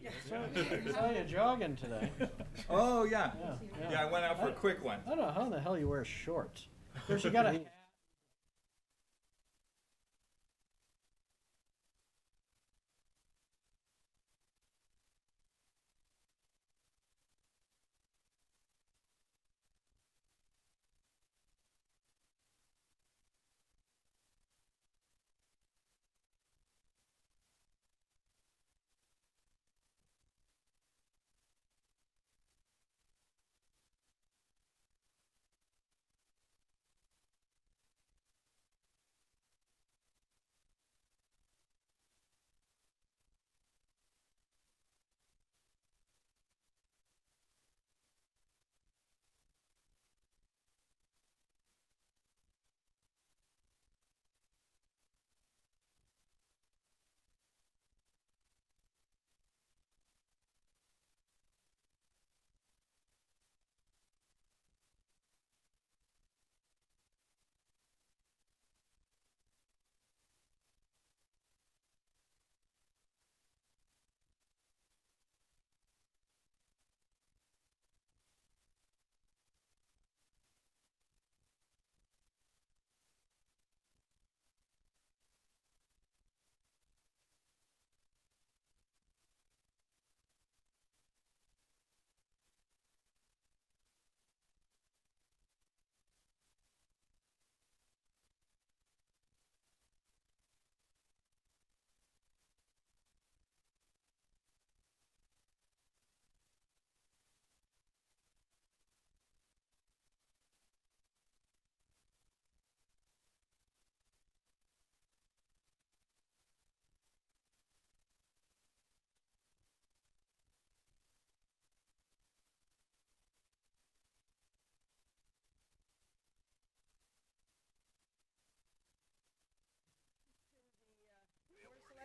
I saw you jogging today. Oh, yeah. Yeah, I went out for a quick one. I don't know how in the hell you wear shorts. Of course, you got a hat.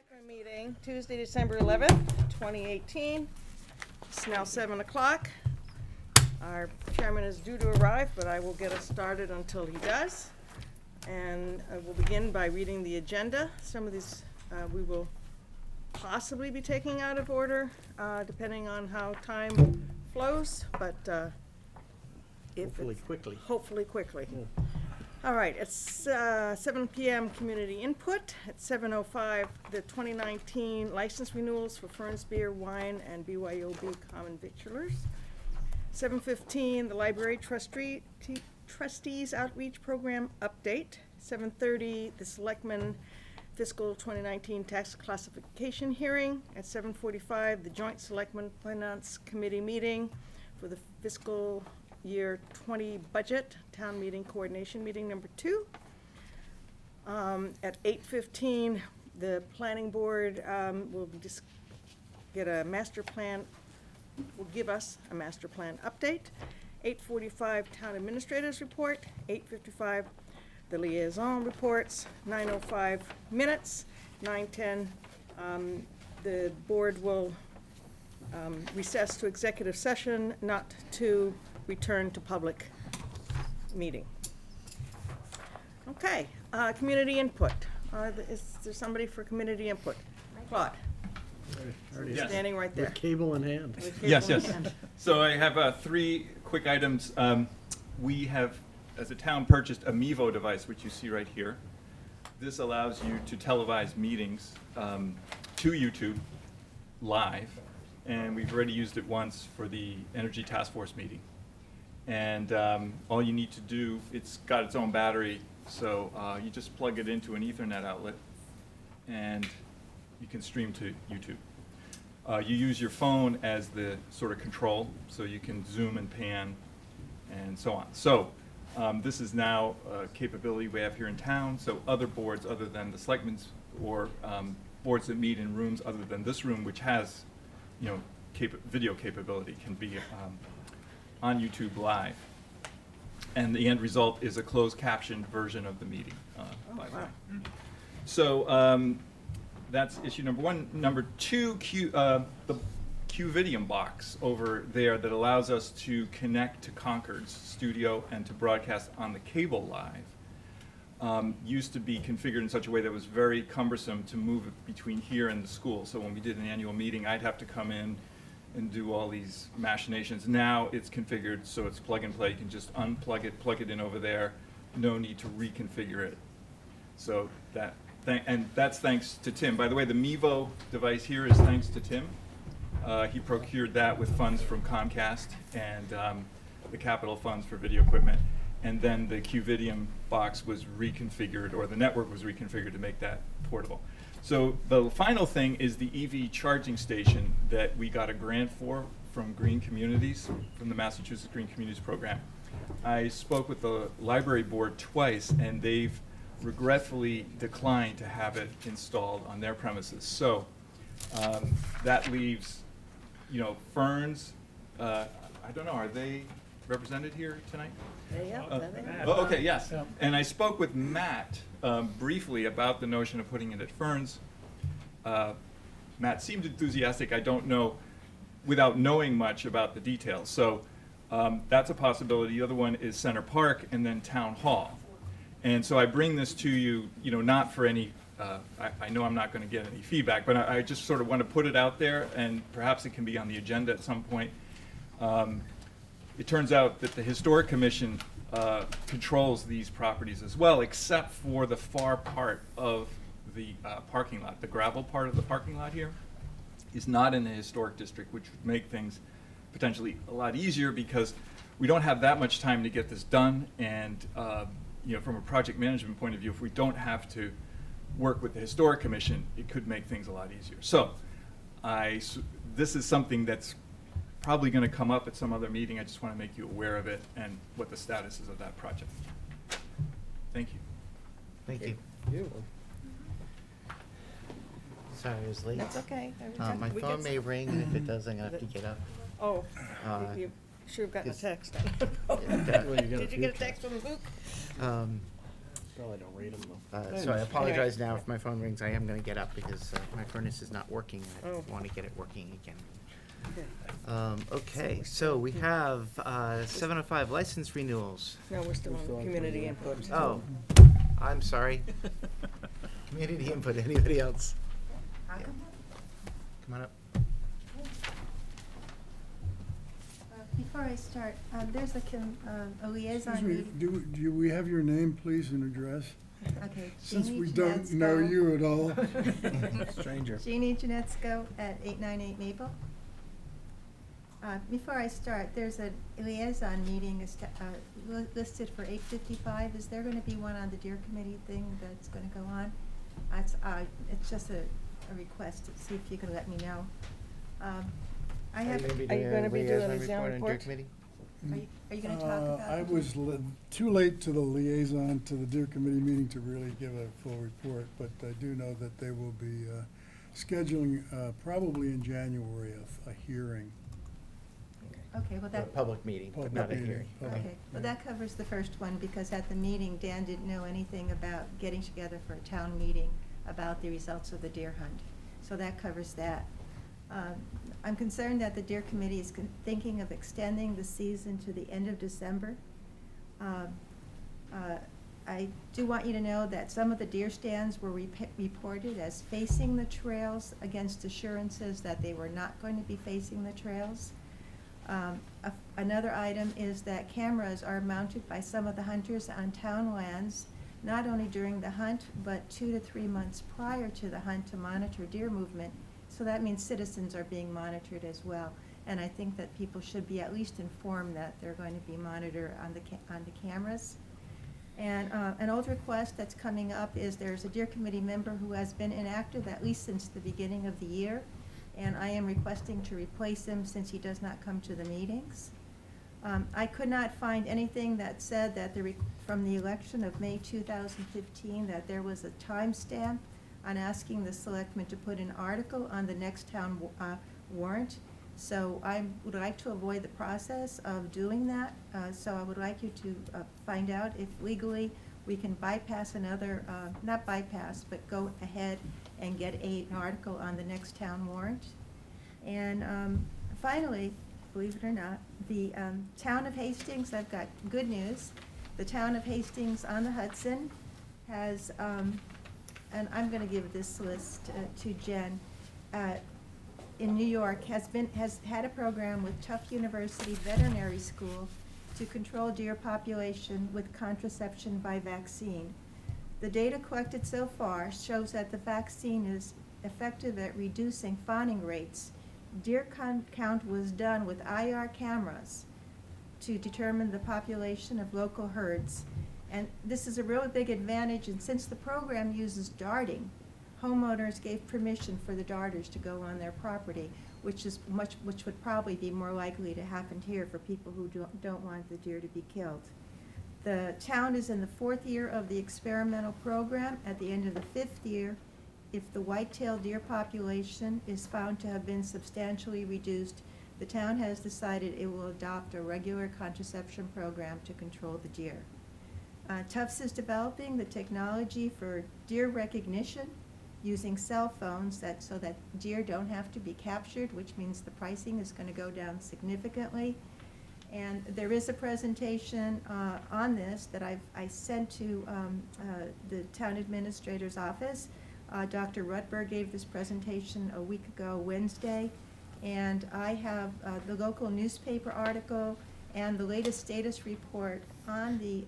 Selectmen meeting, Tuesday, December 11th, 2018. It's now 7 o'clock. Our chairman is due to arrive, but I will get us started until he does. And we'll begin by reading the agenda. Some of these we will possibly be taking out of order, depending on how time flows, but hopefully quickly. Yeah. All right, it's 7 p.m. community input. At 7:05, the 2019 license renewals for Fern's Beer, Wine, and BYOB Common Victualers. 7:15, the library trustees outreach program update. 7:30, the Selectmen fiscal 2019 tax classification hearing. At 7:45, the joint Selectmen Finance Committee meeting for the fiscal year 20 budget, town meeting coordination meeting number 2. At 8:15, the planning board will just get a master plan, will give us a master plan update. 8:45, town administrators report. 8:55, the liaison reports. 9:05, minutes. 9:10, the board will recess to executive session, not to return to public meeting. Okay, community input. Is there somebody for community input? Claude. Yes. Standing right there. With cable in hand. Yes. So I have 3 quick items. We have, as a town, purchased a Mevo device, which you see right here. This allows you to televise meetings to YouTube live, and we've already used it once for the Energy Task Force meeting. And all you need to do, it's got its own battery, so you just plug it into an Ethernet outlet, and you can stream to YouTube. You use your phone as the sort of control, so you can zoom and pan and so on. So this is now a capability we have here in town, so other boards other than the Selectmen's, or boards that meet in rooms other than this room, which has, you know, video capability, can be on YouTube Live. And the end result is a closed captioned version of the meeting. Wow. So that's issue number 1. Number 2, the QVidium box over there that allows us to connect to Concord's studio and to broadcast on the cable live. used to be configured in such a way that was very cumbersome to move it between here and the school. So when we did an annual meeting, I'd have to come in and do all these machinations. Now it's configured so it's plug and play. You can just unplug it, plug it in over there. No need to reconfigure it. So and that's thanks to Tim. By the way, the Mevo device here is thanks to Tim. He procured that with funds from Comcast and the capital funds for video equipment. And then the QVidium box was reconfigured, or the network was reconfigured to make that portable. So the final thing is the EV charging station that we got a grant for from Green Communities, from the Massachusetts Green Communities Program. I spoke with the library board twice, and they've regretfully declined to have it installed on their premises. So that leaves, you know, Ferns, I don't know, are they represented here tonight? Oh, okay, yes. Yeah. And I spoke with Matt briefly about the notion of putting it at Ferns. Matt seemed enthusiastic. I don't know, without knowing much about the details. So that's a possibility. The other one is Center Park and then Town Hall. And so I bring this to you, you know, not for any, I know I'm not going to get any feedback, but I just sort of want to put it out there, and perhaps it can be on the agenda at some point. It turns out that the Historic Commission controls these properties as well, except for the far part of the parking lot. The gravel part of the parking lot here is not in the historic district, which would make things potentially a lot easier because we don't have that much time to get this done. And you know, from a project management point of view, if we don't have to work with the Historic Commission, it could make things a lot easier. So this is something that's probably going to come up at some other meeting. I just want to make you aware of it and what the status is of that project. Thank you. Thank you. You. Sorry I was late. That's okay. My We phone get may ring, and if it does, I'm going to have to get up. Oh, Uh, you should have gotten a yes. text. Yeah, Well, you got a Did you few get a text from Luke? Probably don't read them though. So I apologize now if my phone rings. I am going to get up because my furnace is not working. I Oh. want to get it working again. Okay. Okay, so we have 705 license renewals. No, we're still on community input. Oh, I'm sorry. Community input, anybody else? Come on up. Before I start, there's a liaison Excuse me, meeting. do we have your name, please, and address? Okay. Since Jeannie we don't know Janetsko. you at all. Stranger. Jeannie Janetsko at 898 Maple. Before I start, there's a liaison meeting listed for 8:55. Is there going to be one on the Deer Committee thing that's going to go on? It's just a request to see if you can let me know. I have. Are you gonna be doing a liaison report? Committee? Are you going to talk about? I it? was too late to the liaison to the Deer Committee meeting to really give a full report, but I do know that they will be scheduling probably in January a hearing. Okay, well A that. public meeting, but Public not a meeting, hearing. public. Okay, well, that covers the first one, because at the meeting, Dan didn't know anything about getting together for a town meeting about the results of the deer hunt. So that covers that. I'm concerned that the Deer Committee is thinking of extending the season to the end of December. I do want you to know that some of the deer stands were reported as facing the trails against assurances that they were not going to be facing the trails. Another item is that cameras are mounted by some of the hunters on town lands, not only during the hunt, but 2 to 3 months prior to the hunt to monitor deer movement. So that means citizens are being monitored as well. And I think that people should be at least informed that they're going to be monitored on the cameras. And an old request that's coming up is there's a Deer Committee member who has been inactive at least since the beginning of the year. And I am requesting to replace him since he does not come to the meetings. I could not find anything that said that from the election of May 2015 that there was a timestamp on asking the selectmen to put an article on the next town warrant. So I would like to avoid the process of doing that. So I would like you to find out if legally we can bypass another, not bypass, but go ahead and get an article on the next town warrant. And finally, believe it or not, the town of Hastings, I've got good news. The town of Hastings on the Hudson has, and I'm going to give this list to Jen, in New York, has had a program with Tufts University Veterinary School to control deer population with contraception by vaccine. The data collected so far shows that the vaccine is effective at reducing fawning rates. Deer count was done with IR cameras to determine the population of local herds. And this is a really big advantage, and since the program uses darting, homeowners gave permission for the darters to go on their property, which would probably be more likely to happen here for people who don't want the deer to be killed. The town is in the 4th year of the experimental program. At the end of the 5th year, if the white-tailed deer population is found to have been substantially reduced, the town has decided it will adopt a regular contraception program to control the deer. Tufts is developing the technology for deer recognition using cell phones so that deer don't have to be captured, which means the pricing is going to go down significantly. And there is a presentation on this that I sent to the town administrator's office. Dr. Rutberg gave this presentation a week ago, Wednesday, and I have the local newspaper article and the latest status report on the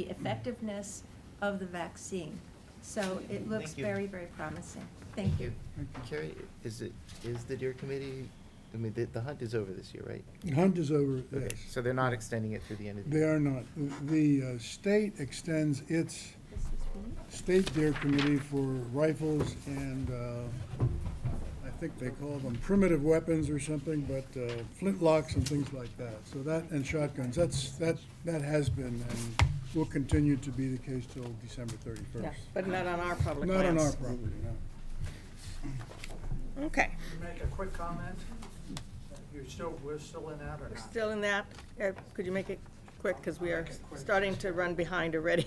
effectiveness of the vaccine. So it looks Thank you. very, very promising. Thank you. Carrie, is the deer committee, I mean, the hunt is over this year, right? The hunt is over, Okay, yes. so they're not extending it through the end of the They year? are not. The state extends its This is for you. state deer committee for rifles and, I think they call them primitive weapons or something, but flintlocks and things like that. So that, and shotguns, that has been and will continue to be the case till December 31st. Yeah, but not on our public Not on our lands. property, no. Okay, Make a quick comment? We're still in that or we're not? still in that. Could you make it quick, because we are starting to run behind already.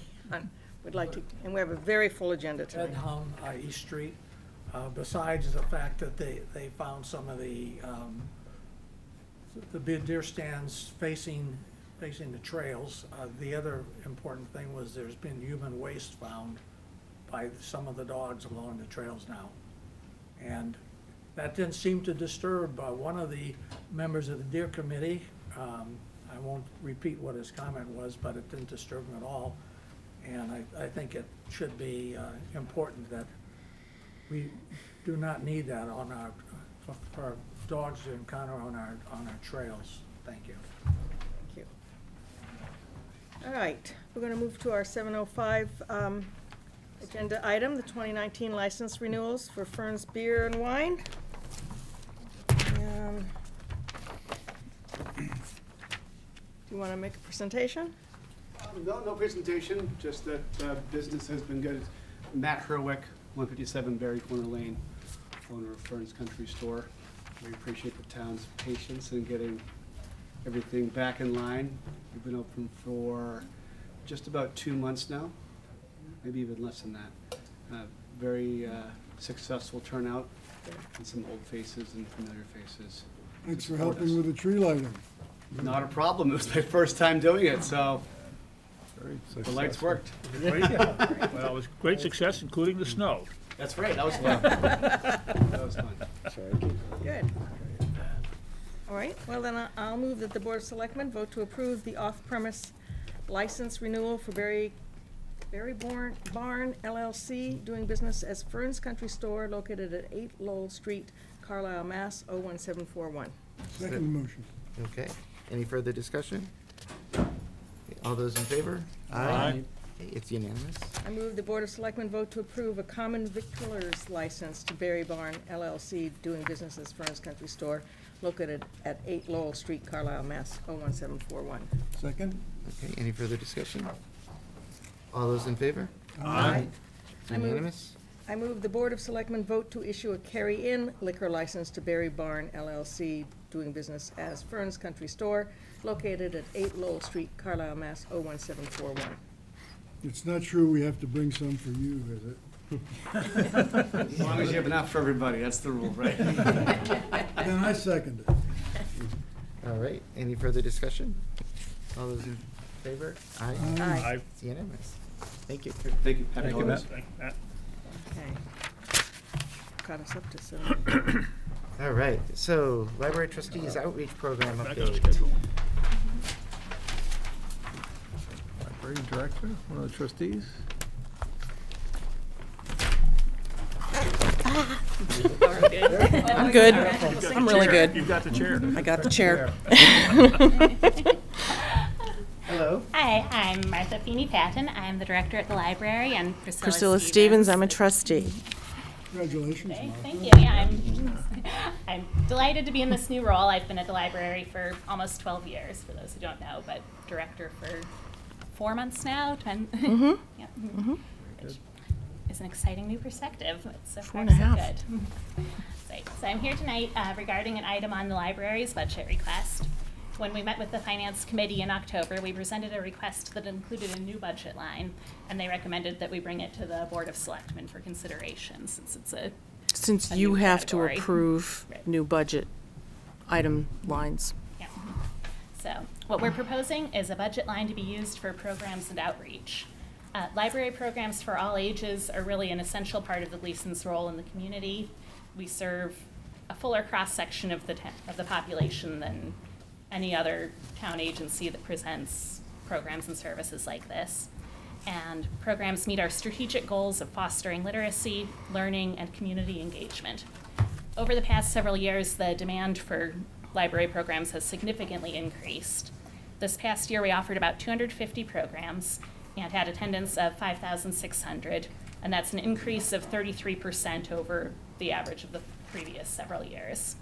We'd like to, and we have a very full agenda Ed tonight. Hum, East Street. Besides the fact that they found some of the big deer stands facing the trails, the other important thing was there's been human waste found by some of the dogs along the trails now. And that didn't seem to disturb one of the members of the deer committee. I won't repeat what his comment was, but it didn't disturb him at all. And I think it should be important that we do not need that on for dogs to encounter on our trails. Thank you. Thank you. All right, we're going to move to our 7:05 agenda item, the 2019 license renewals for Fern's Beer and Wine. Do you want to make a presentation? No presentation, just that business has been good. Matt Herwick, 157 Berry Corner Lane, owner of Fern's Country Store. We appreciate the town's patience in getting everything back in line. We've been open for just about 2 months now, maybe even less than that. Very successful turnout, and some old faces and familiar faces. Thanks for Support helping us. with the tree lighting. Not a problem, it was my first time doing it, so the lights worked. Well, it was great success, including the snow. That's right, that was fun. That was fun. Good. All right, well then I'll move that the Board of Selectmen vote to approve the off-premise license renewal for Barn LLC, doing business as Fern's Country Store located at 8 Lowell Street, Carlisle, Mass. 01741. Second motion. Okay, any further discussion? All those in favor? Aye. Okay, it's unanimous. I move the Board of Selectmen vote to approve a common victualer's license to Berry Barn LLC, doing business as Fern's Country Store, located at 8 Lowell Street, Carlisle, Mass. 01741. Second? Okay, any further discussion? All those in favor? Aye. It's I move- unanimous. I move the Board of Selectmen vote to issue a carry-in liquor license to Berry Barn LLC, doing business as Fern's Country Store, located at 8 Lowell Street, Carlisle, Mass. 01741. It's not true we have to bring some for you, is it? As long as you have enough for everybody, that's the rule, right? Then I second it. All right, any further discussion? All those in favor? Aye. Aye. I It's unanimous. Thank you. Thank you. Happy Thank you, holidays. Matt. Okay. Got us up to 7. All right, so Library Trustees Outreach Program Back on update. schedule. Library director, one of the trustees. I'm good. You've got I'm the really chair. good. You've got the chair. I got the chair. Hello. Hi, I'm Martha Feeney-Patton. I'm the director at the library, and Priscilla Stevens, I'm a trustee. Congratulations, Okay, Martha. thank you. Yeah, I'm delighted to be in this new role. I've been at the library for almost 12 years, for those who don't know, but director for 4 months now. 10. Yeah. Which is an exciting new perspective. It's so far 4.5. so good. So I'm here tonight regarding an item on the library's budget request. When we met with the Finance Committee in October, we presented a request that included a new budget line, and they recommended that we bring it to the Board of Selectmen for consideration, since it's Since a you new have to category. approve Right. new budget item lines. Yeah. So what we're proposing is a budget line to be used for programs and outreach. Library programs for all ages are really an essential part of the Gleason's role in the community. We serve a fuller cross-section of the population than any other town agency that presents programs and services like this. And programs meet our strategic goals of fostering literacy, learning, and community engagement. Over the past several years, the demand for library programs has significantly increased. This past year, we offered about 250 programs and had attendance of 5,600, and that's an increase of 33% over the average of the previous several years.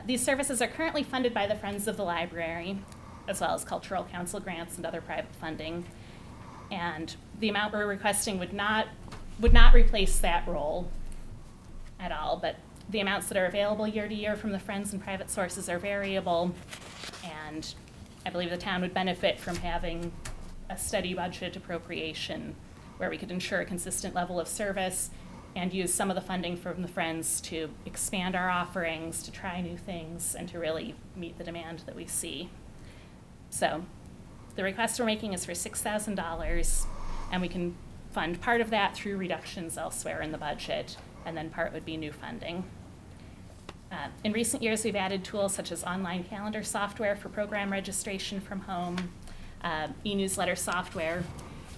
These services are currently funded by the Friends of the Library, as well as Cultural Council grants and other private funding. And the amount we're requesting would not replace that role at all, but the amounts that are available year to year from the Friends and private sources are variable, and I believe the town would benefit from having a steady budget appropriation where we could ensure a consistent level of service and use some of the funding from the Friends to expand our offerings, to try new things, and to really meet the demand that we see. So the request we're making is for $6,000, and we can fund part of that through reductions elsewhere in the budget, and then part would be new funding. In recent years, we've added tools such as online calendar software for program registration from home, e-newsletter software,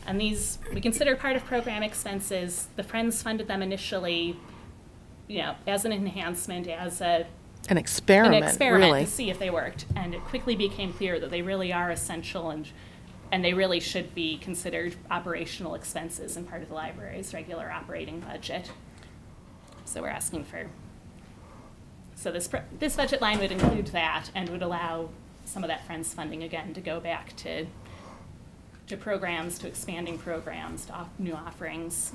and these we consider part of program expenses. The Friends funded them initially, as an enhancement, as An experiment, really. to see if they worked. And it quickly became clear that they really are essential and they really should be considered operational expenses and part of the library's regular operating budget. So we're asking for, so this budget line would include that and would allow some of that Friends funding again to go back to programs, to expanding programs, to new offerings.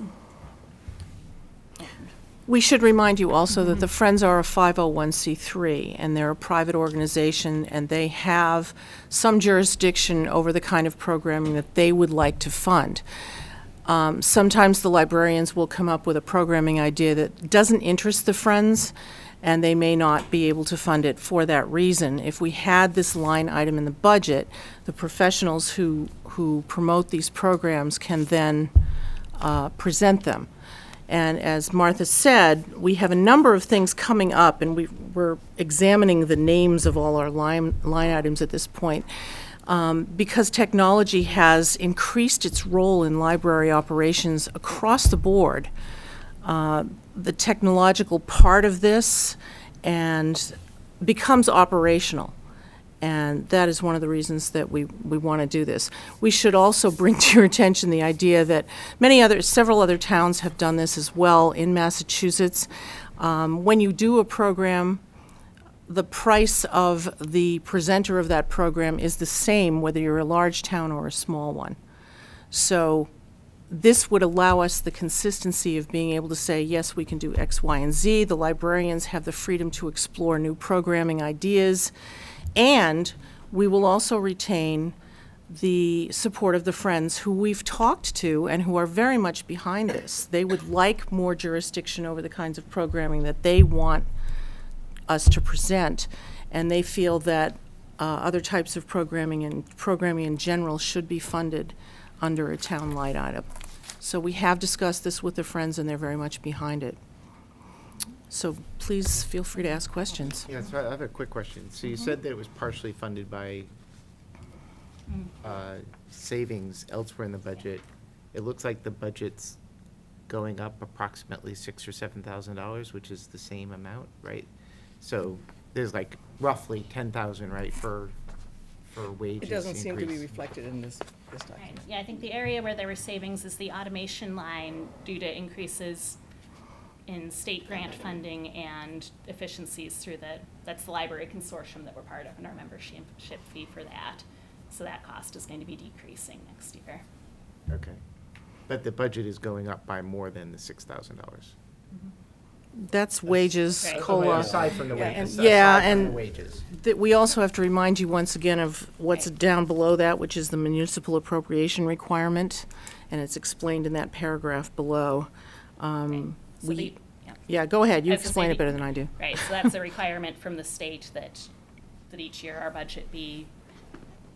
We should remind you also that the Friends are a 501c3, and they're a private organization, and they have some jurisdiction over the kind of programming that they would like to fund. Sometimes the librarians will come up with a programming idea that doesn't interest the Friends, and they may not be able to fund it for that reason. If we had this line item in the budget, the professionals who promote these programs can then present them. And as Martha said, we have a number of things coming up, and we're examining the names of all our line items at this point. Because technology has increased its role in library operations across the board, the technological part of this and becomes operational. And that is one of the reasons that we want to do this. We should also bring to your attention the idea that several other towns have done this as well in Massachusetts. When you do a program, the price of the presenter of that program is the same whether you're a large town or a small one. So this would allow us the consistency of being able to say, yes, we can do X, Y, and Z. The librarians have the freedom to explore new programming ideas. And we will also retain the support of the Friends who we've talked to and who are very much behind this. They would like more jurisdiction over the kinds of programming that they want us to present, and they feel that other types of programming and programming in general should be funded under a town line item. So we have discussed this with the Friends, and they're very much behind it. So please feel free to ask questions. Yeah, so I have a quick question. So you said that it was partially funded by savings elsewhere in the budget. It looks like the budget's going up approximately $6,000 or $7,000, which is the same amount, right? So there's like roughly 10,000, right, for wages It doesn't seem to be increase. reflected in this Right. document. Yeah, I think the area where there were savings is the automation line due to increases in state grant funding and efficiencies through that's the library consortium that we're part of, and our membership fee for that. So that cost is going to be decreasing next year. Okay. But the budget is going up by more than the $6,000. That's wages, Right. COLA. Aside from the Yeah, wages. and- Yeah, aside from the and- wages. That we also have to remind you once again of what's Right. down below that, which is the municipal appropriation requirement, and it's explained in that paragraph below. So the- yeah. Yeah, go ahead, you I was gonna explain say it better than I do. Right, so that's a requirement from the state that each year our budget be,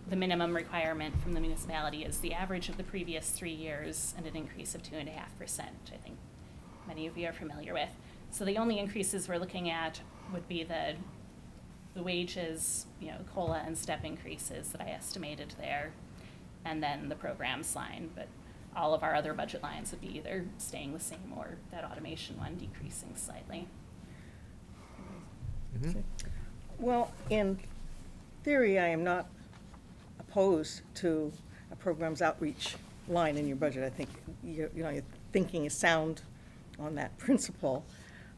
the minimum requirement from the municipality is the average of the previous 3 years and an increase of 2.5%, which I think many of you are familiar with. So the only increases we're looking at would be the wages, COLA and step increases that I estimated there, and then the programs line, but all of our other budget lines would be either staying the same or that automation one decreasing slightly. Mhm. Well, in theory, I am not opposed to a programs outreach line in your budget. I think your thinking is sound on that principle.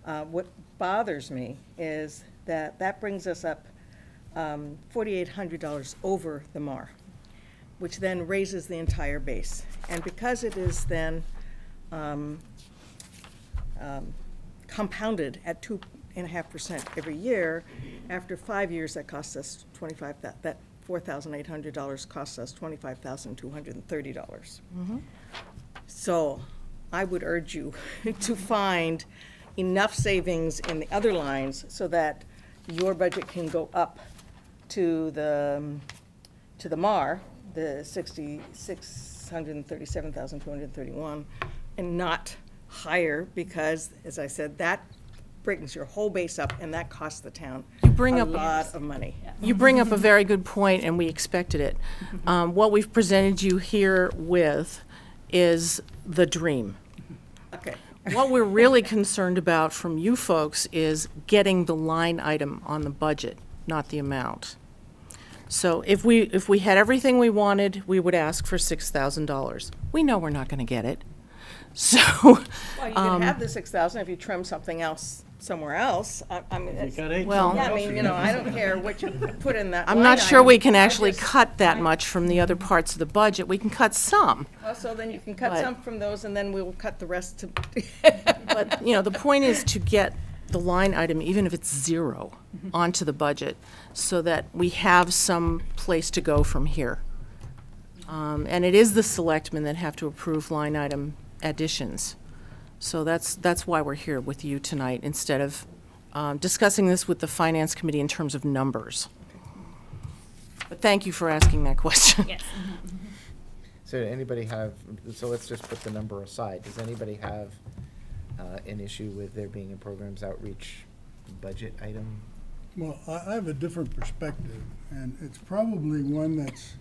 What bothers me is that brings us up $4,800 over the MAR, which then raises the entire base. And because it is then compounded at 2.5% every year, after 5 years, that costs us that $4,800 costs us $25,230. So I would urge you to find enough savings in the other lines so that your budget can go up to the MAR, the $637,231, and not higher, because, as I said, that brings your whole base up, and that costs the town You bring a up lot of money. You bring up a very good point, and we expected it. What we've presented you here with is the dream. Okay. What we're really concerned about from you folks is getting the line item on the budget, not the amount. So if we had everything we wanted, we would ask for $6,000. We know we're not going to get it. So, Well, you can have the 6,000 if you trim something else somewhere else. I mean, it's- well, yeah, I mean, I don't care what you put in that I'm line not sure item. we can I actually just- cut that much from the other parts of the budget. We can cut some. Well, so then you can cut But- some from those, and then we'll cut the rest to. But, the point is to get the line item, even if it's zero, onto the budget, so that we have some place to go from here. And it is the selectmen that have to approve line item additions. So that's why we're here with you tonight, instead of discussing this with the finance committee in terms of numbers. But thank you for asking that question. Yes. So anybody have, so let's just put the number aside. Does anybody have an issue with there being a programs outreach budget item? Well, I have a different perspective, and it's probably one that's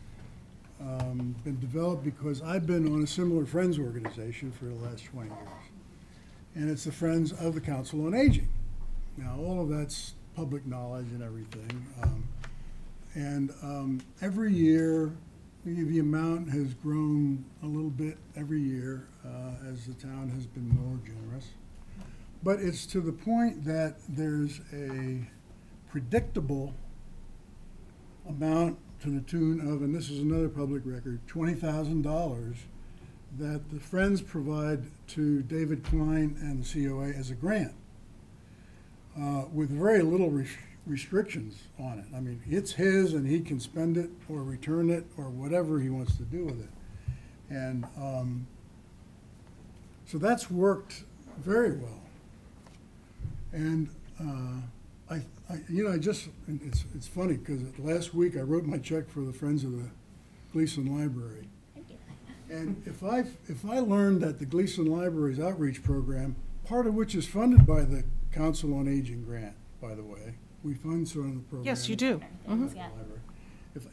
been developed because I've been on a similar Friends organization for the last 20 years. And it's the Friends of the Council on Aging. Now, all of that's public knowledge and everything. Every year, the amount has grown a little bit every year as the town has been more generous. But it's to the point that there's a predictable amount to the tune of, and this is another public record, $20,000 that the Friends provide to David Klein and the COA as a grant, with very little restrictions on it. I mean, it's his and he can spend it or return it or whatever he wants to do with it. And so that's worked very well. And it's funny because last week I wrote my check for the Friends of the Gleason Library. Thank you. And if I learned that the Gleason Library's outreach program, part of which is funded by the Council on Aging grant, by the way, we fund some of the program. Yes, you do. Mhm. Yeah.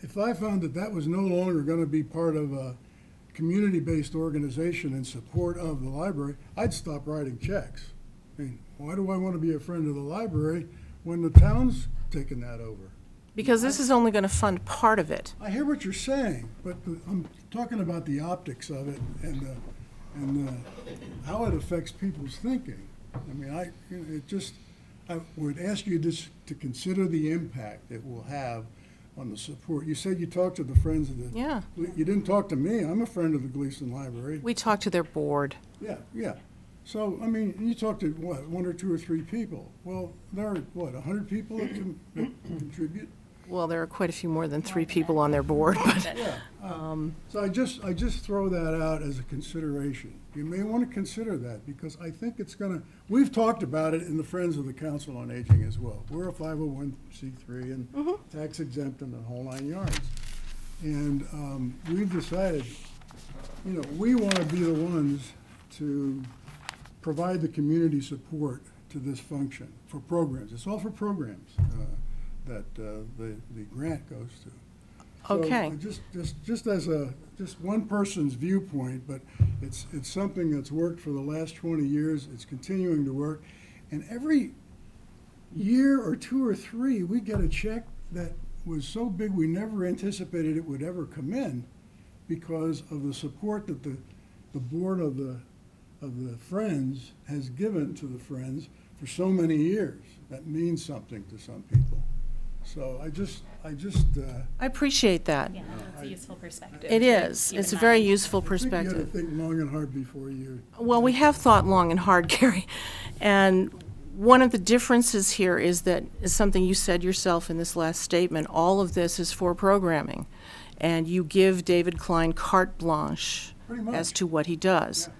If I found that that was no longer going to be part of a community-based organization in support of the library, I'd stop writing checks. I mean, why do I want to be a friend of the library when the town's taking that over? Because this is only going to fund part of it. I hear what you're saying, but I'm talking about the optics of it and how it affects people's thinking. I mean, I would ask you just to consider the impact it will have on the support. You said you talked to the Friends of the... Yeah. You didn't talk to me. I'm a friend of the Gleason Library. We talked to their board. Yeah, yeah. So, I mean, you talked to, what, 1 or 2 or 3 people. Well, there are, what, 100 people that contribute? Well, there are quite a few more than 3 people on their board, but Yeah. So I just throw that out as a consideration. You may want to consider that, because I think it's going to, we've talked about it in the Friends of the Council on Aging as well. We're a 501c3 and tax exempt and the whole 9 yards. And we've decided, you know, we want to be the ones to provide the community support to this function for programs. It's all for programs that the grant goes to. So Okay. Just as just one person's viewpoint, but it's something that's worked for the last 20 years. It's continuing to work, and every year or 2 or 3, we get a check that was so big we never anticipated it would ever come in, because of the support that the board of the Friends has given to the Friends for so many years. That means something to some people. So I appreciate that. Yeah, that's a useful perspective. It to is. keep It's in a very mind. useful I think you perspective. got to think long and hard before you. Well, we have thought long and hard, Gary. And one of the differences here is that, is something you said yourself in this last statement, all of this is for programming. And you give David Klein carte blanche Pretty much. as to what he does. Yeah.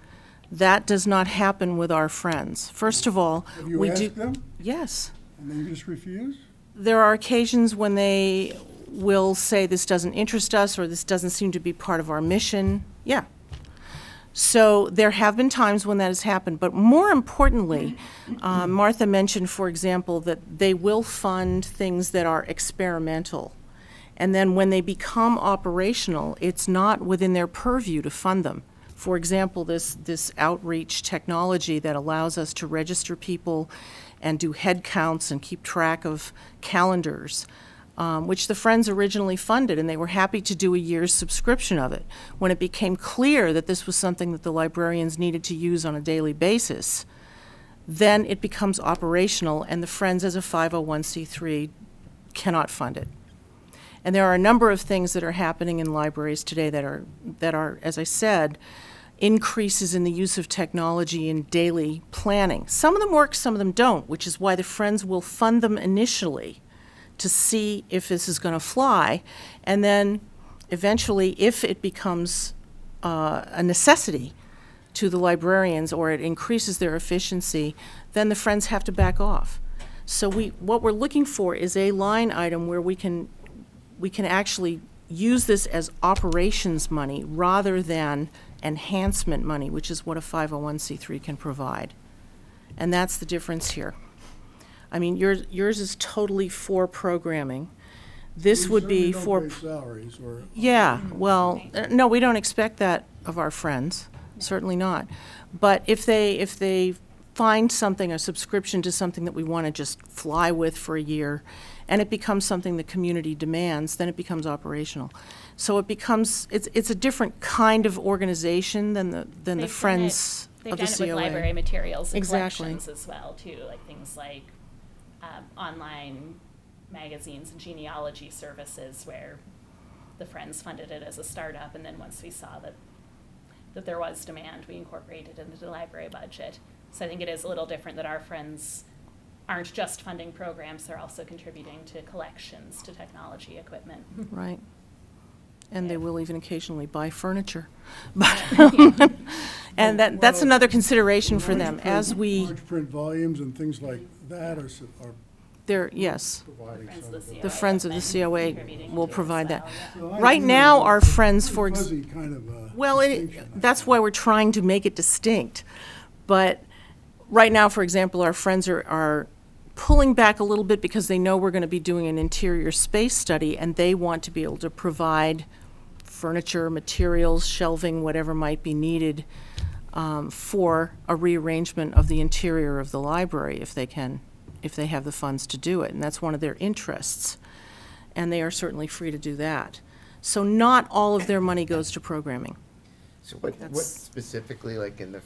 That does not happen with our friends. First of all, Have you we do. asked them, Yes. and they just refuse? There are occasions when they will say this doesn't interest us, or this doesn't seem to be part of our mission. Yeah. So there have been times when that has happened, but more importantly, Martha mentioned, for example, that they will fund things that are experimental. And then when they become operational, it's not within their purview to fund them. For example, this outreach technology that allows us to register people and do head counts and keep track of calendars, which the Friends originally funded, and they were happy to do a year's subscription of it. When it became clear that this was something that the librarians needed to use on a daily basis, then it becomes operational, and the Friends as a 501c3 cannot fund it. And there are a number of things that are happening in libraries today that are, as I said, increases in the use of technology in daily planning. Some of them work, some of them don't, which is why the Friends will fund them initially to see if this is going to fly. And then eventually, if it becomes a necessity to the librarians, or it increases their efficiency, then the Friends have to back off. So what we're looking for is a line item where we can actually use this as operations money rather than enhancement money, which is what a 501c3 can provide. And that's the difference here. I mean, yours is totally for programming. This would be for... We certainly don't pay salaries or... Yeah, well, no, we don't expect that of our Friends, certainly not. But if they find something, a subscription to something that we want to just fly with for a year, and it becomes something the community demands, then it becomes operational. So it becomes, it's a different kind of organization than the Friends of the COA. They've done it with library materials and Exactly. collections as well, too, like things like online magazines and genealogy services, where the Friends funded it as a startup, and then once we saw that there was demand, we incorporated it into the library budget. So I think it is a little different that our Friends aren't just funding programs, they're also contributing to collections, to technology equipment. Right. And they will even occasionally buy furniture. But and that's another consideration for them. As we... Large print volumes and things like that are yes, providing Friends some of of the the. the Friends of the COA Contributing will to it provide as that. well, yeah. So I Right view now, it as our a friends, for fuzzy kind of a well, distinction, I that's think. why we're trying to make it distinct. But right now, for example, our friends are pulling back a little bit because they know we're going to be doing an interior space study, and they want to be able to provide furniture, materials, shelving, whatever might be needed for a rearrangement of the interior of the library if they can, if they have the funds to do it. And that's one of their interests. And they are certainly free to do that. So not all of their money goes to programming. So what That's- specifically, like in the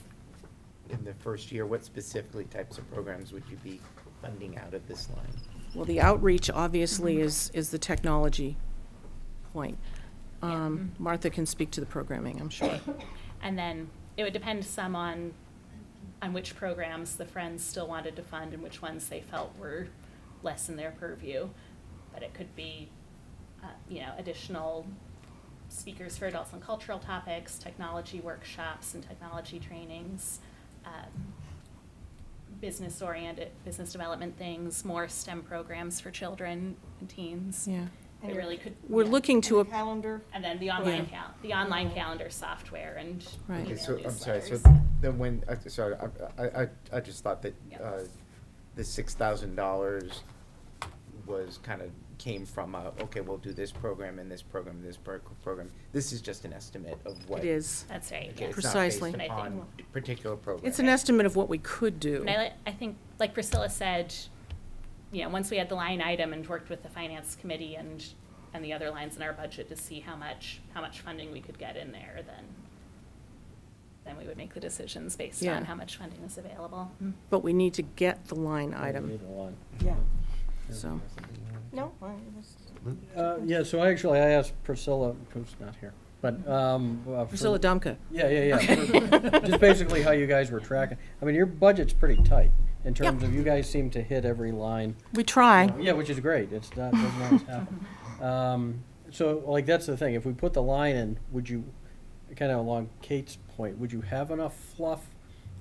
first year, what specifically types of programs would you be funding out of this line? Well, the outreach obviously is the technology point. Martha can speak to the programming, I'm sure. And then it would depend some on which programs the Friends still wanted to fund and which ones they felt were less in their purview. But it could be, additional speakers for adults on cultural topics, technology workshops and technology trainings, business-oriented, business development things, more STEM programs for children and teens. Yeah. It really could. We're yeah. looking to, Calendar. And then the online calendar software and Right. Okay, email so, I'm sorry, so newsletters. then when, sorry, I just thought that, Yeah. the $6,000 was kind of came from, okay, we'll do this program and this program and this program. This is just an estimate of what. it is. That's right, Okay, yes. it's not Precisely. based But I think- upon particular program. It's an estimate of what we could do. And I think, like Priscilla said, once we had the line item and worked with the finance committee and the other lines in our budget to see how much funding we could get in there, then we would make the decisions based Yeah. on how much funding is available. But we need to get the line item, Yeah. so. No, I was. Yeah, so I asked Priscilla, who's not here, but, Priscilla Dumka. Yeah. Just basically how you guys were tracking. I mean, your budget's pretty tight in terms of you guys seem to hit every line. We try. Yeah, which is great. It's not, doesn't always happen. So, like, that's the thing. If we put the line in, would you, kind of along Kate's point, would you have enough fluff?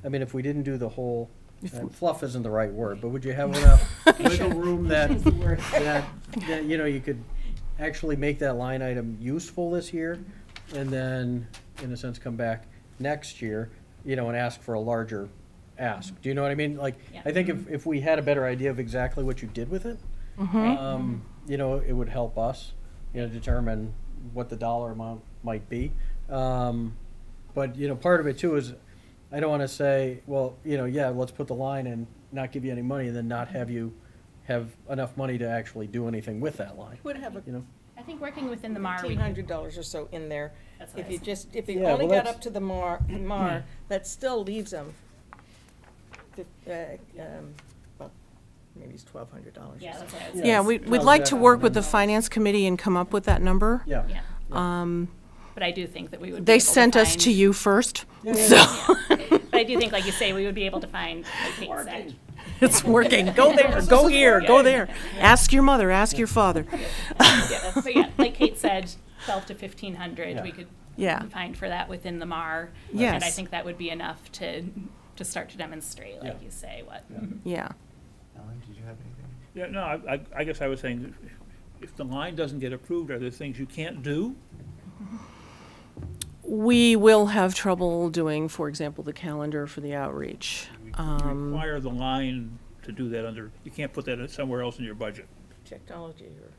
I mean, if we didn't do the whole, fluff isn't the right word, but would you have enough wiggle room that you could actually make that line item useful this year, and then, in a sense, come back next year, and ask for a larger ask? Do you know what I mean? Like, Yeah. I think if we had a better idea of exactly what you did with it, it would help us, determine what the dollar amount might be. But, part of it too is, I don't want to say, well, let's put the line and not give you any money, and then not have you have enough money to actually do anything with that line. Would have a I think working within the MAR, we could, $1,500 or so in there. That's what If I you was- just, if you Yeah, only well, got that's- up to the MAR, that still leaves them, well, maybe it's $1,200. yeah, that's what I would say. Yeah, we'd like to work with the finance committee and come up with that number. Yeah. Yeah. But I do think that we would. be They able to sent us find- to you first, Yeah. so But I do think, like you say, we would be able to find, like Kate said. it's working. Go there, go here, go there. Ask your mother, ask your father. So yeah, like Kate said, 12 to 1,500, Yeah. we could Yeah. find for that within the MAR. Yes. And I think that would be enough to start to demonstrate, like Yeah. you say, what. Yeah. Ellen, did you have anything? Yeah, no, I guess I was saying, if the line doesn't get approved, are there things you can't do? We will have trouble doing, for example, the calendar for the outreach. You require the line to do that under, you can't put that somewhere else in your budget. Technology or.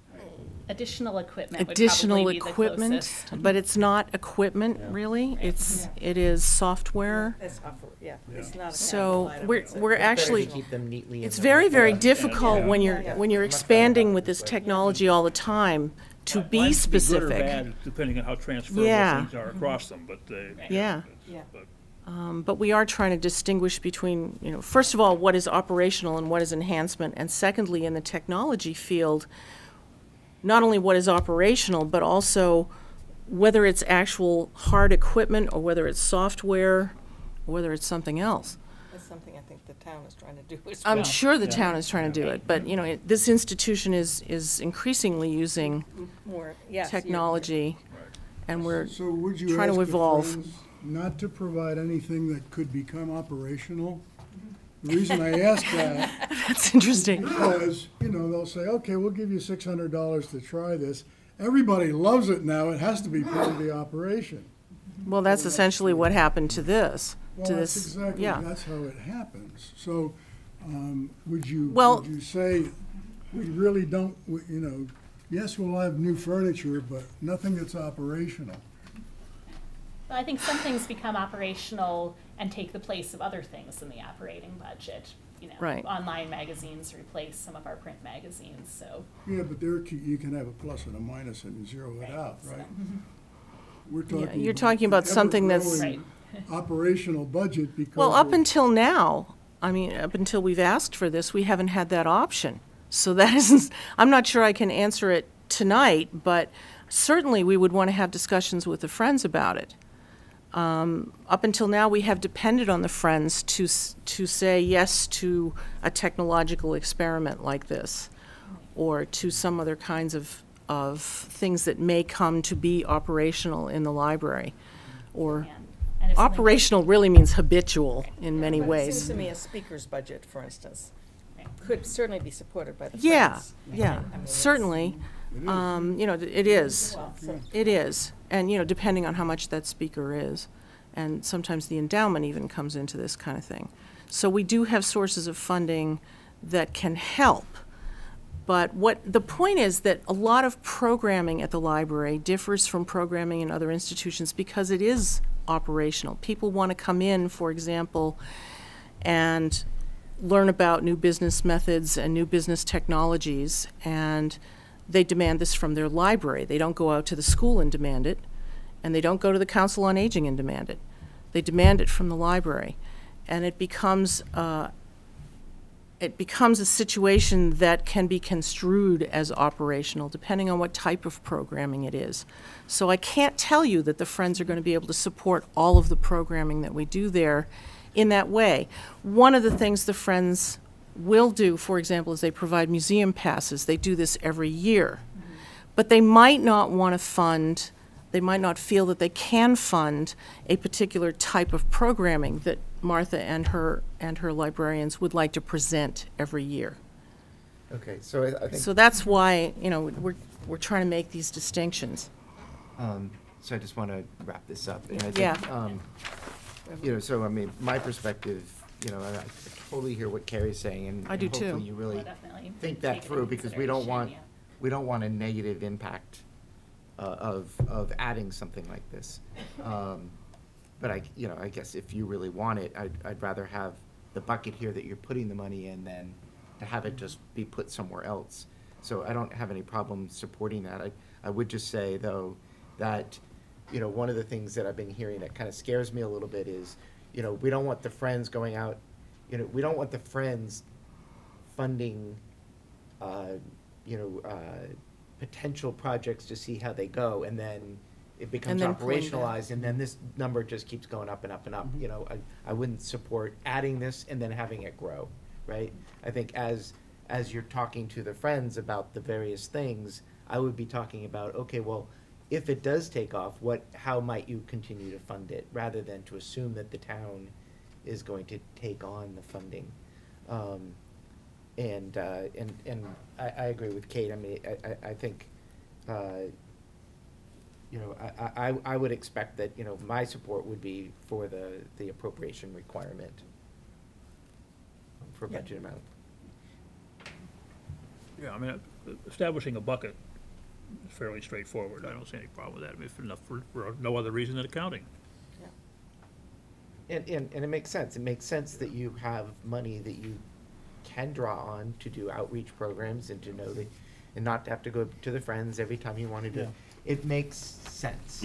Additional equipment would Additional probably be the equipment, closest. but it's not equipment, really. It is software. That's awful, yeah, it's not a So capital item, we're it's a- we're Better to actually, keep them neatly in it's the very, very budget. difficult when Yeah. you're expanding with this technology all the time to be Lines can good or specific. bad, depending on how transferable Yeah. things are across them, but they. Yeah. Yeah. but- But we are trying to distinguish between, first of all, what is operational and what is enhancement, and secondly, in the technology field, not only what is operational, but also whether it's actual hard equipment or whether it's software or whether it's something else. That's something I think the town is trying to do as well. I'm sure the town is trying to do it, but, this institution is increasingly using More, yes. technology, and we're So would you trying ask to the evolve. Friends not to provide anything that could become operational The reason I ask that That's interesting. because, they'll say, okay, we'll give you $600 to try this. Everybody loves it now, it has to be part of the operation. Well, that's essentially what happened to this, Well, to that's this, exactly, yeah. that's how it happens. So, would you Well- say, we really don't, yes, we'll have new furniture, but nothing that's operational? Well, I think some things become operational and take the place of other things in the operating budget. Right. Online magazines replace some of our print magazines, so. Yeah, but you can have a plus and a minus and zero it out, right? We're Yeah, talking. you're talking about the something that's- ever-growing Operational budget because. Well, up of- until now, up until we've asked for this, we haven't had that option. So that isn't, I'm not sure I can answer it tonight, but certainly we would want to have discussions with the Friends about it. Up until now, we have depended on the Friends to say yes to a technological experiment like this, or to some other kinds of things that may come to be operational in the library, or And if something- operational really means habitual in many But it ways. seems to me a speaker's budget, for instance, could certainly be supported by the Yeah, Friends. yeah, I mean, it's- certainly. It is. Well, so- It is. And, depending on how much that speaker is. And sometimes the endowment even comes into this kind of thing. So we do have sources of funding that can help. But the point is that a lot of programming at the library differs from programming in other institutions because it is operational. People want to come in, for example, and learn about new business methods and new business technologies, and they demand this from their library. They don't go out to the school and demand it, and they don't go to the Council on Aging and demand it. They demand it from the library, and it becomes a situation that can be construed as operational depending on what type of programming it is. So I can't tell you that the Friends are going to be able to support all of the programming that we do there in that way. One of the things the Friends will do, for example, is they provide museum passes. They do this every year. But they might not want to fund, they might not feel that they can fund a particular type of programming that Martha and her librarians would like to present every year. Okay, so I think. So that's why, we're trying to make these distinctions. So I just want to wrap this up. And I think, Yeah. my perspective, I totally hear what Carrie's saying, and I do and too. hopefully you really We'll definitely think take that it through, into because we don't want, consideration, we don't want a negative impact of adding something like this. But I guess if you really want it, I'd rather have the bucket here that you're putting the money in than to have it just be put somewhere else. So I don't have any problem supporting that. I would just say, though, that, one of the things that I've been hearing that kind of scares me a little bit is, we don't want the Friends going out, we don't want the Friends funding, potential projects to see how they go, and then it becomes then pulling back. operationalized, and then this number just keeps going up and up and up. I wouldn't support adding this and then having it grow, right? I think as you're talking to the Friends about the various things, I would be talking about, okay, well, if it does take off, how might you continue to fund it, rather than to assume that the town is going to take on the funding. And I agree with Kate. I mean, I think, I would expect that, my support would be for the appropriation requirement for budget amount. Yeah, establishing a bucket is fairly straightforward. I don't see any problem with that, if enough for no other reason than accounting. And it makes sense. It makes sense that you have money that you can draw on to do outreach programs and to know that, and not to have to go to the Friends every time you want to do. Yeah. It makes sense.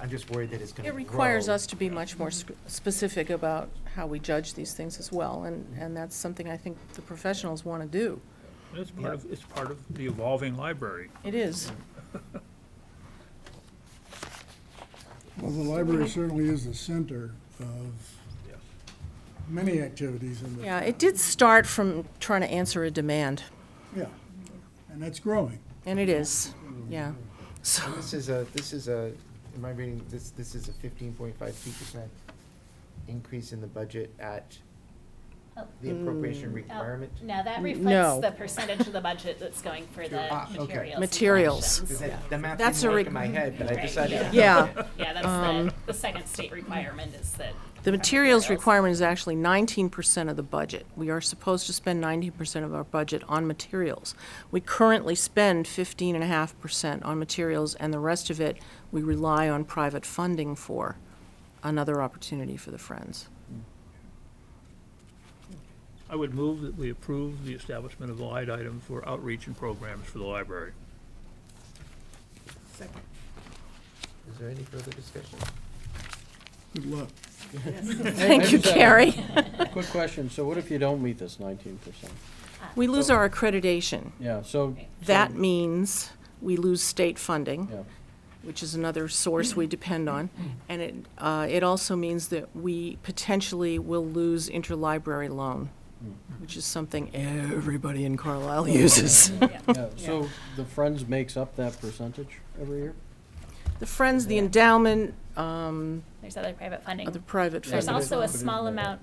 I'm just worried that it's going to It requires us to be much more specific about how we judge these things as well, and that's something I think the professionals want to do. It's part of the evolving library. It is. Well, the library certainly is the center of Yes. many activities in the. Yeah, it did start from trying to answer a demand, Yeah, and that's growing. and it is, yeah. So, This is a, am I reading, this is a 15.52% increase in the budget at Oh. The appropriation requirement? No, that No. reflects the percentage of the budget that's going for the okay. materials. and Materials. collections. The math That's didn't a work re- in my head, but I Right, decided. Yeah. Yeah, that's the second state requirement is that. The materials requirement is actually 19% of the budget. We are supposed to spend 19% of our budget on materials. We currently spend 15.5% on materials, and the rest of it we rely on private funding for. Another opportunity for the Friends. I would move that we approve the establishment of a line item for outreach and programs for the library. Second. Is there any further discussion? Good luck. Thank you, Carrie. Quick question, so what if you don't meet this 19%? We lose our accreditation. Yeah, so. That means we lose state funding, Yeah, which is another source we depend on. And it also means that we potentially will lose interlibrary loan, which is something everybody in Carlisle uses. yeah, so the Friends makes up that percentage every year? The Friends, the endowment, There's other private funding. other private There's funding. also a Put it in small there. amount,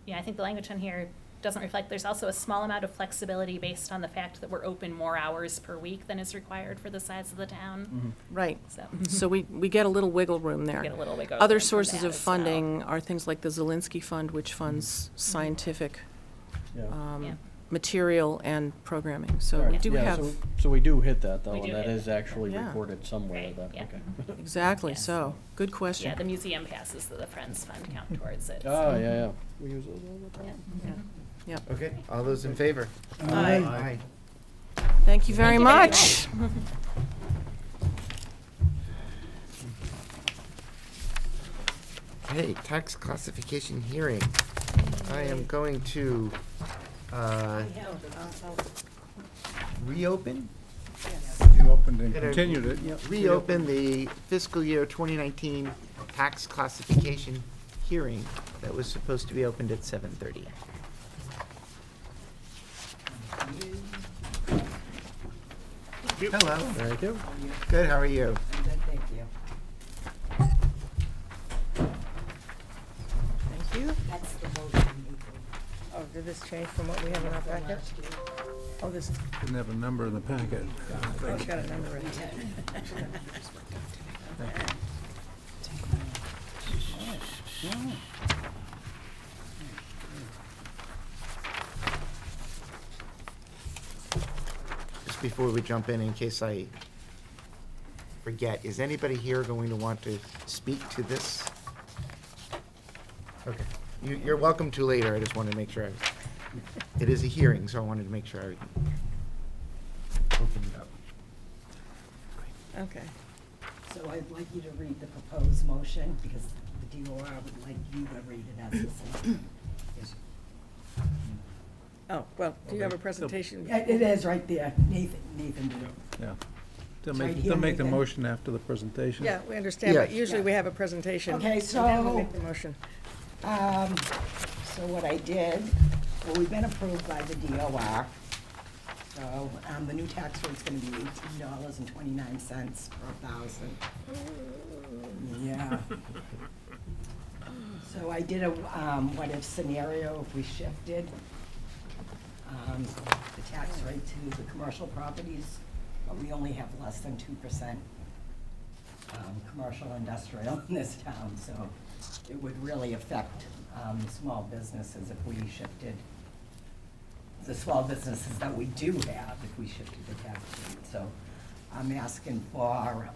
yeah, I think the language on here doesn't reflect, there's also a small amount of flexibility based on the fact that we're open more hours per week than is required for the size of the town, Right. so. So we get a little wiggle room there. Get a little wiggle Other room from sources that of as well. funding are things like the Zelinsky Fund, which funds scientific Yeah. Yeah. material and programming. So All we right, do yeah, have, so we do hit that, though, We and do that hit is that. actually Yeah. recorded somewhere, Right, then, yeah. okay. exactly, Yes. so, good question. Yeah, the museum passes that the Friends Fund count towards it. Oh, yeah, yeah, we use those all the Yeah. time. Yep. Okay, all those in favor? Aye. Thank you very Thank you very much. Okay, tax classification hearing. I am going to, reopen? You opened and Gonna continued it, yep. Reopen the fiscal year 2019 tax classification hearing that was supposed to be opened at 7:30. Hello. Thank you. Good, how are you? Thank you. Thank you. Oh, did this change from what we have in our packet? Oh, this, Didn't have a number in the packet. oh, it's got a number in it. Just before we jump in case I forget, is anybody here going to want to speak to this? Okay, you're welcome to later, I just wanted to make sure it is a hearing, so I wanted to make sure I opened it up. Okay. So I'd like you to read the proposed motion, because the DOR would like you to read it as the same. Oh, well, do you have a presentation? It is right there, Nathan did it. Yeah. They'll It's make, right here, they'll make the Nathan. motion after the presentation. Yeah, we understand, but Yes. usually we have a presentation. Okay, And then we so- make the motion. So what I did, well, we've been approved by the DOR. So, the new tax rate's gonna be $18.29 per thousand. Yeah. So I did a, what if scenario if we shifted, the tax rate to the commercial properties, but we only have less than 2%, commercial industrial in this town, so it would really affect, small businesses if we shifted, the small businesses that we do have if we shifted the tax rate. So I'm asking for,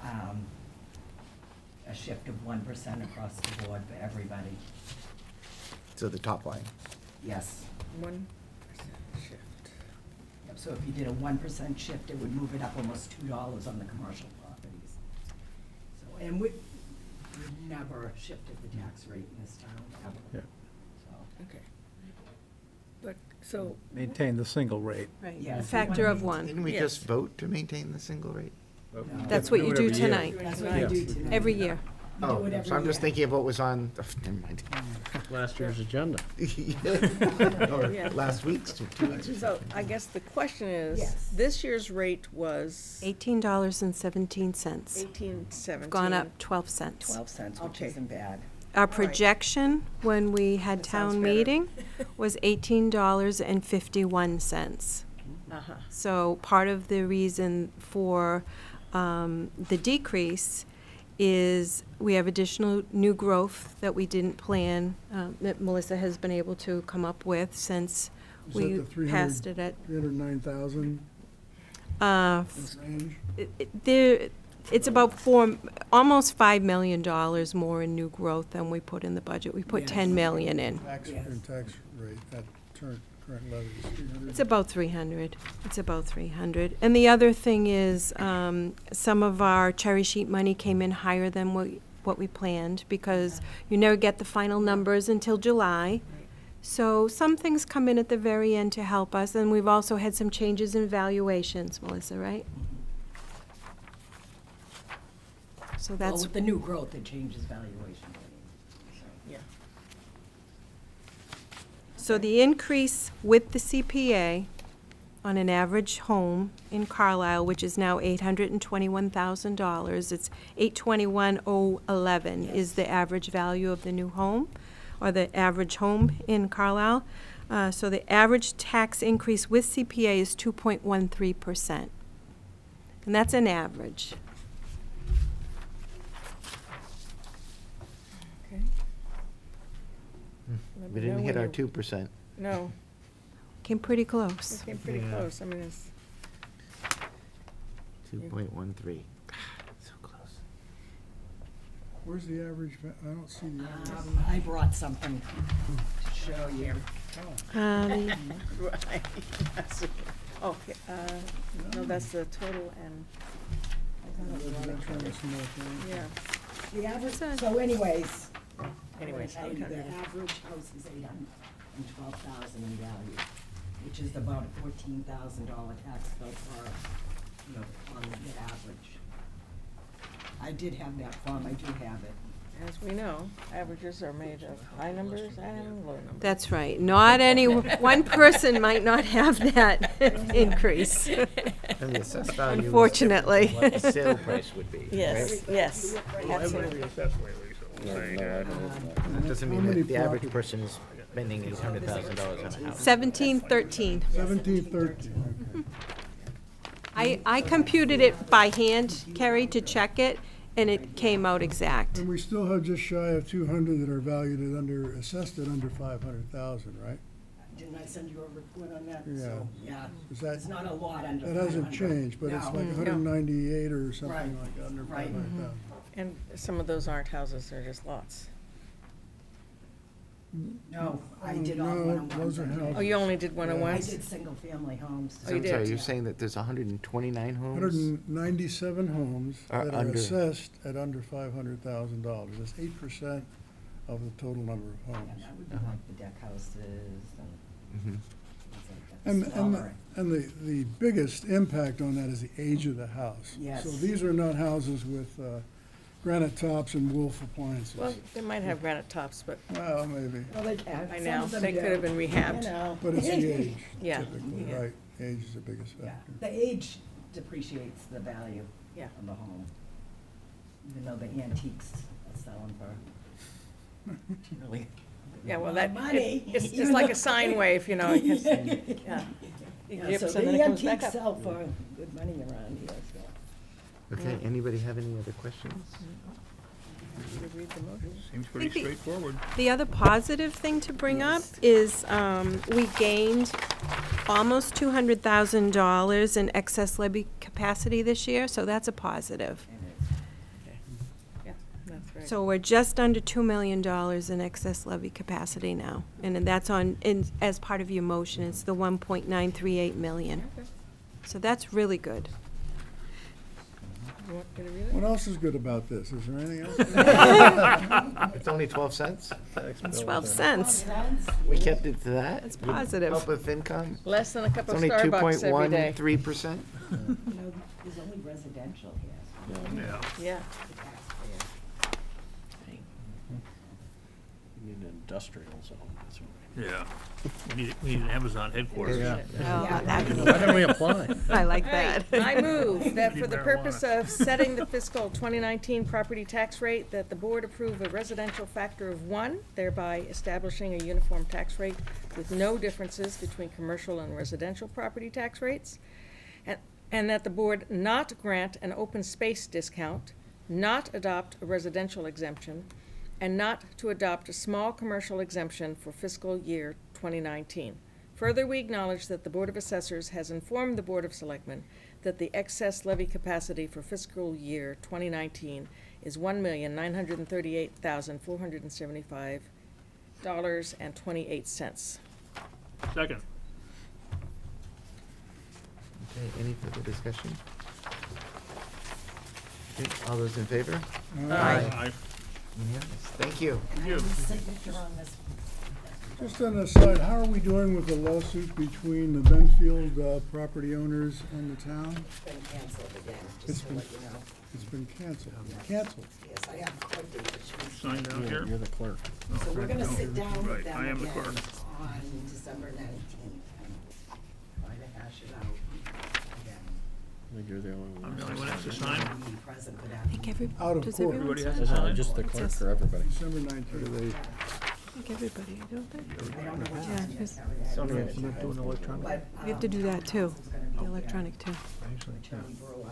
a shift of 1% across the board for everybody. So the top line. Yes. 1% shift. Yep, so if you did a 1% shift, it would move it up almost $2 on the commercial properties. So, and we've never shifted the tax rate in this town, ever. Yeah. So, Okay. But, so, Maintain the single rate. Right, yes, a we factor wanna of one. Didn't we Yes. just vote to maintain the single rate? No. That's what you do every year. tonight, That's what you do tonight. every year. You do Oh, it so every I'm just year. thinking of what was on, never mind. Last year's agenda. Or Yeah. last week's, 2 weeks ago. so I guess the question is, Yes. this year's rate was $18.17. 18.17. Gone up 12 cents. 12 cents, which Okay. isn't bad. our right. projection when we had That sounds town better. meeting was $18.51. Uh-huh. So part of the reason for the decrease is we have additional new growth that we didn't plan, that Melissa has been able to come up with since Is we that the passed it at. 309,000 Uh, range? It's about almost $5 million more in new growth than we put in the budget. We put Yes. 10 million in. Tax rate, that current levy is 300. It's about 300. It's about 300. And the other thing is, some of our cherry sheet money came in higher than what we planned, because you never get the final numbers until July. So some things come in at the very end to help us, and we've also had some changes in valuations, Melissa, right? So Well, that's, with the new growth, it changes valuation. Yeah. so the increase with the CPA on an average home in Carlisle, which is now $821,000, it's $821,011 is the average value of the new home, or the average home in Carlisle. So the average tax increase with CPA is 2.13%. And that's an average. Okay. Let We me know didn't hit when our you- 2%. No, Came pretty it close. came pretty Yeah. close. I mean, it's, 2.13. So close. Where's the average, I don't see the average. I brought something to show you. The- right. That's it. Okay, no, that's the total and, yeah. The average, It's a- so anyways. Anyways, The 800. average house is $812,000 in value, which is about a $14,000 tax bill for, on the average. I did have that form, I do have it. As we know, averages are made of high numbers and low numbers. That's right. Not any, one person might not have that increase. And the assessed value is Unfortunately. different than what the sale price would be, Yes, right? yes, Well, absolutely. that's lately, so I'm saying, That doesn't How mean many that the average properties? person is spending $800,000 on a house. 1713. 1713, okay. I computed it by hand, Kerry, to check it, and it came out exact. And we still have just shy of 200 that are valued at assessed at under 500,000, right? Didn't I send you a report on that? Yeah. So, yeah, Is that, it's not a lot under that hasn't 500. changed, but it's No. like 198 or Right. something like under Right. 500,000. And some of those aren't houses, they're just lots. No, I did all No, one-on-ones. those are houses. Oh, you only did I one-on-ones? did single-family homes. Oh, you I'm sorry, did? you're saying that there's 129 homes? 197 homes Are that are under. assessed at under $500,000. That's 8% of the total number of Yeah, homes. that would be like the deck houses and Mhm. things like that. And, Smaller. the biggest impact on that is the age of the house. Yes. So these are not houses with granite tops and wolf appliances. Well, they might have granite tops, but Well, maybe, Well, they can. I Some know, of them they could do, have been rehabbed. You know. but it's the age Yeah. typically, Yeah. right? Age is the biggest Yeah, factor. the age depreciates the value Yeah. of the home. Even though the antiques are selling for really Yeah, well, a lot that, of money. it's even like though- a sine wave, you know, because, yeah. You Yeah, give so some and the it comes back antiques up. sell for good money around here, so. Okay, anybody have any other questions? You read the motion? seems pretty Maybe- straightforward. The other positive thing to bring up is we gained almost $200,000 in excess levy capacity this year, so that's a positive. Yeah, that's right. So we're just under $2 million in excess levy capacity now. And then that's as part of your motion, it's the 1.938 million. Okay. So that's really good. You want me to read it? What else is good about this? Is there anything else? It's only 12 cents? It's 12 cents. We kept it to that? That's Would positive. Help with FinCom? Less than a cup It's of only Starbucks every day. 2.13%? You know, there's only residential here. so Yeah. Yeah. the taxpayer. You need an industrial zone. That's what Yeah. We need an Amazon headquarters. Yeah. Oh, that'd be Why don't we apply? I like All right, that. I move that for the Marijuana. purpose of setting the fiscal 2019 property tax rate, that the board approve a residential factor of 1, thereby establishing a uniform tax rate with no differences between commercial and residential property tax rates, and that the board not grant an open space discount, not adopt a residential exemption, and not to adopt a small commercial exemption for fiscal year 2019. Further, we acknowledge that the Board of Assessors has informed the Board of Selectmen that the excess levy capacity for fiscal year 2019 is $1,938,475.28. Second. Okay, any further discussion? Okay, all those in favor? Aye. Unanimous. Thank you. Can I have a signature on this? Just on the side, how are we doing with the lawsuit between the Benfield property owners and the town? It's been canceled again, It's just to been- let you know. It's been canceled. Canceled. Yes, I have court date that should be- Sign down here. You're the clerk. So we're gonna sit down with Right, them I am the again clerk. on December 19th and try to hash it out again. I think you're the only I'm one. the only one that has to sign. Be present, but I think Out of does court. everyone Everybody has sign? to sign. Just the It clerk says- or everybody? December 19th. I think everybody, don't they? I don't know what Yeah, time 'cause yet. Somebody has to do an electronic. But, we have to do that too, Council's gonna be the there. electronic too. Attorney Brewer.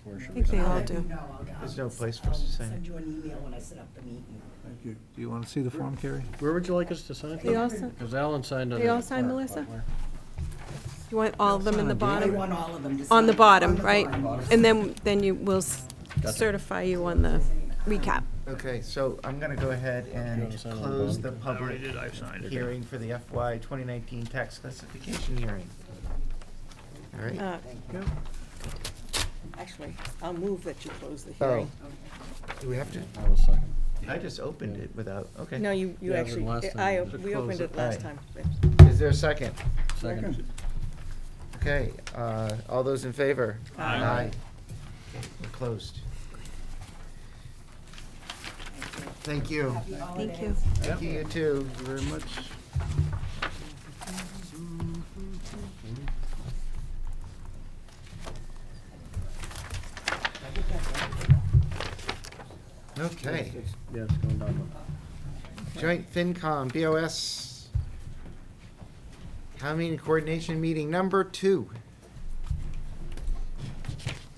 Where should I we think they sign? all I'll do. let you know. I'll- There's no I'll- place for us to I'll sign. Send you an email when I set up the meeting. Thank you. Do you want to see the form, Carrie? Where would you like us to sign? They all sign- Because Alan signed on They the all sign, clerk, Melissa? but where? You want all of them in the I bottom? want all of them to On the sign bottom, the right? bottom. And then you will Gotcha. certify you on the recap. Okay, so I'm gonna go ahead You and wanna sign on the close bottom? the I already public did, I've signed it. hearing for the FY 2019 tax classification hearing. All right. Actually, I'll move that you close the Oh, hearing. do we have to? I was second. I just opened it without, okay. No, you Yeah, actually, last time I, you op- we opened it last time. Alright. Is there a second? Second. Okay, all those in favor? Aye. Okay, we're closed. Thank you. Happy Thank you. holidays. Thank you, you too. Thank you very much. Okay, Yeah, it's going down. joint FinCom, BOS, town meeting coordination meeting number 2.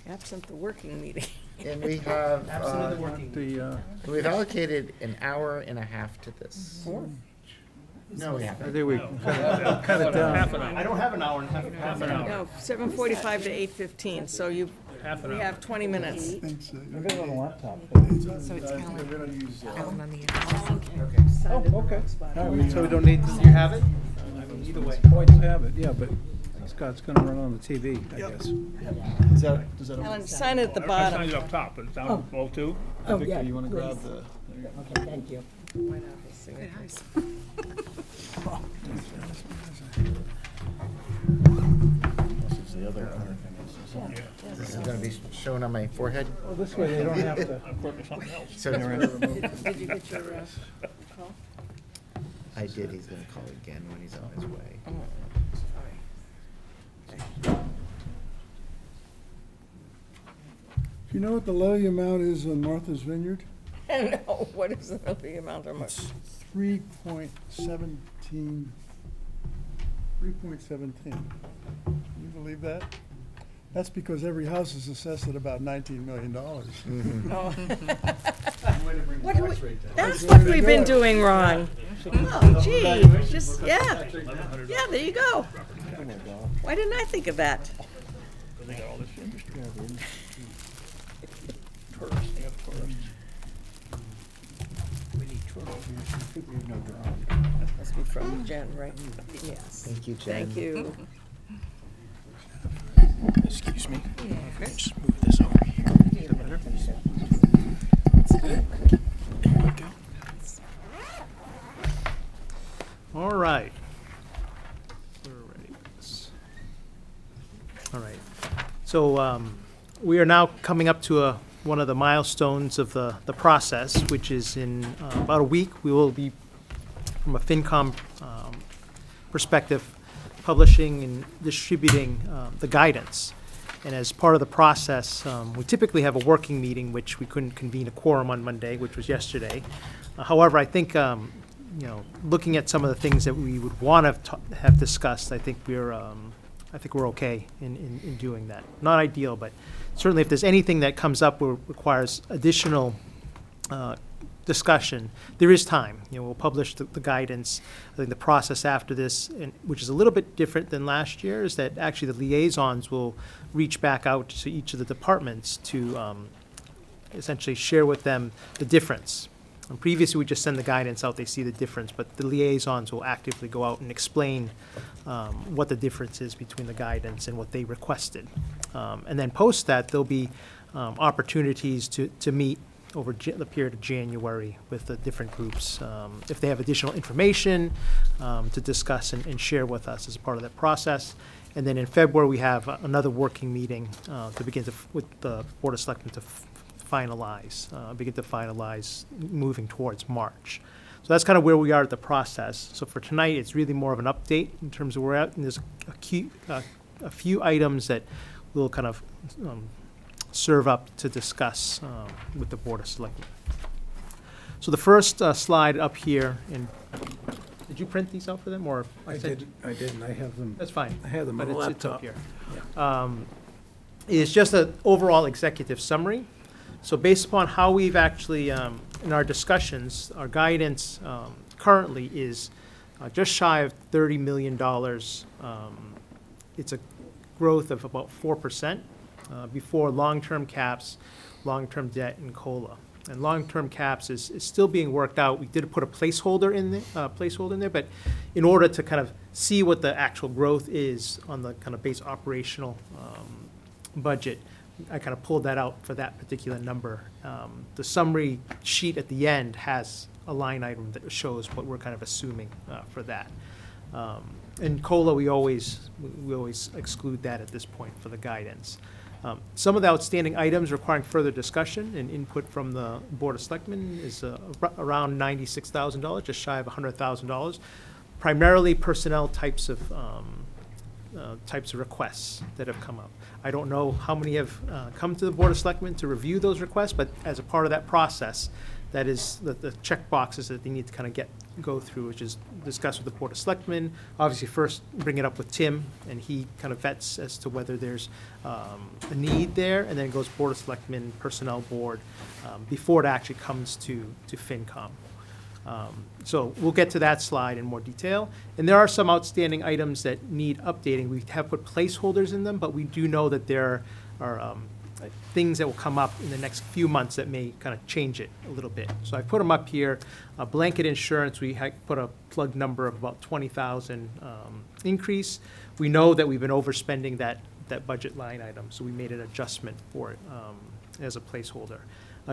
Absent the working meeting. And we have, we've I allocated an hour and a half to this. No, we haven't. think we cut it down. Half an hour. I don't have an hour and a half. Half an hour. No, 7:45 to 8:15, so you, Half an we hour. have 20 minutes. Thanks. So it's Alan on the Oh, okay. All right, So we don't need, you have it? Either way. Oh, I do have it, yeah, but Scott's gonna run on the TV, I guess. Does that? Alan, sign it at the I bottom. signed it up top, but it's down below too. Oh, yeah, You wanna grab please. the? Okay, thank you. This is the other clerk. This is gonna be shown on my forehead. Well, this way they don't have to. I'm working something else. So Did you get your call? I did, he's gonna call again when he's on his way. Do you know what the levy amount is on Martha's Vineyard? No, what is the levy amount or much? 3.17. 3.17. Can you believe that? That's because every house is assessed at about $19 million. Mm-hmm. Oh. What do we- That's what we've been doing wrong. Oh, gee, just, yeah. Yeah, there you go. Why didn't I think of that? They got all this industry. Tourists, they have tourists. We need tourists. That must be from Jen, right? Yes. Thank you, Jen. Thank you. Excuse me. Just move this over here. Is that better? All right. We're ready for this. All right. So we are now coming up to a one of the milestones of the process, which is in about a week. We will be, from a FinCom perspective, publishing and distributing the guidance. And as part of the process, we typically have a working meeting, which we couldn't convene a quorum on Monday, which was yesterday. However, I think, looking at some of the things that we would want to have discussed, I think we're okay in doing that. Not ideal, but certainly if there's anything that comes up or requires additional discussion, there is time. We'll publish the guidance. I think the process after this, which is a little bit different than last year, is that actually the liaisons will reach back out to each of the departments to essentially share with them the difference. And previously, we just send the guidance out, they see the difference, but the liaisons will actively go out and explain what the difference is between the guidance and what they requested. And then post that, there'll be opportunities to meet over the period of January with the different groups, if they have additional information to discuss and share with us as part of that process. And then in February, we have another working meeting to begin with the Board of Selectmen to begin to finalize moving towards March. So that's kind of where we are at the process. So for tonight, it's really more of an update in terms of where we're at. And there's a few items that we'll kind of serve up to discuss with the Board of Selectmen. So the first slide up here, and did you print these out for them, or I didn't. I have them. That's fine. I have them but on the it's up laptop. here. Yeah. It's just an overall executive summary. So based upon how we've actually, in our discussions, our guidance currently is just shy of $30 million. It's a growth of about 4% before long-term caps, long-term debt, and COLA. And long-term caps is still being worked out. We did put a placeholder in there, but in order to kind of see what the actual growth is on the kind of base operational budget, I kind of pulled that out for that particular number. The summary sheet at the end has a line item that shows what we're kind of assuming for that. And COLA, we always exclude that at this point for the guidance. Some of the outstanding items requiring further discussion and input from the Board of Selectmen is around $96,000, just shy of $100,000. Primarily personnel types of requests that have come up. I don't know how many have come to the Board of Selectmen to review those requests, but as a part of that process, that is the check boxes that they need to kind of go through, which is discuss with the Board of Selectmen. Obviously, first bring it up with Tim, and he kind of vets as to whether there's a need there, and then it goes Board of Selectmen, Personnel Board, before it actually comes to FinCom. So we'll get to that slide in more detail. And there are some outstanding items that need updating. We have put placeholders in them, but we do know that there are things that will come up in the next few months that may kind of change it a little bit. So I put them up here. Blanket insurance, we put a plug number of about 20,000 increase. We know that we've been overspending that budget line item, so we made an adjustment for it as a placeholder.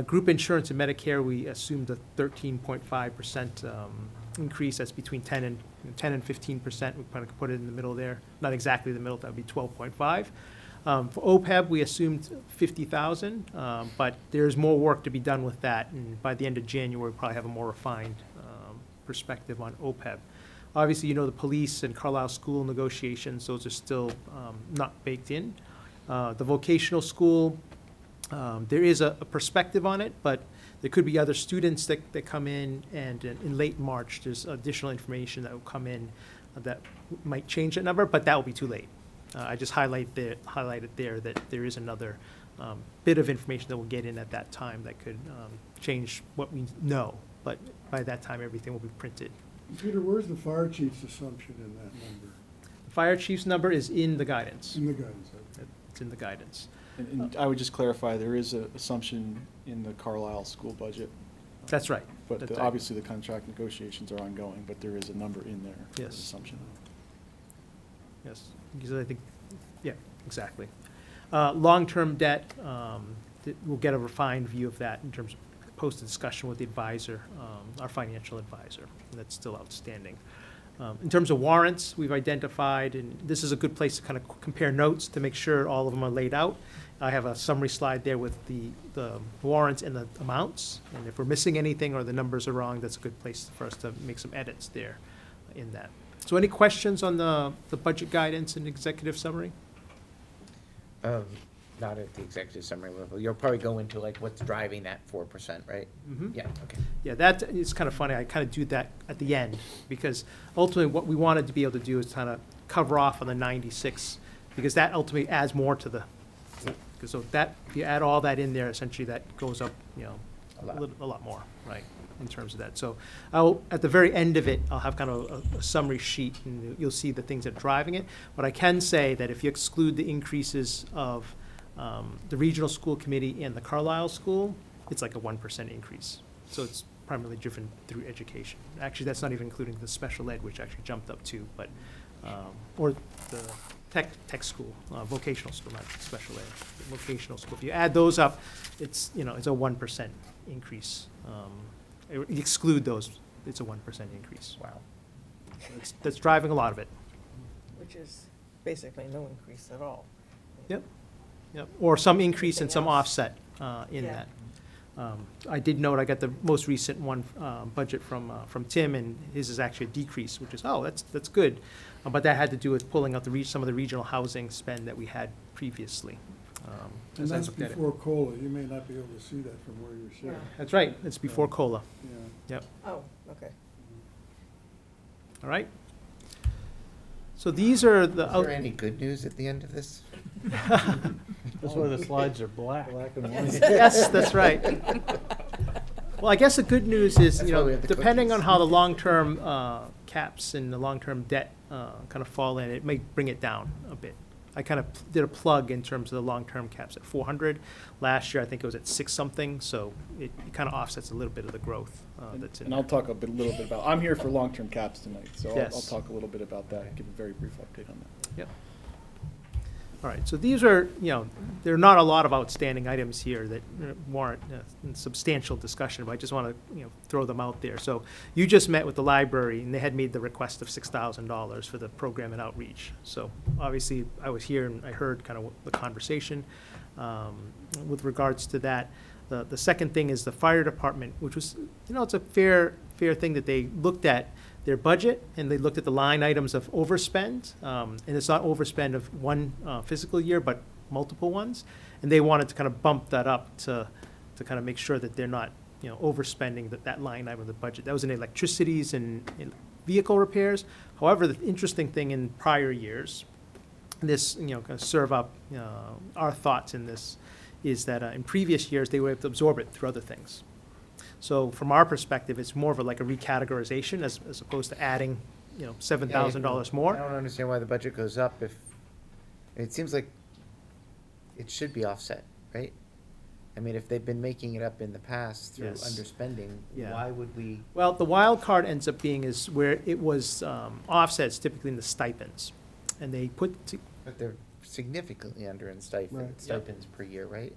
Group insurance and Medicare, we assumed a 13.5% increase. That's between 10 and 15%. We kind of put it in the middle there. Not exactly the middle, that would be 12.5. For OPEB, we assumed 50,000, but there's more work to be done with that. And by the end of January, we'll probably have a more refined perspective on OPEB. Obviously, the police and Carlisle school negotiations, those are still not baked in. The vocational school, there is a perspective on it, but there could be other students that come in, and in late March, there's additional information that will come in that might change that number, but that will be too late. I just highlighted there that there is another bit of information that we'll get in at that time that could change what we know, but by that time, everything will be printed. Peter, where's the fire chief's assumption in that number? The fire chief's number is in the guidance. In the guidance, okay. It's in the guidance. And I would just clarify, there is an assumption in the Carlisle school budget. That's right. But obviously, the contract negotiations are ongoing, but there is a number in there. Yes. Assumption. Yes, because I think, yeah, exactly. Long-term debt, we'll get a refined view of that in terms of post-discussion with the advisor, our financial advisor, and that's still outstanding. In terms of warrants, we've identified, and this is a good place to kind of compare notes to make sure all of them are laid out. I have a summary slide there with the warrants and the amounts, and if we're missing anything or the numbers are wrong, that's a good place for us to make some edits there in that. So any questions on the budget guidance and executive summary? Not at the executive summary level. You'll probably go into like what's driving that 4%, right? Mhm. Yeah, okay. Yeah, that is kind of funny. I kind of do that at the end because ultimately what we wanted to be able to do is kind of cover off on the 96 because that ultimately adds more to the, because so that, if you add all that in there, essentially that goes up, you know, a lot more, right, in terms of that. So I'll, at the very end of it, I'll have kind of a summary sheet and you'll see the things that are driving it. But I can say that if you exclude the increases of the regional school committee and the Carlisle school, it's like a 1% increase. So it's primarily driven through education. Actually, that's not even including the special ed, which actually jumped up too, but, or the tech school, vocational school, not special ed, vocational school. If you add those up, it's, you know, it's a 1% increase. You exclude those, it's a 1% increase. Wow. That's driving a lot of it. Which is basically no increase at all. Yep. Yep, or some increase and Everything some else. offset in Yeah. that. I did note, I got the most recent one, budget from Tim, and his is actually a decrease, which is, oh, that's good. But that had to do with pulling out some of the regional housing spend that we had previously. And as I that's looked at it. before COLA. You may not be able to see that from where you're sitting. That's right, it's before COLA. Yeah. Yep, Oh, okay. all right. So these are the. Is there any good news at the end of this? That's why the slides are black. Black and white. Yes, that's right. Well, I guess the good news is, That's you why we know, have the depending cookies. on how the long-term caps and the long-term debt kind of fall in, it may bring it down a bit. I kind of did a plug in terms of the long-term caps at 400. Last year, I think it was at 6-something, so it kind of offsets a little bit of the growth that's in And there. I'll talk little bit about, I'm here for long-term caps tonight, so I'll Yes. talk a little bit about that, give a very brief update on that. Yep. All right, so these are, you know, there are not a lot of outstanding items here that warrant substantial discussion, but I just want to, you know, throw them out there. So you just met with the library, and they had made the request of $6,000 for the program and outreach. So obviously, I was here and I heard kind of the conversation with regards to that. The second thing is the fire department, which was, you know, it's a fair thing that they looked at their budget, and they looked at the line items of overspend, and it's not overspend of one fiscal year, but multiple ones, and they wanted to kind of bump that up to kind of make sure that they're not, you know, overspending that line item of the budget. That was in electricities and in vehicle repairs. However, the interesting thing in prior years, this, you know, kind of serve up our thoughts in this, is that in previous years, they were able to absorb it through other things. So from our perspective, it's more of like a recategorization as opposed to adding, you know, $7,000 more. I don't understand why the budget goes up if, it seems like it should be offset, right? I mean, if they've been making it up in the past through Yes. underspending, Yeah. why would we? Well, the wild card ends up being is where it was offsets typically in the stipends. And they put, But they're significantly under in stipends per year, right?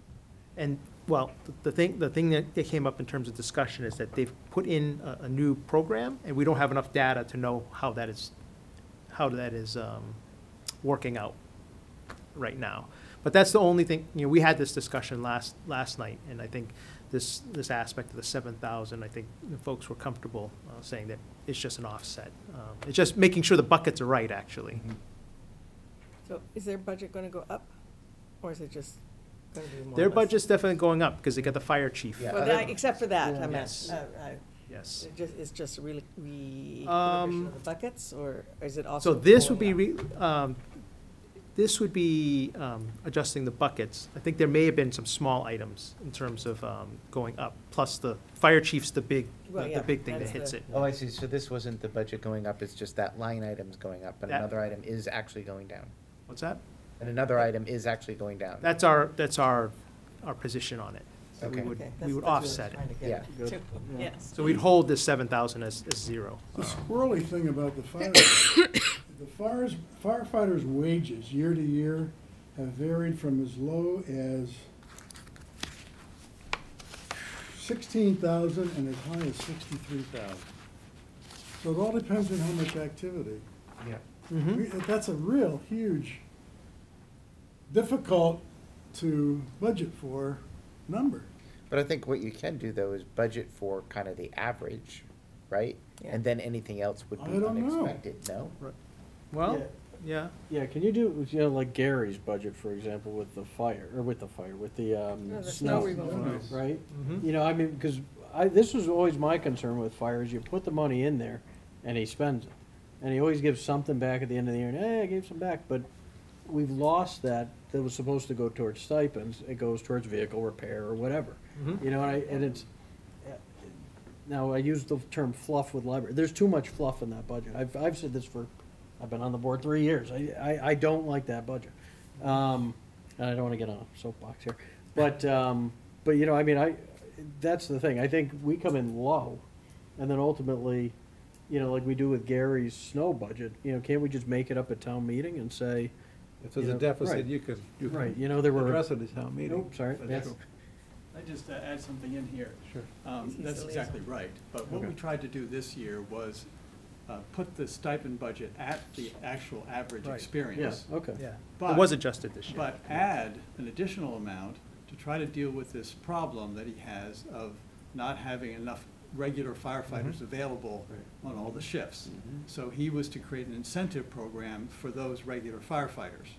and, well, the thing that came up in terms of discussion is that they've put in a new program, and we don't have enough data to know how that is working out right now. But that's the only thing, you know, we had this discussion last night, and I think this aspect of the 7,000, I think the folks were comfortable saying that it's just an offset. It's just making sure the buckets are right, actually. So is their budget going to go up, or is it just going to be more? Their or less? budget's definitely going up, because they got the fire chief. Yeah. Well, except for that, I meant, Yes. Yes. it's just a revision Um, of the buckets, or is it also? So this would going be, up? this would be adjusting the buckets. I think there may have been some small items in terms of going up, plus the fire chief's the big Well, thing yeah, that that's hits the- it. Oh, I see, so this wasn't the budget going up, it's just that line item's going up, but That- another item is actually going down. What's that? And another item is actually going down. That's our position on it. That Okay. We would, Okay, we would offset it. Yeah. Good. Yes. So we'd hold this 7,000 as zero. The squirrely thing about the firefighters' wages year to year have varied from as low as 16,000 and as high as 63,000. So it all depends on how much activity. Yeah. That's a real huge, difficult to budget for number. But I think what you can do, though, is budget for kind of the average, right? Yeah. And then anything else would be I don't know. unexpected, no? Well, yeah. Yeah, can you do, you know, like Gary's budget, for example, with the fire, with the the snow snow, removal. right? Mhm. You know, I mean, because this was always my concern with fires, you put the money in there, and he spends it. And he always gives something back at the end of the year, and, hey, I gave some back, but we've lost that was supposed to go towards stipends, it goes towards vehicle repair or whatever. Mhm. You know, and it's, now, I use the term fluff with library, there's too much fluff in that budget. I've said this I've been on the board 3 years, I don't like that budget. And I don't wanna get on a soapbox here, but you know, I mean, that's the thing, I think we come in low, and then ultimately, you know, like we do with Gary's snow budget, you know, can't we just make it up at town meeting and say, If there's you a know, deficit, right. you could Right, you know, there were. address it at town meeting. Nope, sorry, That's yes. true. I just add something in here. Sure. That's exactly right. But what we Okay. tried to do this year was put the stipend budget at the actual average Right. experience. Yeah, okay. Yeah. But- It was adjusted this year. But add an additional amount to try to deal with this problem that he has of not having enough regular firefighters available on all the shifts. So he was to create an incentive program for those regular firefighters.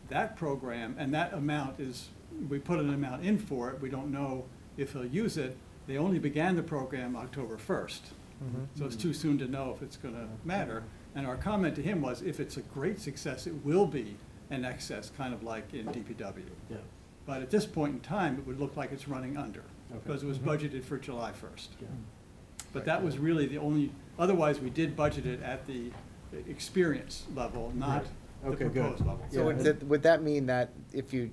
That program, and that amount is, we put an amount in for it, we don't know if he'll use it. They only began the program October 1st. So it's too soon to know if it's gonna matter. And our comment to him was, if it's a great success, it will be an excess, kind of like in DPW. Yeah. But at this point in time, it would look like it's running under, Okay. because it was budgeted for July 1st. Yeah. But that was really the only, otherwise, we did budget it at the experience level, not the Okay, good. proposed level. So Yeah. would that mean that if you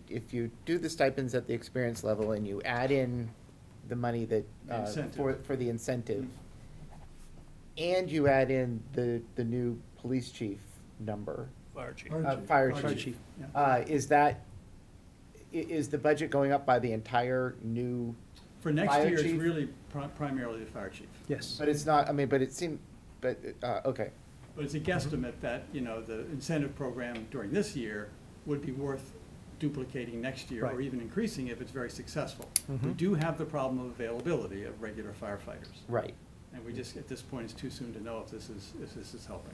do the stipends at the experience level and you add in the money that, The incentive. for the incentive, and you add in the new police chief number, Fire chief. fire Fire chief, chief, yeah. is the budget going up by the entire new, For next Fire year, it's chief? really primarily the fire chief. Yes. but it's not, I mean, but it seemed, but, okay. But it's a guesstimate that, you know, the incentive program during this year would be worth duplicating next year, or Right. even increasing if it's very successful. We Mhm. do have the problem of availability of regular firefighters. Right. And we just, at this point, it's too soon to know if this is helping.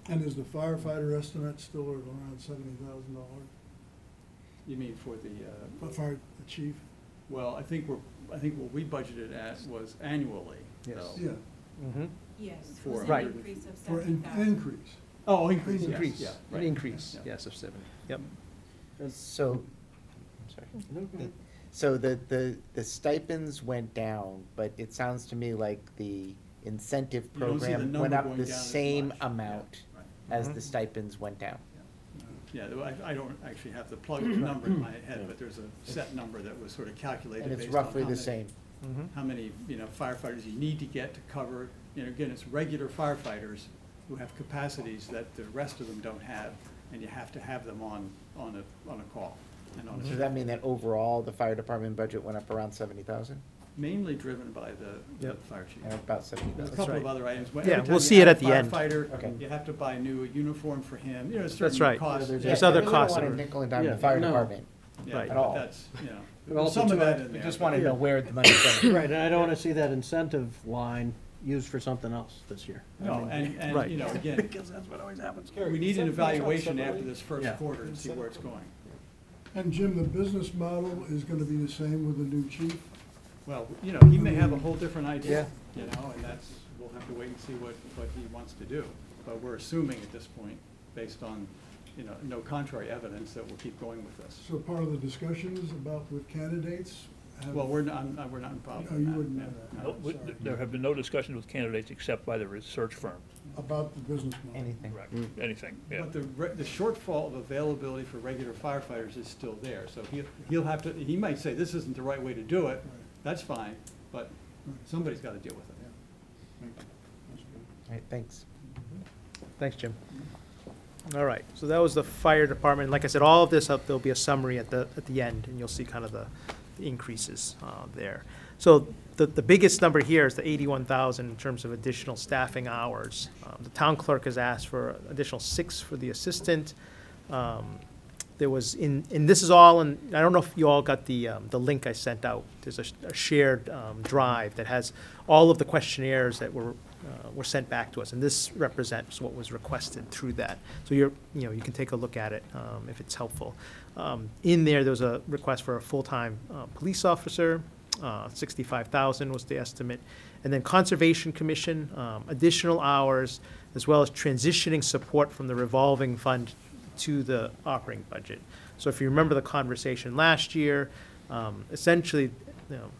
And is the firefighter estimate still at around $70,000? You mean for The fire chief? well, I think what we budgeted at was annually, Yes. though. Yeah, Mhm. Yes, For- it was an Right. increase of for $70,000. increase. Oh, increase, yes, Increase, yeah, an right. increase, Yeah. yes, of 70. Yep. So, I'm sorry. No, go ahead. So the stipends went down, but it sounds to me like the incentive You don't see the program number went up going the down as same much. Yeah, amount right. as Mhm. the stipends went down. Yeah, I don't actually have the plug number in my head, but there's a set number that was sort of calculated And based it's on roughly how the many- same. Mhm. how many, you know, firefighters you need to get to cover, you know, again, it's regular firefighters who have capacities that the rest of them don't have, and you have to have them on a call and on a Does that mean that overall, the fire department budget went up around 70,000? mainly driven by the Yep. fire chief. And about There's 70,000? a couple of right. other items. Yeah, Every time we'll you see it add at a the end. firefighter, Okay. you have to buy a new uniform for him, you know, That's certain right. costs. Yeah, There's Yeah, other I really costs don't that want are- to nickel and dime Yeah, the fire no. department. Yeah, Right. at but all. that's, you know, But also some of too, that I in there. Just but- want to know where the money's going. Right, and I don't wanna see that incentive line used for something else this year. I No, mean, and, Right. you know, again, Because that's what always happens. we need an evaluation after this first Yeah. quarter to see where it's going. And Jim, the business model is gonna be the same with the new chief? Well, you know, he may have a whole different idea, you know, and that's, we'll have to wait and see what he wants to do. But we're assuming at this point, based on, you know, no contrary evidence, that we'll keep going with this. So part of the discussions about with candidates? Well, we're not involved Oh, in you that. wouldn't know yeah. that. No, Oh, sorry. There have been no discussions with candidates except by the research firm. About the business model? Anything. Correct. Anything, yeah. But the shortfall of availability for regular firefighters is still there. So he'll have to, he might say, this isn't the right way to do it. That's fine, but somebody's got to deal with it. All right, thanks. Thanks, Jim. All right, so that was the fire department. Like I said, all of this, there'll be a summary at the end, and you'll see kind of the increases there. So the biggest number here is the 81,000 in terms of additional staffing hours. The town clerk has asked for additional 6 for the assistant. There was and this is all, and I don't know if you all got the link I sent out. There's a shared drive that has all of the questionnaires that were sent back to us, and this represents what was requested through that. So you can take a look at it if it's helpful. In there was a request for a full-time police officer. 65,000 was the estimate, and then Conservation Commission, additional hours, as well as transitioning support from the revolving fund to the operating budget. So if you remember the conversation last year, essentially,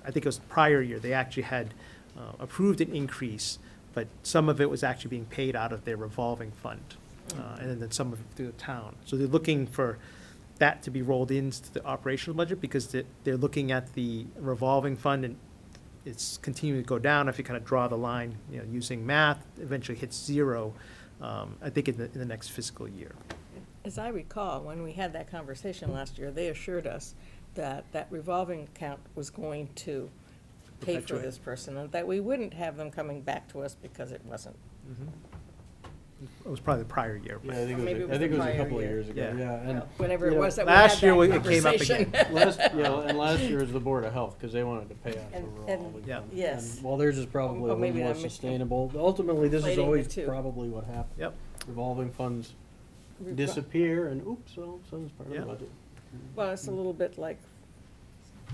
I think it was the prior year, they actually had approved an increase, but some of it was actually being paid out of their revolving fund, and then some of it through the town. So they're looking for that to be rolled into the operational budget, because they're looking at the revolving fund, and it's continuing to go down. If you kind of draw the line, using math, eventually hits 0, I think in the next fiscal year. As I recall, when we had that conversation last year, they assured us that that revolving account was going to pay for Perpetuate. this person, and that we wouldn't have them coming back to us because it wasn't. It was probably the prior year. Yeah, I think it Maybe was, it was I think the it was a prior couple of year. years ago, Yeah. yeah. And Whenever you it know, was that we last had year that it came up conversation. again. and last year was the Board of Health, because they wanted to pay out And- for and- revolving Yeah. fund. yes. And while theirs is probably Or a little maybe more I'm sustainable, ultimately, this is conflating the always two. probably what happens. Yep. Revolving funds Revol- disappear, and oops, well, so it's part of Yeah. the budget. Well, it's a little bit like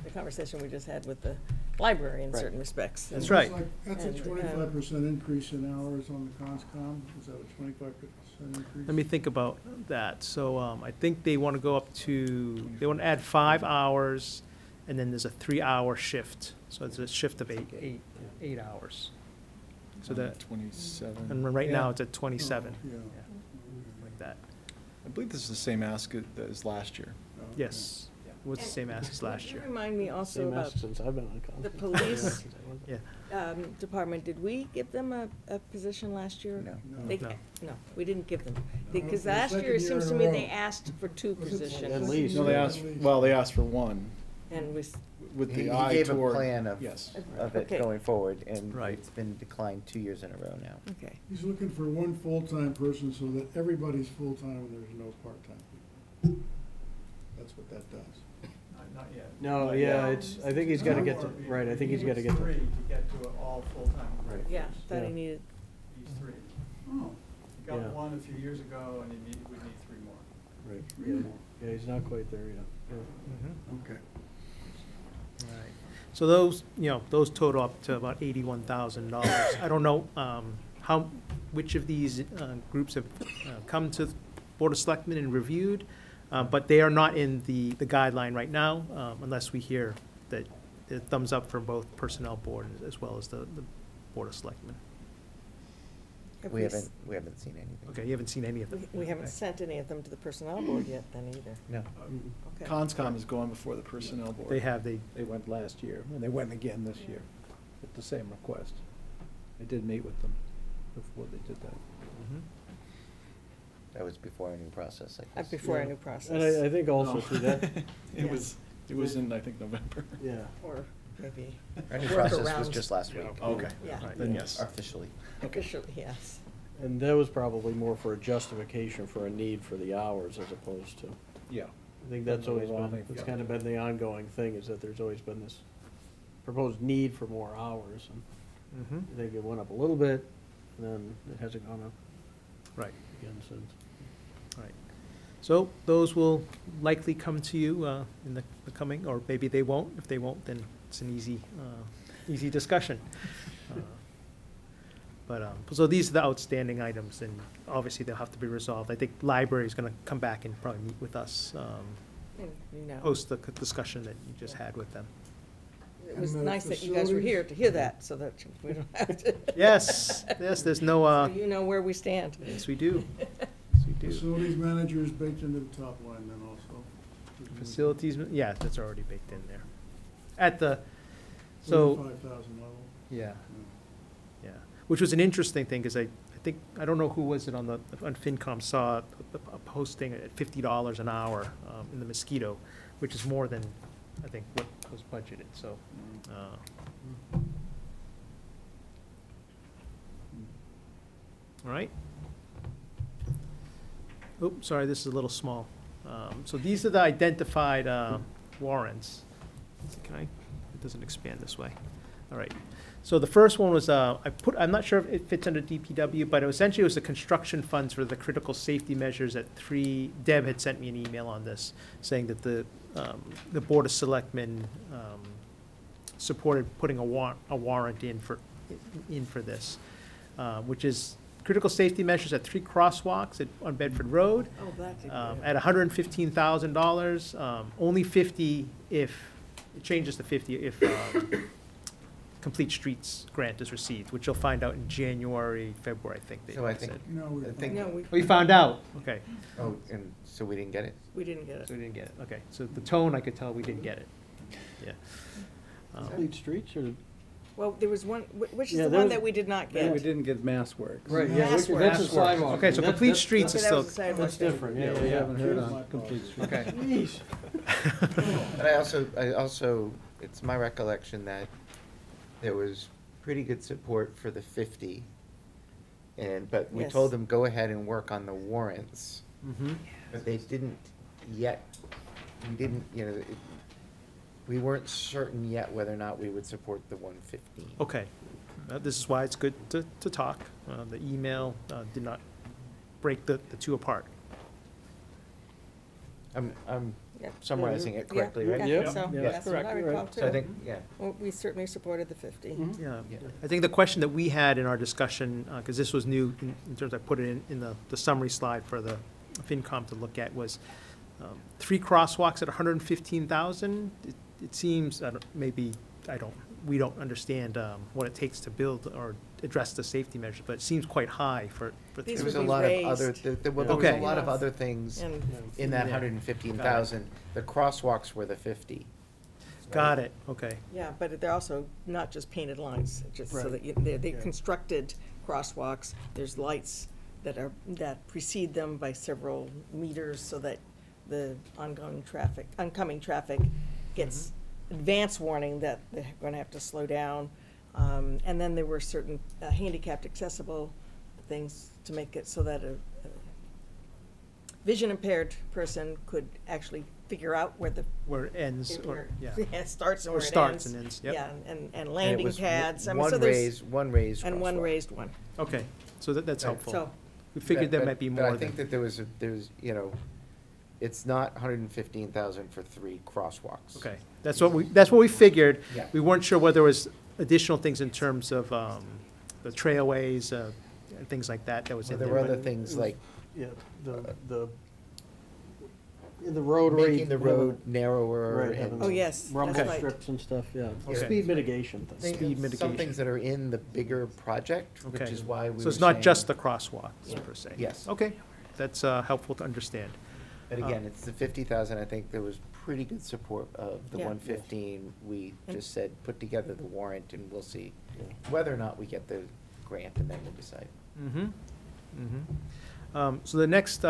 the conversation we just had with the library in Right. certain respects. That's It's right. like- That's a And, 25% increase in hours on the conscom. Is that a 25% increase? Let me think about that. So I think they want to go up to, they want to add 5 hours, and then there's a 3-hour shift. So it's a shift of eight hours. So that, 27. and right now Yeah. it's at 27, Oh, yeah. like that. I believe this is the same ask as last year. Oh, okay. Yes, it was the same ask as last Could you year. remind me also Same about ask since I've been on council. the police Yeah. department. Did we give them a position last year? No. They- No. No, we didn't give them. No, Because for the last year, it second seems year to in me a they row. asked for 2 Was it positions. At least. No, they asked, well, they asked for 1 And we, with He the eye gave a toward. plan of, Yes. of it Okay. going forward, and Right. it's been declined 2 years in a row now. okay. He's looking for 1 full-time person so that everybody's full-time and there's no part-time people. That's what that does. Not yet. No, Not yeah, yet. it's, I think he's gotta get to, right, I think he's gotta get Three to, to get to all full-time. Right. Yeah, that Yeah. he needed. He's 3. Oh, He got Yeah. 1 a few years ago, and he would need 3 more. right, Really? yeah, he's not quite there yet. Yeah. Mhm. okay. Right. So those total up to about $81,000. I don't know which of these groups have come to the Board of Selectmen and reviewed, but they are not in the guideline right now, unless we hear that the thumbs up from both Personnel Board as well as the Board of Selectmen. Have We s- haven't seen anything. Okay, you haven't seen any of them? We haven't Okay. sent any of them to the personnel board yet then either. No. Okay. Conscom is going before the Personnel Board. They went last year, and they went again this year with the same request. I did meet with them before they did that. Mhm. That was before our new process, I guess. Before our Yeah. new process. And I think also No. too that, It was in, I think, November. yeah. Or maybe Our new process was workaround. just last week. Okay. Yeah. Right. Then yes. Officially. Officially, yes. And that was probably more for a justification for a need for the hours as opposed to, Yeah. I think that's always been, it's kind of been the ongoing thing, is that there's always been this proposed need for more hours, and Mhm. I think it went up a little bit, and then it hasn't gone up Right. again since. Right. So those will likely come to you in the coming, or maybe they won't. If they won't, then it's an easy discussion. So these are the outstanding items, and obviously they'll have to be resolved. I think library is going to come back and probably meet with us, And, you know, post the discussion that you just had with them. it was And the nice that you guys were here to hear that, so that we don't have to. Yes, there's no, So you know where we stand. yes, we do. Yes, we do. Facilities manager is baked into the top line then also. Facilities, yeah, that's already baked in there. At the, so. 35,000 level. Yeah. Yeah, which was an interesting thing, because I think, I don't know who was it on FinCom saw a posting at $50 an hour in the mosquito, which is more than, I think, what was budgeted, so All right. Oops, sorry, this is a little small. So these are the identified warrants. Can I, it doesn't expand this way. All right. So the first one was, I'm not sure if it fits under DPW, but essentially it was the construction funds for the critical safety measures at 3. Deb had sent me an email on this, saying that the Board of Selectmen supported putting a warrant in for this, which is critical safety measures at 3 crosswalks on Bedford Road. Oh, that's At $115,000, only 50 if, it changes to 50 if Complete Streets grant is received, which you'll find out in January, February, I think they So I think, said. I think, No, We found out, okay. oh, and so we didn't get it? we didn't get So it. we didn't get it, okay. So the tone, I could tell we didn't get it, yeah. Complete streets or? Well, there was one, which is Yeah, the there one was- that we did not We get? didn't get mass work. Right, yeah, Mass work. that's a Mass work. sidewalk. Okay, so That's- complete that's- streets is Okay, that was still, the sidewalk That's thing. different, Yeah, yeah, we yeah. haven't heard on complete street. okay. Jeez. But I also, it's my recollection that there was pretty good support for the 50. But we Yes. told them, go ahead and work on the warrants. Mhm. But they didn't yet, we weren't certain yet whether or not we would support the 115. Okay, this is why it's good to talk. The email did not break the two apart. I'm Yeah. summarizing it Yeah, correctly, right? I Yep. think so. Yeah, That's what correct. I You're recall right. too. So I think, yeah. Well, we certainly supported the 50. Mhm. Yeah, Yeah. I think the question that we had in our discussion, because this was new in terms, I put it in the summary slide for the FinCom to look at, was 3 crosswalks at 115,000. It seems, we don't understand what it takes to build or address the safety measures, but it seems quite high for These There would was a be lot of other, raised. there was a Okay. lot of other things And in that Yeah. 115,000. The crosswalks were the 50. Got it, okay. Yeah, but they're also not just painted lines, just so Right. that they Yeah. constructed crosswalks. There's lights that precede them by several meters so that the oncoming traffic gets advance warning that they're gonna have to slow down. And then there were certain handicapped accessible things to make it so that a vision impaired person could actually figure out where the Where it ends, or, yeah. starts and Or where it starts ends. and ends, yep. Yeah, and And it landing was pads. I mean, so one there's- raised And one crosswalk. raised one. Okay, so that's Right. helpful. So, We figured there But- might be but more I think than, that there's, it's not 115,000 for 3 crosswalks. okay. That's what we figured. Yeah. We weren't sure whether there was additional things in terms of the trailways, and things like that was So in there there. were but- other things like Yeah, in the rotary. making the road narrower Right, and having Oh, yes, rumble that's right. strips and stuff, yeah. Okay. Speed mitigation things. Speed some mitigation. things that are in the bigger project, which Okay. is why we So were it's not saying- just the crosswalks, Yeah. per se? Yes. Okay, that's helpful to understand. But again, it's the 50,000, I think there was pretty good support of the Yeah. 115. We And- just said, put together the warrant and we'll see Yeah. whether or not we get the grant and then we'll decide. Mm-hmm, mm-hmm. So the next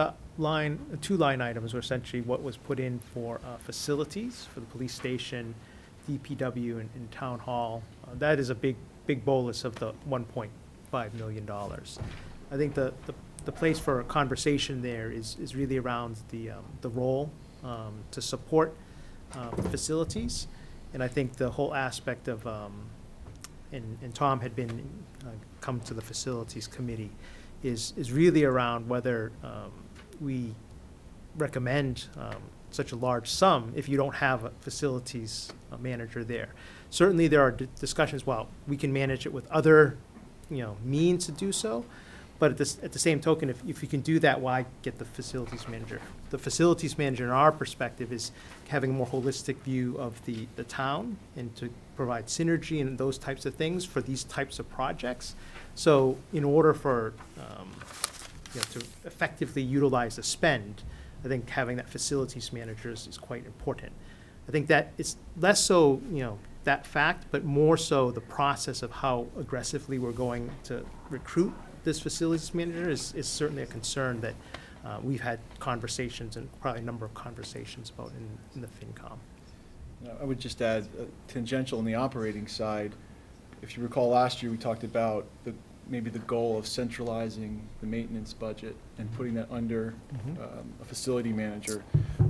two line items were essentially what was put in for facilities for the police station, DPW, and town hall. That is a big bolus of the $1.5 million. I think the place for a conversation there is really around the role to support facilities. And I think the whole aspect of, and Tom had been, come to the facilities committee, is really around whether we recommend such a large sum if you don't have a facilities manager there. Certainly, there are discussions, well, we can manage it with other, means to do so, but at the same token, if you can do that, why get the facilities manager? The facilities manager, in our perspective, is having a more holistic view of the town and to provide synergy and those types of things for these types of projects. So in order for, to effectively utilize the spend, I think having that facilities manager is quite important. I think that it's less so, that fact, but more so the process of how aggressively we're going to recruit this facilities manager is certainly a concern that we've had conversations and probably a number of conversations about in the FinCom. I would just add, tangential on the operating side, if you recall last year, we talked about maybe the goal of centralizing the maintenance budget and putting that under a facility manager.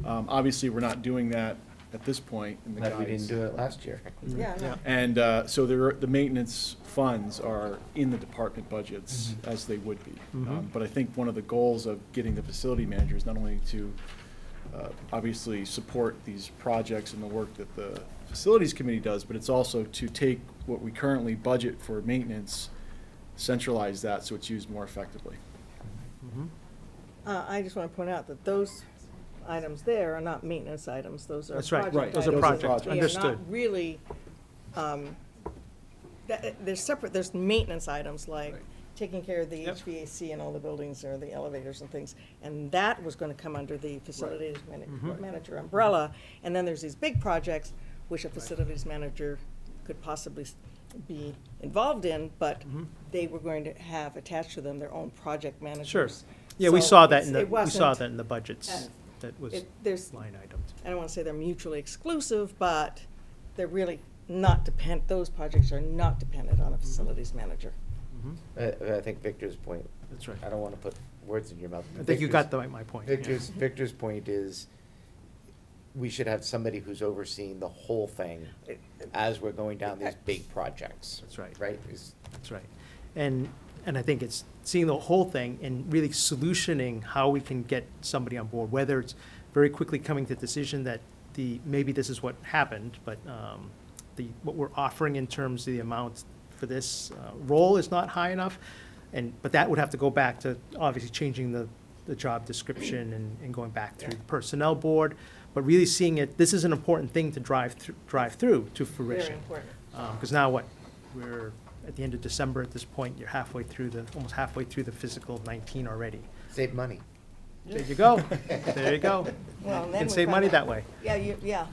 Obviously, we're not doing that at this point in the But we guidance. didn't do it last year. Yeah, no. And so the maintenance funds are in the department budgets as they would be. But I think one of the goals of getting the facility manager is not only to obviously support these projects and the work that the facilities committee does, but it's also to take what we currently budget for maintenance, centralize that so it's used more effectively. I just want to point out that those items there are not maintenance items, those are That's right, project those are items. project, They are understood. not really, they're separate, there's maintenance items like taking care of the Yep. HVAC in all the buildings or the elevators and things. And that was going to come under the facilities manager umbrella. And then there's these big projects which a facilities manager could possibly be involved in, but they were going to have attached to them their own project managers. Sure. Yeah, we So saw that it's- in the, it we saw wasn't- that in the budgets. That was there's, line items. I don't want to say they're mutually exclusive, but they're really not dependent, those projects are not dependent on a facilities manager. I think Victor's point. That's right. I don't want to put words in your mouth. I think you got my point. yeah. Victor's point is, we should have somebody who's overseeing the whole thing as we're going down these big projects. That's right. Right? That's right. And I think it's seeing the whole thing and really solutioning how we can get somebody on board, whether it's very quickly coming to the decision that maybe this is what happened, but what we're offering in terms of the amount for this role is not high enough, but that would have to go back to obviously changing the job description and going back through the personnel board, but really seeing it, this is an important thing to drive through to fruition. Very important. Because now what, we're at the end of December at this point, you're almost halfway through the fiscal 19 already. Save money. There you go, there you go. Well, You then can we save find money out- that way. Yeah,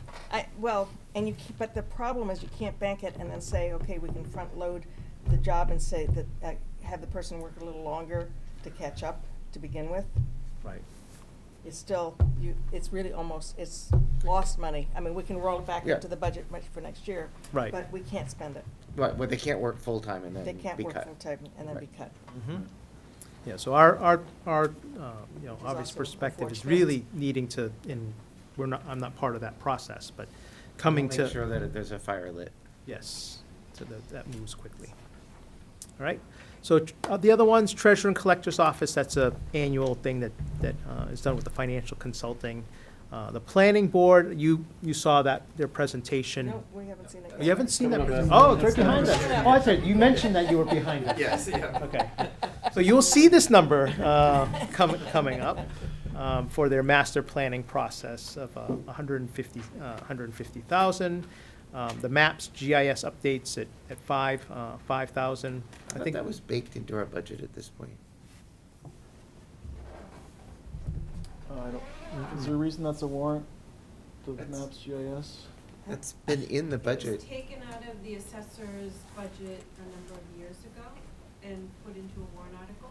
but the problem is you can't bank it and then say, okay, we can front load the job and say that, have the person work a little longer to catch up to begin with. Right. It's still, it's really almost, it's lost money. I mean, we can roll it back Yeah. into the budget for next year. Right. But we can't spend it. Right, but they can't work full-time and then They be can't work cut. full-time and then be Right. cut. Yeah, so our obvious also perspective is unfortunate. really needing to, I'm not part of that process, but coming to. Make sure that there's a fire lit. Yes, so that moves quickly. All right, so the other ones, treasurer and collector's office, that's a annual thing that is done with the financial consulting. The planning board, you saw their presentation. No, we haven't seen it yet. You haven't seen that? Come on, Oh, it's right behind us. Oh, I said, you mentioned that you were behind us. Yes, yeah. Okay. So you'll see this number coming up for their master planning process of 150,000. The maps, GIS updates at 5,000. I think that was baked into our budget at this point. Is there a reason that's a warrant, the That's- maps GIS? That's been in the It budget. was taken out of the assessor's budget a number of years ago and put into a warrant article.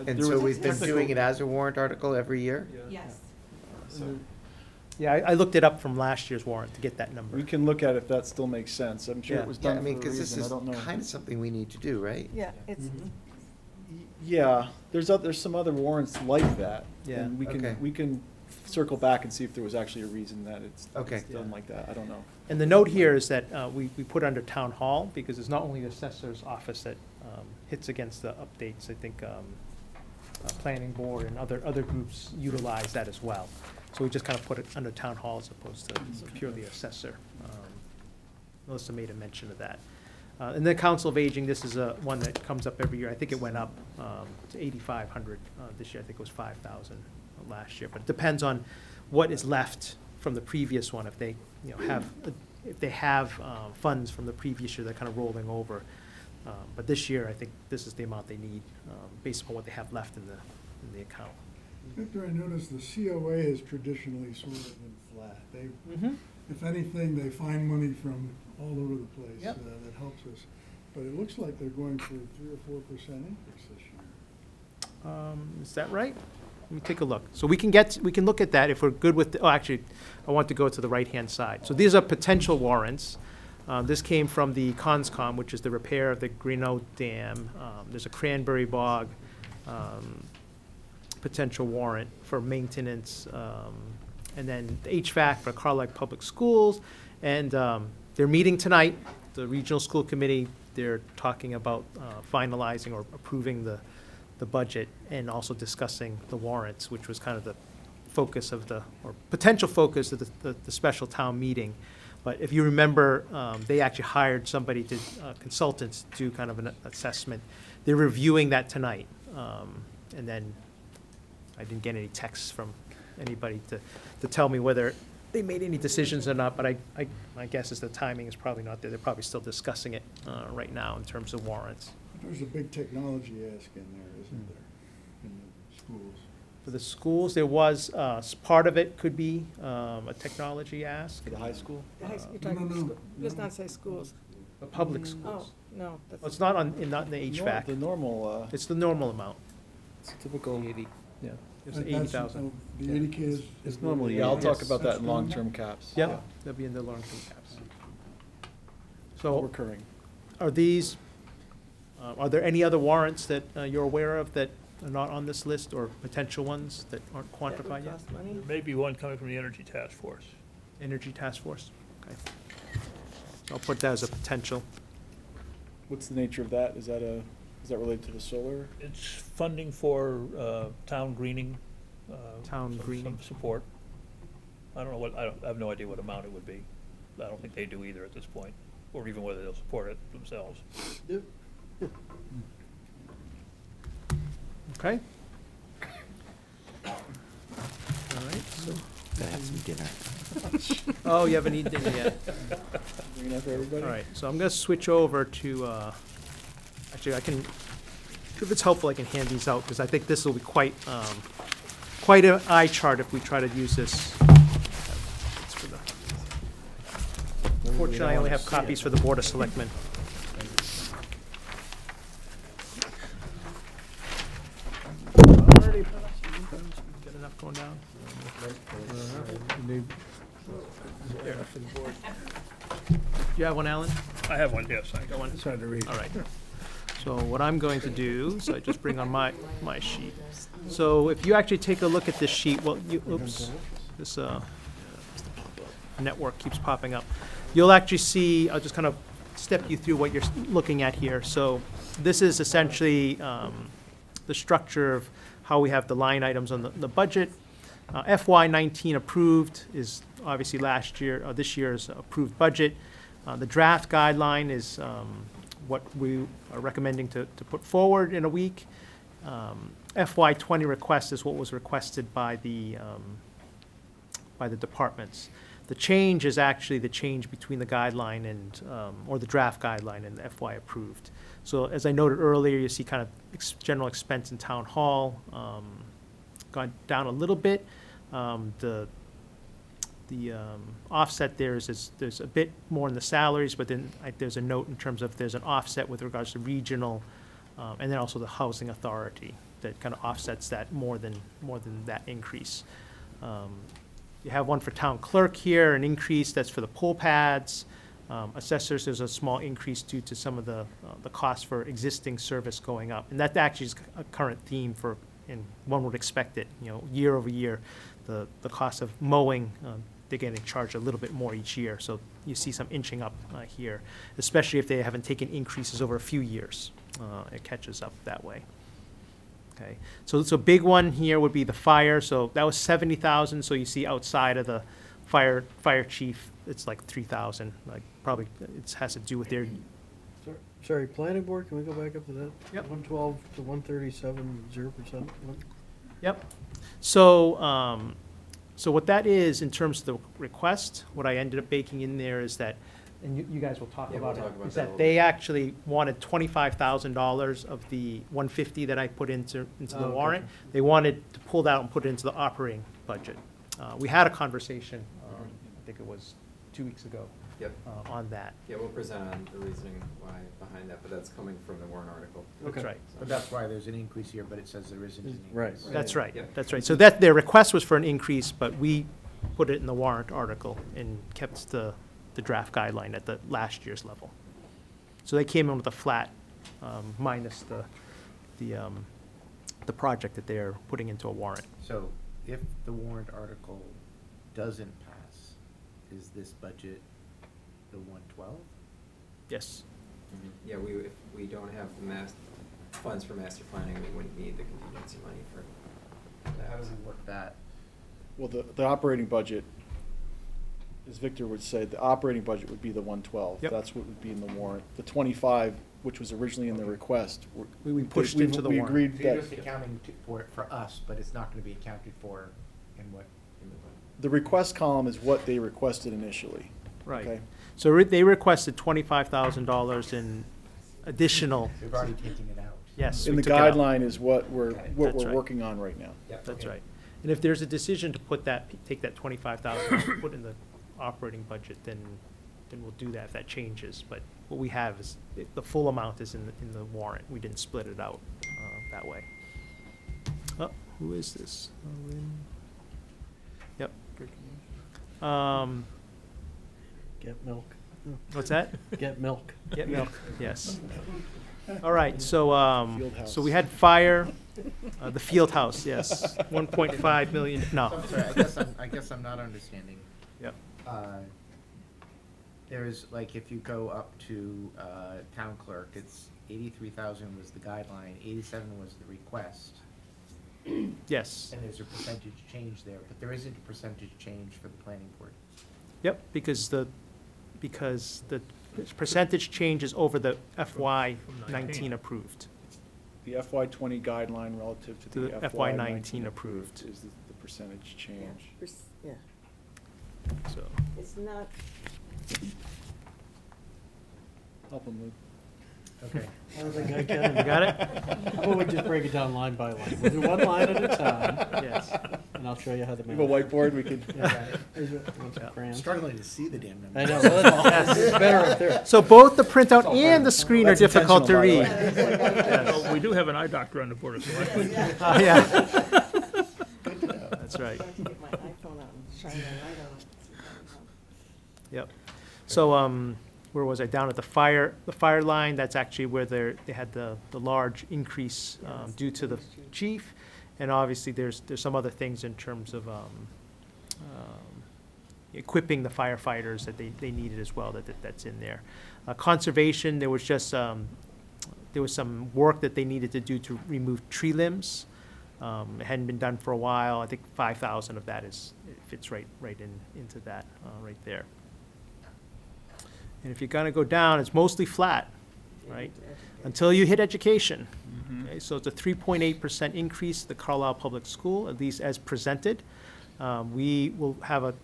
And so we've been doing it as a warrant article every year? Yes. Yeah, I looked it up from last year's warrant to get that number. We can look at if that still makes sense. I'm sure Yeah. it was Yeah, I done for a mean, because this reason. I is don't know. kind of something we need to do, right? Yeah, it's, Yeah, there's some other warrants like that. Yeah. And Okay. we can circle back and see if there was actually a reason that it's Okay. done like that. I don't know. And the note here is that we put under town hall, because it's not only the assessor's office that hits against the updates. I think planning board and other groups utilize that as well. So we just kind of put it under town hall as opposed to purely assessor. Melissa made a mention of that. And the Council of Aging, this is one that comes up every year. I think it went up to 8,500 this year. I think it was 5,000 last year. But it depends on what is left from the previous one. If they have funds from the previous year, they're kind of rolling over. But this year, I think this is the amount they need based upon what they have left in the account. Victor, I noticed the COA has traditionally sort of been flat. They, if anything, they find money from all over the place. Yep. That helps us. But it looks like they're going for a 3 or 4% increase this year. Is that right? let me take a look. So we can look at that if we're good with, oh, actually, I want to go to the right-hand side. So these are potential warrants. This came from the Conscom, which is the repair of the Greenough Dam. There's a Cranberry Bog potential warrant for maintenance, and then the HVAC for Carlisle Public Schools. And they're meeting tonight, the Regional School Committee. They're talking about finalizing or approving the budget and also discussing the warrants, which was kind of the focus of or potential focus of the special town meeting. But if you remember, they actually hired somebody consultants to do kind of an assessment. They're reviewing that tonight. And then I didn't get any texts from anybody to tell me whether they made any decisions or not, but my guess is the timing is probably not there. They're probably still discussing it right now in terms of warrants. There's a big technology ask in there, isn't there, in the schools? For the schools, there was, part of it could be a technology ask. For the high school? You're talking, let's not say schools. The public schools. Oh, no. that's- Well, it's not not in the HVAC. The normal, It's the normal amount. it's a typical, Yeah. It's That's- 80,000. The 80K is. it's normally, Yeah, I'll talk yes. about that That's in normal? long-term caps. Yeah, they'll be in the long-term caps. All So recurring. are these, are there any other warrants that you're aware of that are not on this list, or potential ones that aren't That would quantified yet? cost money. There may be one coming from the Energy Task Force. Energy Task Force? Okay. I'll put that as a potential. What's the nature of that? Is that related to the solar? It's funding for town greening. Town greening. Some support. I don't know I have no idea what amount it would be. I don't think they do either at this point, or even whether they'll support it themselves. Okay? All right, so, Gotta have some dinner. oh, you haven't eaten dinner yet. Bringing that for everybody? All right, so I'm gonna switch over to, actually, if it's helpful, I can hand these out, because I think this will be quite an eye chart if we try to use this. It's for Unfortunately, I only have copies for the Board of Selectmen. Already, get enough going down? There, for the board. Do you have one, Alan? I have one, yes. I Got one? It's hard to read. All right. So what I'm going to do, so I just bring on my sheet. So if you actually take a look at this sheet, well, oops, this network keeps popping up. You'll actually see, I'll just kind of step you through what you're looking at here. So this is essentially the structure of how we have the line items on the budget. FY19 approved is obviously this year's approved budget. The draft guideline is what we are recommending to put forward in a week. FY20 request is what was requested by the departments. The change is actually the change between the guideline and, or the draft guideline and the FY approved. So as I noted earlier, you see kind of general expense in town hall gone down a little bit. The offset there's a bit more in the salaries, but then there's a note in terms of there's an offset with regards to regional, and then also the housing authority that kind of offsets that more than that increase. You have one for town clerk here, an increase that's for the poll pads. Assessors, there's a small increase due to some of the costs for existing service going up, and that actually is a current theme and one would expect it. Year over year, the cost of mowing, they're getting charged a little bit more each year, so you see some inching up here, especially if they haven't taken increases over a few years. It catches up that way. Okay, so big one here would be the fire. So that was 70,000. So you see outside of the fire chief, it's like 3,000. Like probably it has to do with their. Sorry, planning board, can we go back up to that? Yep. 112 to 137, 0%? Yep. So so what that is in terms of the request, what I ended up baking in there is that, and you guys will talk about it, is that they actually wanted $25,000 of the 150 that I put into the warrant. Okay. They wanted to pull that out and put it into the operating budget. We had a conversation, I think it was 2 weeks ago, Yep. On that. Yeah, we'll present on the reasoning why behind that, but that's coming from the warrant article. That's right. But that's why there's an increase here, but it says there isn't an Right. increase. That's Yeah. right, Yeah. that's right. So that, their request was for an increase, but we put it in the warrant article and kept the draft guideline at the last year's level. So they came in with a flat, minus the project that they're putting into a warrant. So if the warrant article doesn't pass, is this budget the 112? Yes. Yeah, if we don't have the funds for master planning, we wouldn't need the contingency money for that. How does it work that? Well, the operating budget, as Victor would say, the operating budget would be the 112. Yep. That's what would be in the warrant. The 25, which was originally in the request. We pushed into the we warrant. agreed So you're that just accounting for it for us, but it's not gonna be accounted for in what? the request column is what they requested initially. Right. Okay? So they requested $25,000 in additional, We've already taken it out. yes. And we the took it out. guideline is what we're That's right. working on right now. That's right. And if there's a decision to put that, take that 25,000, put in the operating budget, then we'll do that if that changes. But what we have is, the full amount is in the warrant. We didn't split it out that way. Oh, who is this? Yep. Get milk. What's that? Get milk. Get milk, yes. All right, so, Field house. so we had fire, the field house, yes, 1.5 million, no. I'm sorry, I guess I'm not understanding. Yep. There's, like, if you go up to, town clerk, it's 83,000 was the guideline, 87 was the request. Yes. And there's a percentage change there, but there isn't a percentage change for the planning board. Yep, because the percentage change is over the FY From 19. 19 approved. The FY '20 guideline relative to the FY '19 approved. is the percentage change. Yeah, So, it's not, Help them, Lou. Okay. I don't think I can. you got it? How about we just break it down line by line? We'll do one line at a time, Yes. and I'll show you how the We math. have a whiteboard, we could. Yeah. Struggling to see the damn number. I know, well, it's better up there. So both the printout and the screen are That's difficult to read. intentional, by the way. Well, we do have an eye doctor on the board of selectmen. Yeah. That's right. I can get my iPhone out and shine the light on it. Yep. So, where was I? Down at the fire line, that's actually where they had the large increase due to the chief. And obviously, there's some other things in terms of equipping the firefighters that they needed as well, that's in there. Conservation, there was just, there was some work that they needed to do to remove tree limbs. It hadn't been done for a while. I think 5,000 of that fits right into that, right there. And if you're gonna go down, it's mostly flat, right? Until you hit education. Okay, so it's a 3.8% increase, the Carlisle Public School, at least as presented. We will have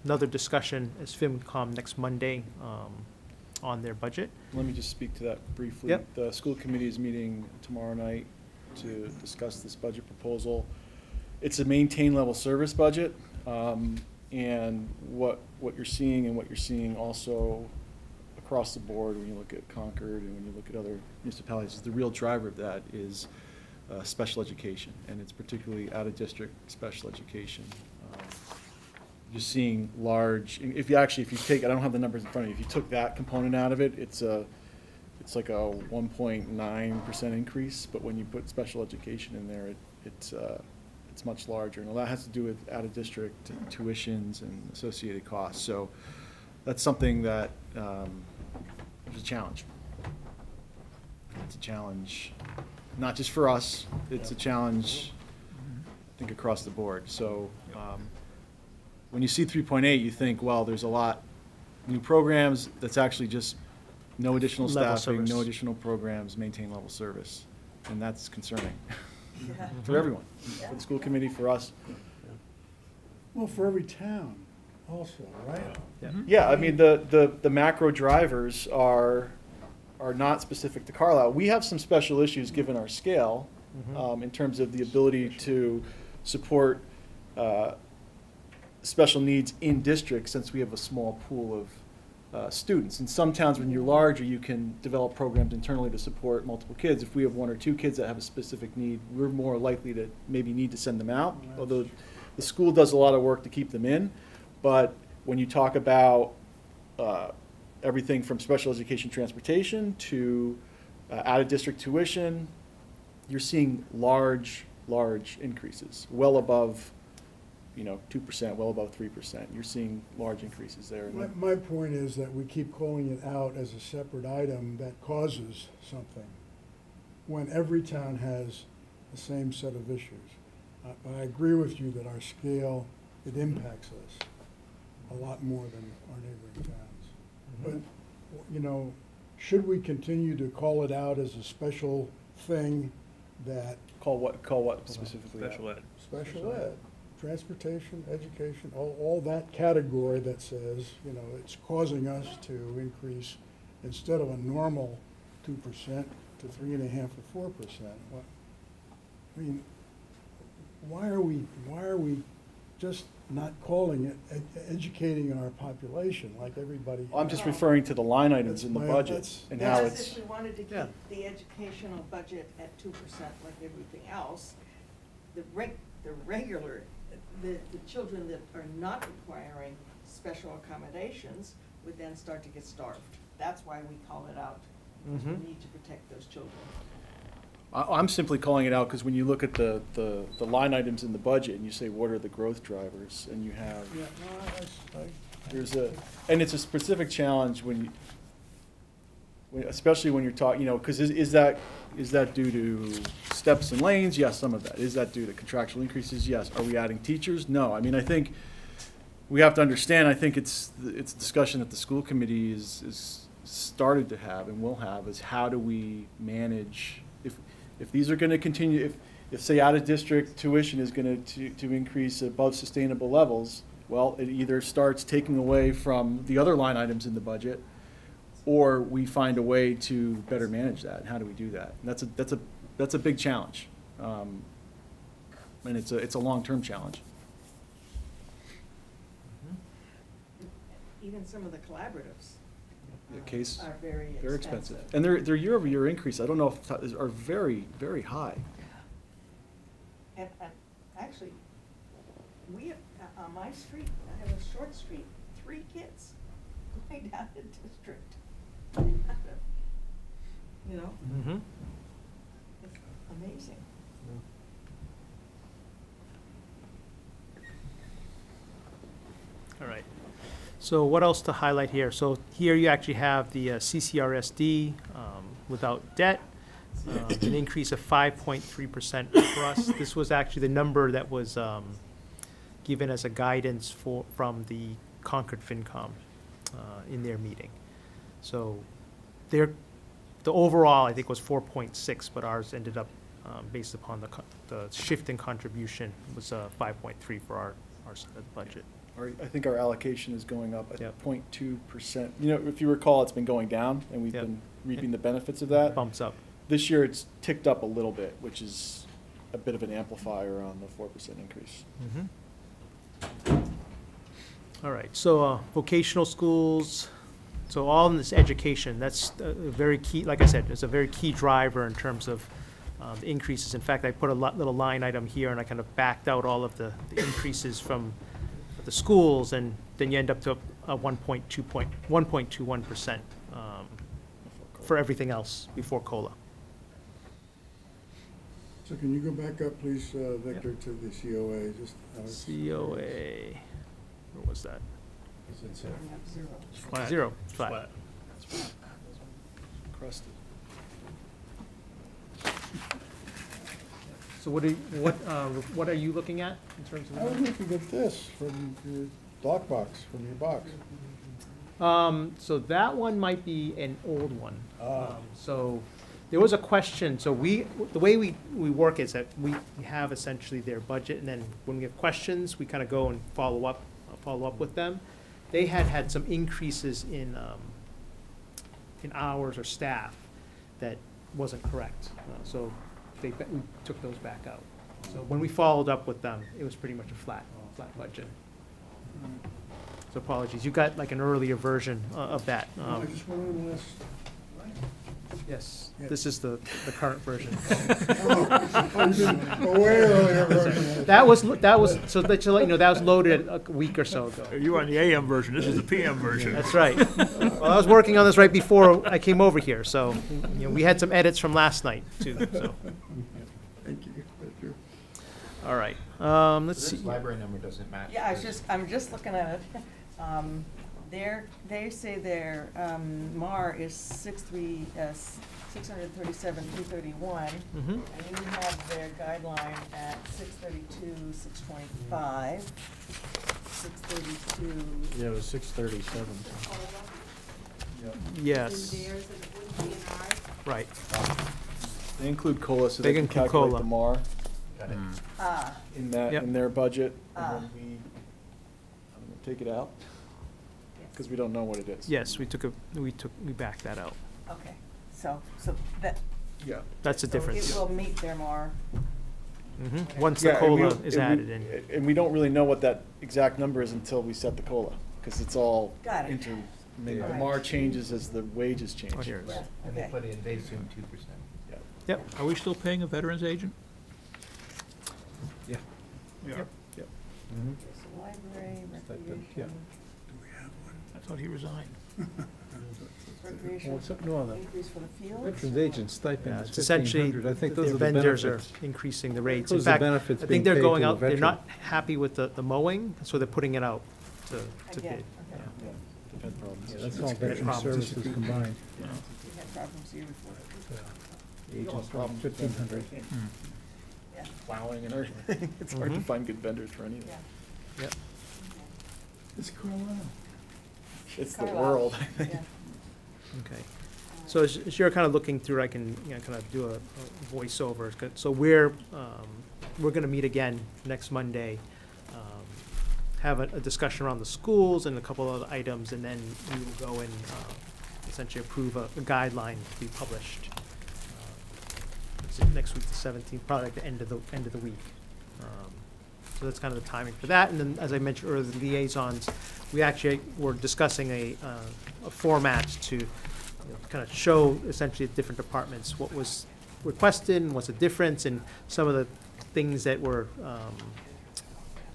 another discussion as FinCom next Monday on their budget. Let me just speak to that briefly. Yep. The school committee is meeting tomorrow night to discuss this budget proposal. It's a maintain level service budget, and what you're seeing also across the board when you look at Concord and when you look at other municipalities, the real driver of that is special education, and it's particularly out-of-district special education. You're seeing large, if you take, I don't have the numbers in front of you, if you took that component out of it, it's like a 1.9% increase, but when you put special education in there, it's much larger, and a lot has to do with out-of-district tuitions and associated costs. So that's something that is a challenge. It's a challenge, not just for us, it's a challenge, I think, across the board. So when you see 3.8, you think, well, there's a lot new programs. That's actually just no additional Level staffing, service. no additional programs, maintain level service. And that's concerning Yeah. for everyone, for the school committee, for us. Well, for every town also, right? Yeah, I mean, the macro drivers are not specific to Carlisle. We have some special issues given our scale, in terms of the ability to support special needs in districts, since we have a small pool students. In some towns, when you're larger, you can develop programs internally to support multiple kids. If we have 1 or 2 kids that have a specific need, we're more likely to maybe need to send them out, although the school does a lot of work to keep them in. But when you talk about everything from special education transportation to out-of-district tuition, you're seeing large increases, well above, 2%, well above 3%. You're seeing large increases there. My point is that we keep calling it out as a separate item that causes something, when every town has the same set of issues. But I agree with you that our scale, it impacts us a lot more than our neighboring towns. But, should we continue to call it out as a special thing that? Call what specifically? Special ed. Special ed, transportation, education, all that category that says, it's causing us to increase, instead of a normal 2% to 3.5% or 4%. I mean, why are we just not calling it educating our population like everybody? I'm just referring to the line items in the budget and how That's it's. if we wanted to keep the educational budget at 2% like everything else, the children that are not requiring special accommodations would then start to get starved. That's why we call it out. We need to protect those children. I'm simply calling it out because when you look at the line items in the budget and you say, what are the growth drivers? And you have, and it's a specific challenge especially when you're talking, because is that due to steps and lanes? Yes, some of that. Is that due to contractual increases? Yes. Are we adding teachers? No. I mean, I think we have to understand, I think it's a discussion that the school committee is started to have and will have, is how do we manage, if these are going to continue, if say out-of-district tuition is going to increase above sustainable levels, well, it either starts taking away from the other line items in the budget, or we find a way to better manage that. And how do we do that? And that's a big challenge, and it's a long-term challenge. Even some of the collaboratives Are very expensive. And their year-over-year increase, I don't know if are very, very high. And actually, we have, on my street, I have a short street, 3 kids going down the district. It's amazing. All right. So what else to highlight here? So here you actually have the CCRSD without debt, an increase of 5.3% for us. This was actually the number that was given as a guidance from the Concord FinCom in their meeting. So the overall, I think, was 4.6, but ours ended up, based upon the shift in contribution, was 5.3 for our side of the budget. I think our allocation is going up at 0.2%. If you recall, it's been going down, and we've been reaping the benefits of that. Bumps up. This year, it's ticked up a little bit, which is a bit of an amplifier on the 4% increase. All right, so vocational schools, so all in this education, that's a very key, like I said, it's a very key driver in terms of the increases. In fact, I put a little line item here, and I kind of backed out all of the increases from the schools, and then you end up to a 1.21% for everything else before COLA. So can you go back up, please, Victor, to the COA? COA, where was that? Flat. Zero, flat. Crusted. So what are you looking at in terms of? I was looking at this from your lockbox, from your box. So that one might be an old one. So there was a question, so the way we work is that we have essentially their budget, and then when we have questions, we kind of go and follow up with them. They had some increases in hours or staff that wasn't correct. So we took those back out. So when we followed up with them, it was pretty much a flat budget. So apologies. You got like an earlier version of that. I just went on last night. Yes, Yeah. this is the current version. Oh, you did a way earlier version. That was, so that you let you know, that was loaded a week or so ago. You were on the AM version, this is the PM version. That's right. Well, I was working on this right before I came over here, so, you know, we had some edits from last night, too, so. Thank you. Thank you. All right, let's see. This library number doesn't match. Yeah, I'm just looking at it. They say their, MAR is 637,331. Mhm. And you have their guideline at 632,625, 632. Yeah, it was 637. Yes, In theirs, and it wouldn't be in ours. right. They include COLA, so They they can include calculate COLA. the MAR Ah, in that, Yep. in their budget, Ah. and then we, I don't know, take it out, because we don't know what it is. Yes, we backed that out. okay, so that, Yeah. That's the so difference. it will meet their MAR. Mhm. Once the Yeah, and we COLA don't- is and added we- in. And we don't really know what that exact number is until we set the COLA, because it's all Got it. the Alright. MAR changes as the wages change. Oh, here it is. Yeah, And they okay. put in, they assume 2%. Yeah. Yep. Are we still paying a veterans agent? Yeah. We are. Yep. So library, Stipend, yeah. recreation, I thought he resigned. recreation, Well, it's- no, the increase for the fields. Veterans agent Yeah, stipend it's is essentially, 1,500. I think the those are the vendors are benefits. increasing the rates. Those In are the fact, benefits I being think they're paid going to a out, they're veteran. not happy with the mowing, so they're putting it out to Again, bid. okay. Yeah. Depend problems. Yeah, that's all It's veteran problems. services combined. We had problems here before. Agents, 1,500. Yeah. Plowing and everything. It's hard to Mhm. find good vendors for anything. Yeah. Yep. It's Carlisle. It's the Carlisle. world. Yeah. Okay. So as you're kind of looking through, I can, you know, kind of do a voiceover. So we're gonna meet again next Monday, have a discussion around the schools and a couple of other items, and then we will go and essentially approve a guideline to be published. It's next week, the 17th, probably like the end of the week. So that's kind of the timing for that. And then, as I mentioned earlier, the liaisons, we actually were discussing a format to kind of show essentially the different departments what was requested and what's the difference, and some of the things that were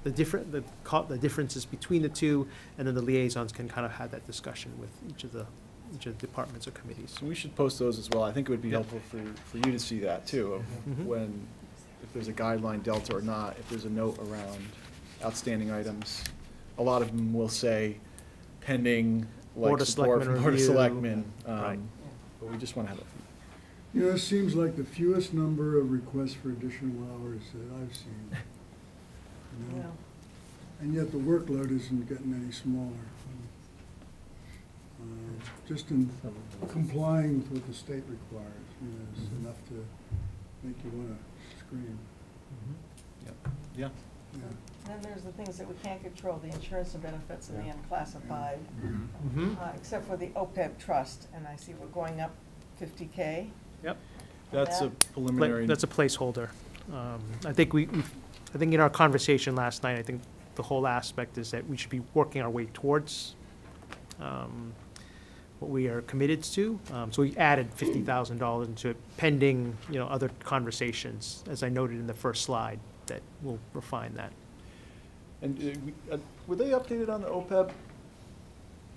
the differences between the two, and then the liaisons can kind of have that discussion with each of the departments or committees. So we should post those as well. I think it would be Yep. helpful for you to see that too, of Mhm. when, if there's a guideline delta or not, if there's a note around outstanding items. A lot of them will say pending, Board like of support Selectmen from Board of review. Selectmen. Right. But we just want to have it. You know, it seems like the fewest number of requests for additional hours that I've seen. You know? Well, And yet the workload isn't getting any smaller. Just in complying with what the state requires, you know, is Mhm. enough to make you want to scream. Yep. Yeah. Yeah. Then there's the things that we can't control, the insurance and benefits and the unclassified, Mhm. except for the OPEB trust, and I see we're going up 50K. Yep. That's a that. preliminary. That's a placeholder. I think I think in our conversation last night, I think the whole aspect is that we should be working our way towards what we are committed to. So we added $50,000 into it pending, you know, other conversations, as I noted in the first slide, that will refine that. And were they updated on the OPEB,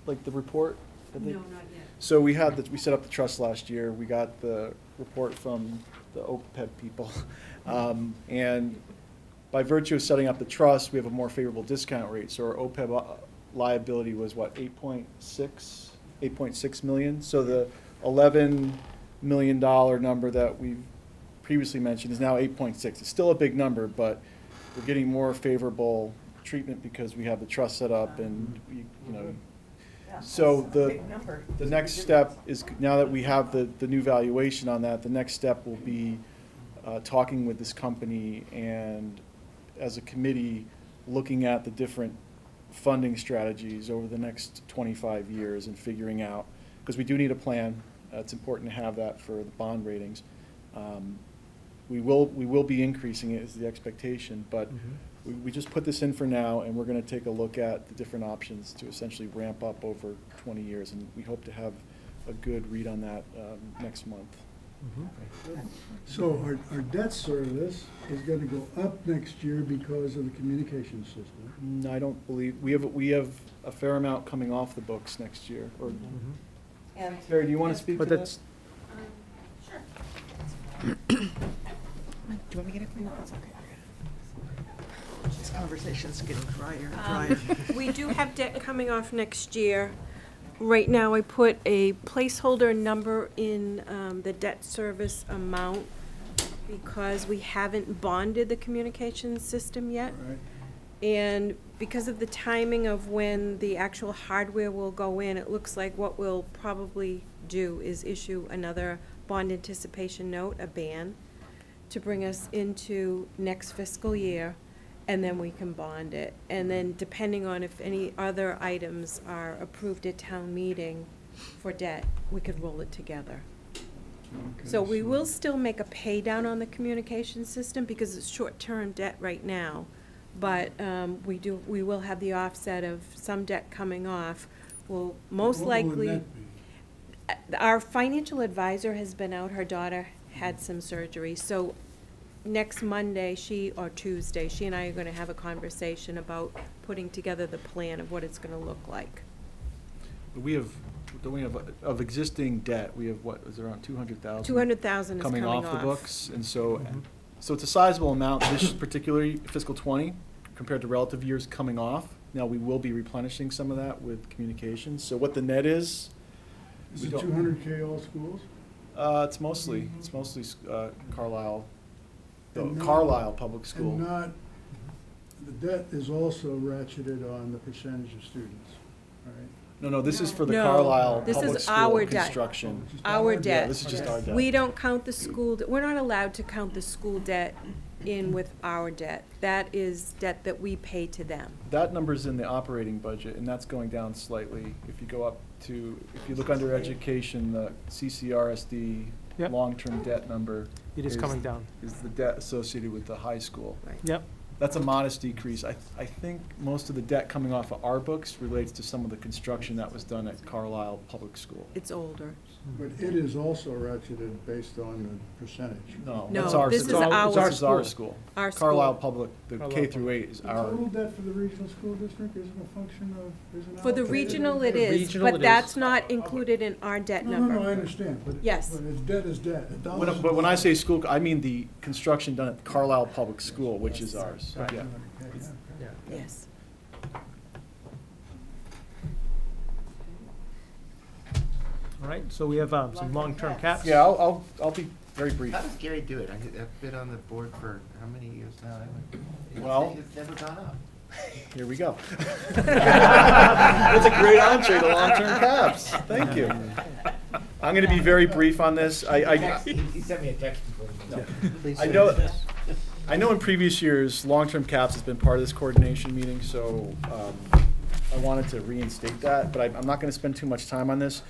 like the report? Did they- No, not yet. So we set up the trust last year. We got the report from the OPEB people. And by virtue of setting up the trust, we have a more favorable discount rate. So our OPEB liability was what, 8.6 million? So the $11 million number that we've previously mentioned is now 8.6. It's still a big number, but we're getting more favorable treatment because we have the trust set up and we, you know. Yeah, So that's a big number. the next step is, now that we have the new valuation on that, the next step will be talking with this company and as a committee, looking at the different funding strategies over the next 25 years and figuring out, because we do need a plan. It's important to have that for the bond ratings. We will be increasing it is the expectation, but we just put this in for now, and we're going to take a look at the different options to essentially ramp up over 20 years, and we hope to have a good read on that next month. So our debt service is gonna go up next year because of the communication system. I don't believe, we have a fair amount coming off the books next year. Or And Terry, do you want to speak to But that? that's, Do you want me to get it? No, it's okay. This conversation's getting drier and drier. We do have debt coming off next year. Right now, I put a placeholder number in the debt service amount because we haven't bonded the communications system yet. Right. And because of the timing of when the actual hardware will go in, it looks like what we'll probably do is issue another bond anticipation note, a ban, to bring us into next fiscal year, and then we can bond it. And then depending on if any other items are approved at town meeting for debt, we could roll it together. Okay, So we will still make a pay down on the communication system because it's short-term debt right now. But we will have the offset of some debt coming off. Will most What will likely. the net be? Our financial advisor has been out, her daughter had some surgery, so next Monday, or Tuesday, she and I are gonna have a conversation about putting together the plan of what it's gonna look like. We have, of existing debt, we have, what, is it around 200,000? 200,000 is coming off the off. books, and so, so it's a sizable amount this particularly fiscal '20 compared to relative years coming off. Now, we will be replenishing some of that with communications, so what the net is. Is we it don't- 200K all schools? It's mostly Carlisle, And not- Carlisle Public School. And not, the debt is also ratcheted on the percentage of students, right? No, this is for the No, Carlisle this is Public School our debt. construction. Our Yeah, debt. this is just our debt. We don't count the school, we're not allowed to count the school debt in with our debt. That is debt that we pay to them. That number's in the operating budget, and that's going down slightly. If you go up to, if you look under education, the CCRSD Yep. long-term debt number. It is coming down. Is the debt associated with the high school. yep, That's a modest decrease. I think most of the debt coming off of our books relates to some of the construction that was done at Carlisle Public School. It's older. But it is also ratcheted based on the percentage. No, No, that's our. this school. is our This is our school. school. Our school. Carlisle Public, the Carlisle K through 8 is The our. total debt for the regional school district isn't a function of, isn't For the allocated? regional it is, Regional it but is. that's not included in our debt No, number. no, I understand, but. Yes. But it's debt is debt. A dollar is a But when I dollar. say school, I mean the construction done at Carlisle Public School, which is Yes. ours. Right. Yeah. yeah. Yes. All right, so we have some long-term caps. Yeah, I'll be very brief. How does Gary do it? I've been on the board for how many years now? Well- It's never gone up. Here we go. That's a great entree to long-term caps. Thank you. I'm going to be very brief on this. He sent me a text before. I know in previous years, long-term caps has been part of this coordination meeting, so I wanted to reinstate that, but I'm not going to spend too much time on this.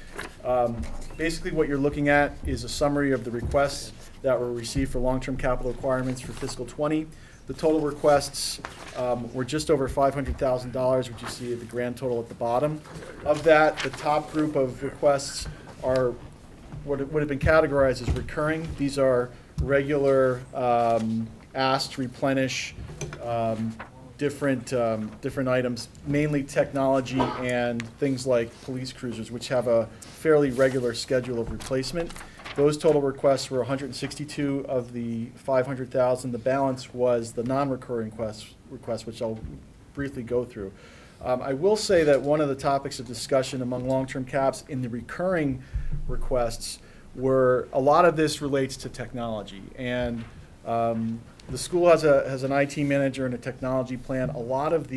Basically, what you're looking at is a summary of the requests that were received for long-term capital requirements for fiscal '20. The total requests were just over $500,000, which you see at the grand total at the bottom. Of that, the top group of requests are what would have been categorized as recurring. These are regular asked to replenish different items, mainly technology and things like police cruisers, which have a fairly regular schedule of replacement. Those total requests were 162 of the 500,000. The balance was the non-recurring requests, which I'll briefly go through. I will say that one of the topics of discussion among long-term caps in the recurring requests were a lot of this relates to technology, and the school has an IT manager and a technology plan. A lot of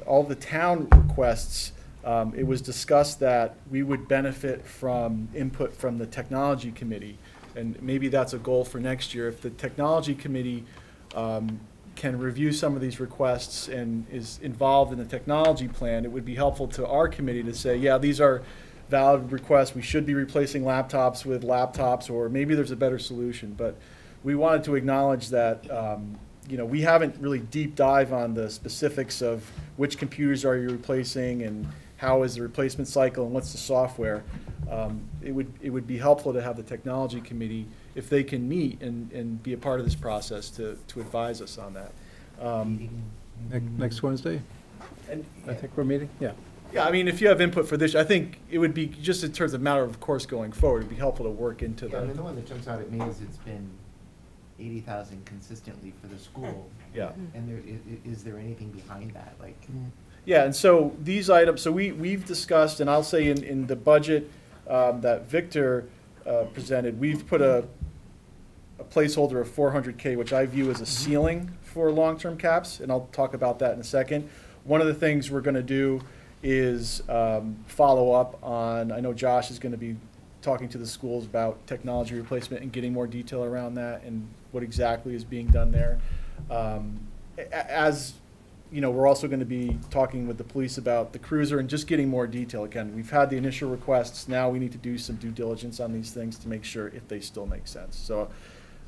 all the town requests. It was discussed that we would benefit from input from the technology committee, and maybe that's a goal for next year. If the technology committee can review some of these requests and is involved in the technology plan, it would be helpful to our committee to say, yeah, these are valid requests. We should be replacing laptops with laptops, or maybe there's a better solution. But we wanted to acknowledge that you know, we haven't really deep dive on the specifics of which computers are you replacing and how is the replacement cycle and what's the software. It would be helpful to have the technology committee, if they can meet and be a part of this process, to advise us on that. Next Wednesday? I think we're meeting, yeah. Yeah, I mean, if you have input for this, I think it would be, just in terms of matter of course going forward, it'd be helpful to work into Yeah, I the. mean, the one that jumps out at me is it's been 80,000 consistently for the school. Yeah. And is there anything behind that, like? Yeah, and so these items, so we've discussed, and I'll say in the budget that Victor presented, we've put a placeholder of 400K, which I view as a ceiling for long-term caps, and I'll talk about that in a second. One of the things we're gonna do is follow up on, I know Josh is gonna be talking to the schools about technology replacement and getting more detail around that and what exactly is being done there. As you know, we're also going to be talking with the police about the cruiser and just getting more detail. Again, we've had the initial requests. Now we need to do some due diligence on these things to make sure if they still make sense. So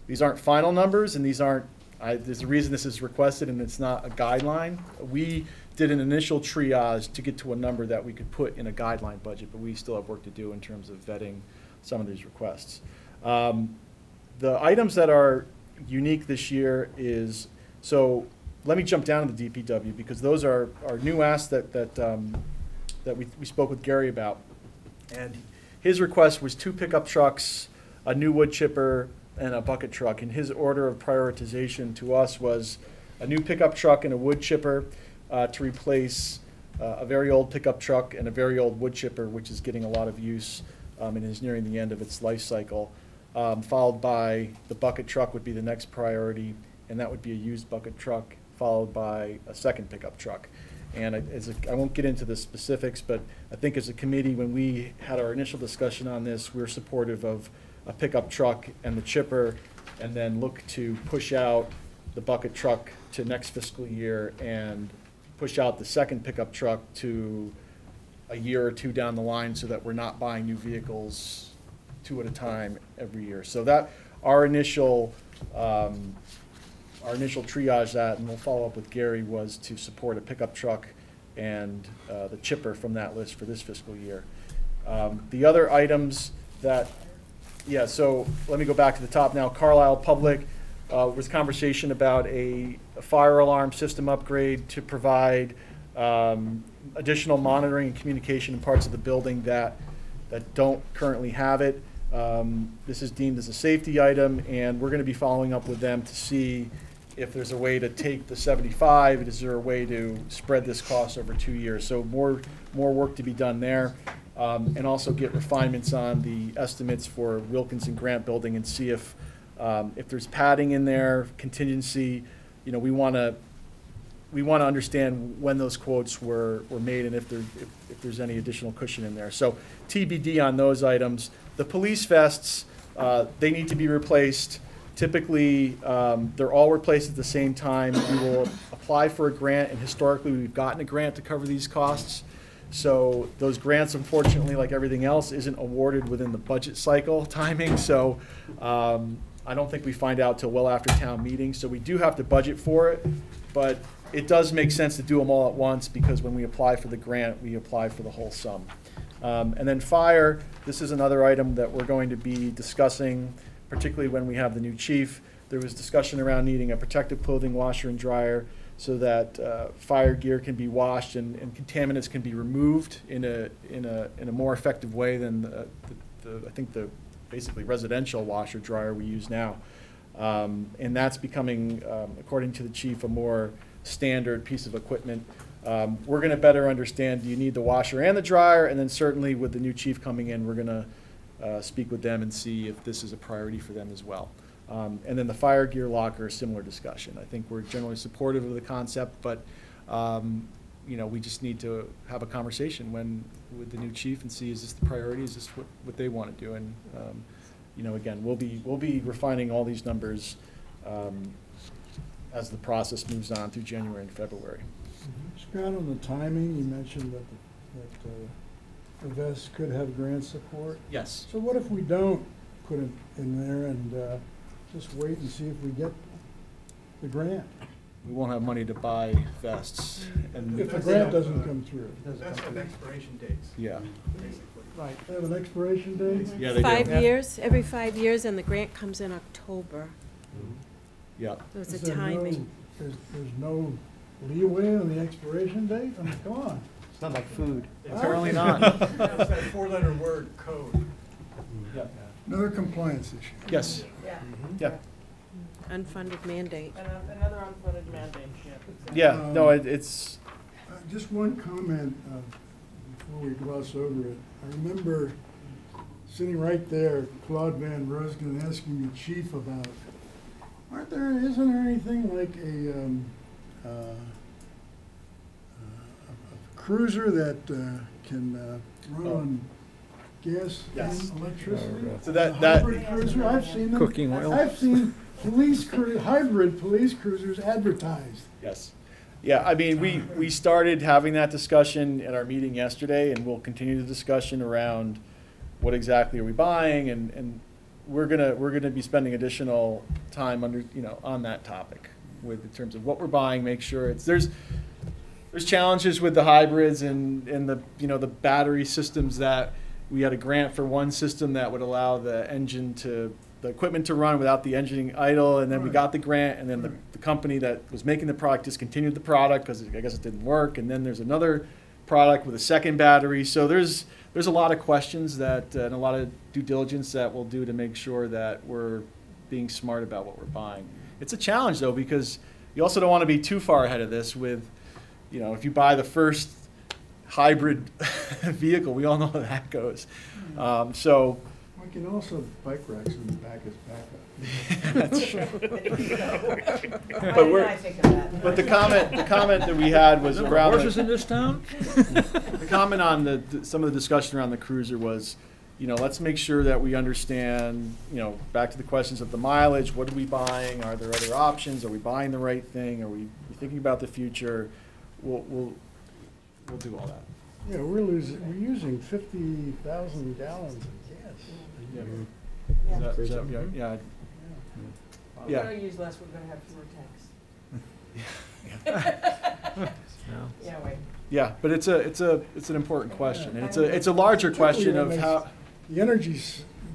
these aren't final numbers, and these aren't, there's a reason this is requested and it's not a guideline. We did an initial triage to get to a number that we could put in a guideline budget, but we still have work to do in terms of vetting some of these requests. The items that are unique this year is, so let me jump down to the DPW, because those are new asks that we spoke with Gary about. And his request was 2 pickup trucks, a new wood chipper, and a bucket truck. And his order of prioritization to us was a new pickup truck and a wood chipper to replace a very old pickup truck and a very old wood chipper, which is getting a lot of use and is nearing the end of its life cycle. Followed by the bucket truck would be the next priority, and that would be a used bucket truck, followed by a second pickup truck. And I won't get into the specifics, but I think as a committee, when we had our initial discussion on this, we were supportive of a pickup truck and the chipper, and then look to push out the bucket truck to next fiscal year and push out the second pickup truck to a year or two down the line, so that we're not buying new vehicles 2 at a time every year. So that our initial triage, that, and we'll follow up with Gary, was to support a pickup truck and the chipper from that list for this fiscal year. The other items that, yeah, so let me go back to the top now. Carlisle Public was conversation about a fire alarm system upgrade to provide additional monitoring and communication in parts of the building that don't currently have it. This is deemed as a safety item, and we're going to be following up with them to see if there's a way to take the 75, is there a way to spread this cost over 2 years? So more work to be done there, and also get refinements on the estimates for Wilkinson Grant Building and see if there's padding in there, contingency. You know, we want to understand when those quotes were made and if there's any additional cushion in there. So TBD on those items. The police vests, they need to be replaced. Typically, they're all replaced at the same time. We will apply for a grant, and historically we've gotten a grant to cover these costs. So those grants, unfortunately, like everything else, isn't awarded within the budget cycle timing. So I don't think we find out till well after town meeting. So we do have to budget for it, but it does make sense to do them all at once, because when we apply for the grant, we apply for the whole sum. And then fire, this is another item that we're going to be discussing, particularly when we have the new chief. There was discussion around needing a protective clothing washer and dryer so that fire gear can be washed and contaminants can be removed in a more effective way than I think the basically residential washer dryer we use now. And that's becoming, according to the chief, a more standard piece of equipment. We're going to better understand, do you need the washer and the dryer? And then certainly with the new chief coming in, we're going to speak with them and see if this is a priority for them as well. And then the fire gear locker, similar discussion. I think we're generally supportive of the concept, but you know, we just need to have a conversation with the new chief and see, is this the priority? Is this what they want to do? And you know, again, we'll be refining all these numbers as the process moves on through January and February. Scott, on the timing, you mentioned that the vests could have grant support. Yes. So what if we don't put it in there and just wait and see if we get the grant? We won't have money to buy vests. And If the grant doesn't come through. That's with expiration dates, yeah, basically. Right. They have an expiration date? yeah, they do. 5 years, every 5 years, and the grant comes in October. Yeah. So it's Is a there no- timing. There's no leeway on the expiration date? I mean, come on. It's not like food. Apparently not. It's that four-letter word code. Yeah. Another compliance issue. Yes. Yeah. Yeah. Unfunded mandate. Another unfunded mandate, Yeah. No, it's. Just one comment before we gloss over it. I remember sitting right there, Claude Van Ruskin asking the chief about, isn't there anything like a cruiser that can run on gas Yes. and electricity? So A hybrid cruiser, I've seen them. Cooking oil. I've seen hybrid police cruisers advertised. Yes. Yeah, I mean, we started having that discussion at our meeting yesterday, and we'll continue the discussion around what exactly are we buying, and we're gonna be spending additional time on that topic with in terms of what we're buying, make sure there's challenges with the hybrids and the the battery systems that we had a grant for one system that would allow the equipment to run without the engine idle, and then we got the grant, and then the company that was making the product discontinued the product because I guess it didn't work, and then there's another product with a second battery. So there's a lot of questions that and a lot of due diligence that we'll do to make sure that we're being smart about what we're buying. It's a challenge though, because you also don't want to be too far ahead of this with, if you buy the first hybrid vehicle, we all know how that goes. So. We can also have bike racks in the back as backup. That's true. But the comment that we had was around Horses in this town? the comment on some of the discussion around the cruiser was, let's make sure that we understand, back to the questions of the mileage, what are we buying? Are there other options? Are we buying the right thing? Are we thinking about the future? We'll do all that. Yeah, we're using 50,000 gallons of gas. Yeah. Yeah. Is that- yeah. We're Yeah. gonna use less, we're gonna have fewer tanks. Yeah, wait. Yeah, but it's an important question, and it's a larger question of how. The energy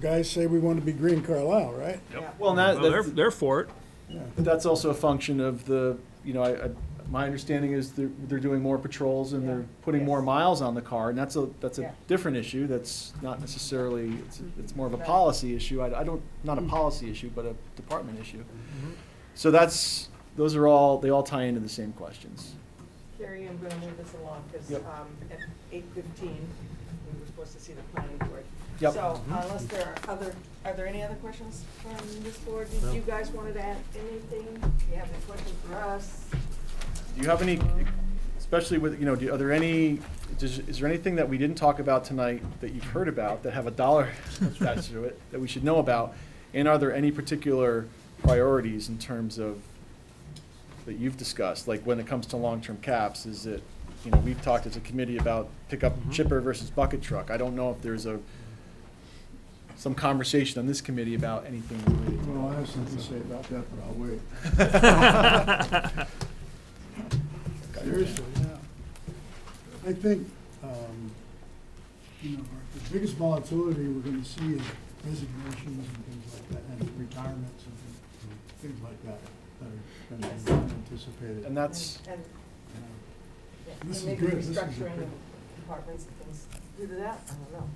guys say we want to be green Carlisle, right? Yep. Well, They're for it. Yeah. But that's also a function of my understanding is they're doing more patrols and they're putting more miles on the car, and that's a different issue. That's not necessarily, it's more of a policy issue. Not a policy issue, but a department issue. So they all tie into the same questions. Carrie, I'm gonna move this along, because Yep. at 8:15, we were supposed to see the planning board. Yep. So unless there are there any other questions from this board? Did you guys wanted to add anything? Do you have any questions for us? Do you have any, especially with, is there anything that we didn't talk about tonight that you've heard about that have a dollar attached to it that we should know about? And are there any particular priorities in terms of, that you've discussed, like when it comes to long-term caps? Is it, we've talked as a committee about pickup chipper versus bucket truck. I don't know if there's some conversation on this committee about anything related to Well, I have something to say about that, but I'll wait. Seriously, yeah. I think, the biggest volatility we're gonna see is resignations and things like that, and retirements and things like that, that are gonna be unanticipated. And that's, This is Maybe good. This is restructuring good. of departments and things due to that, I don't know.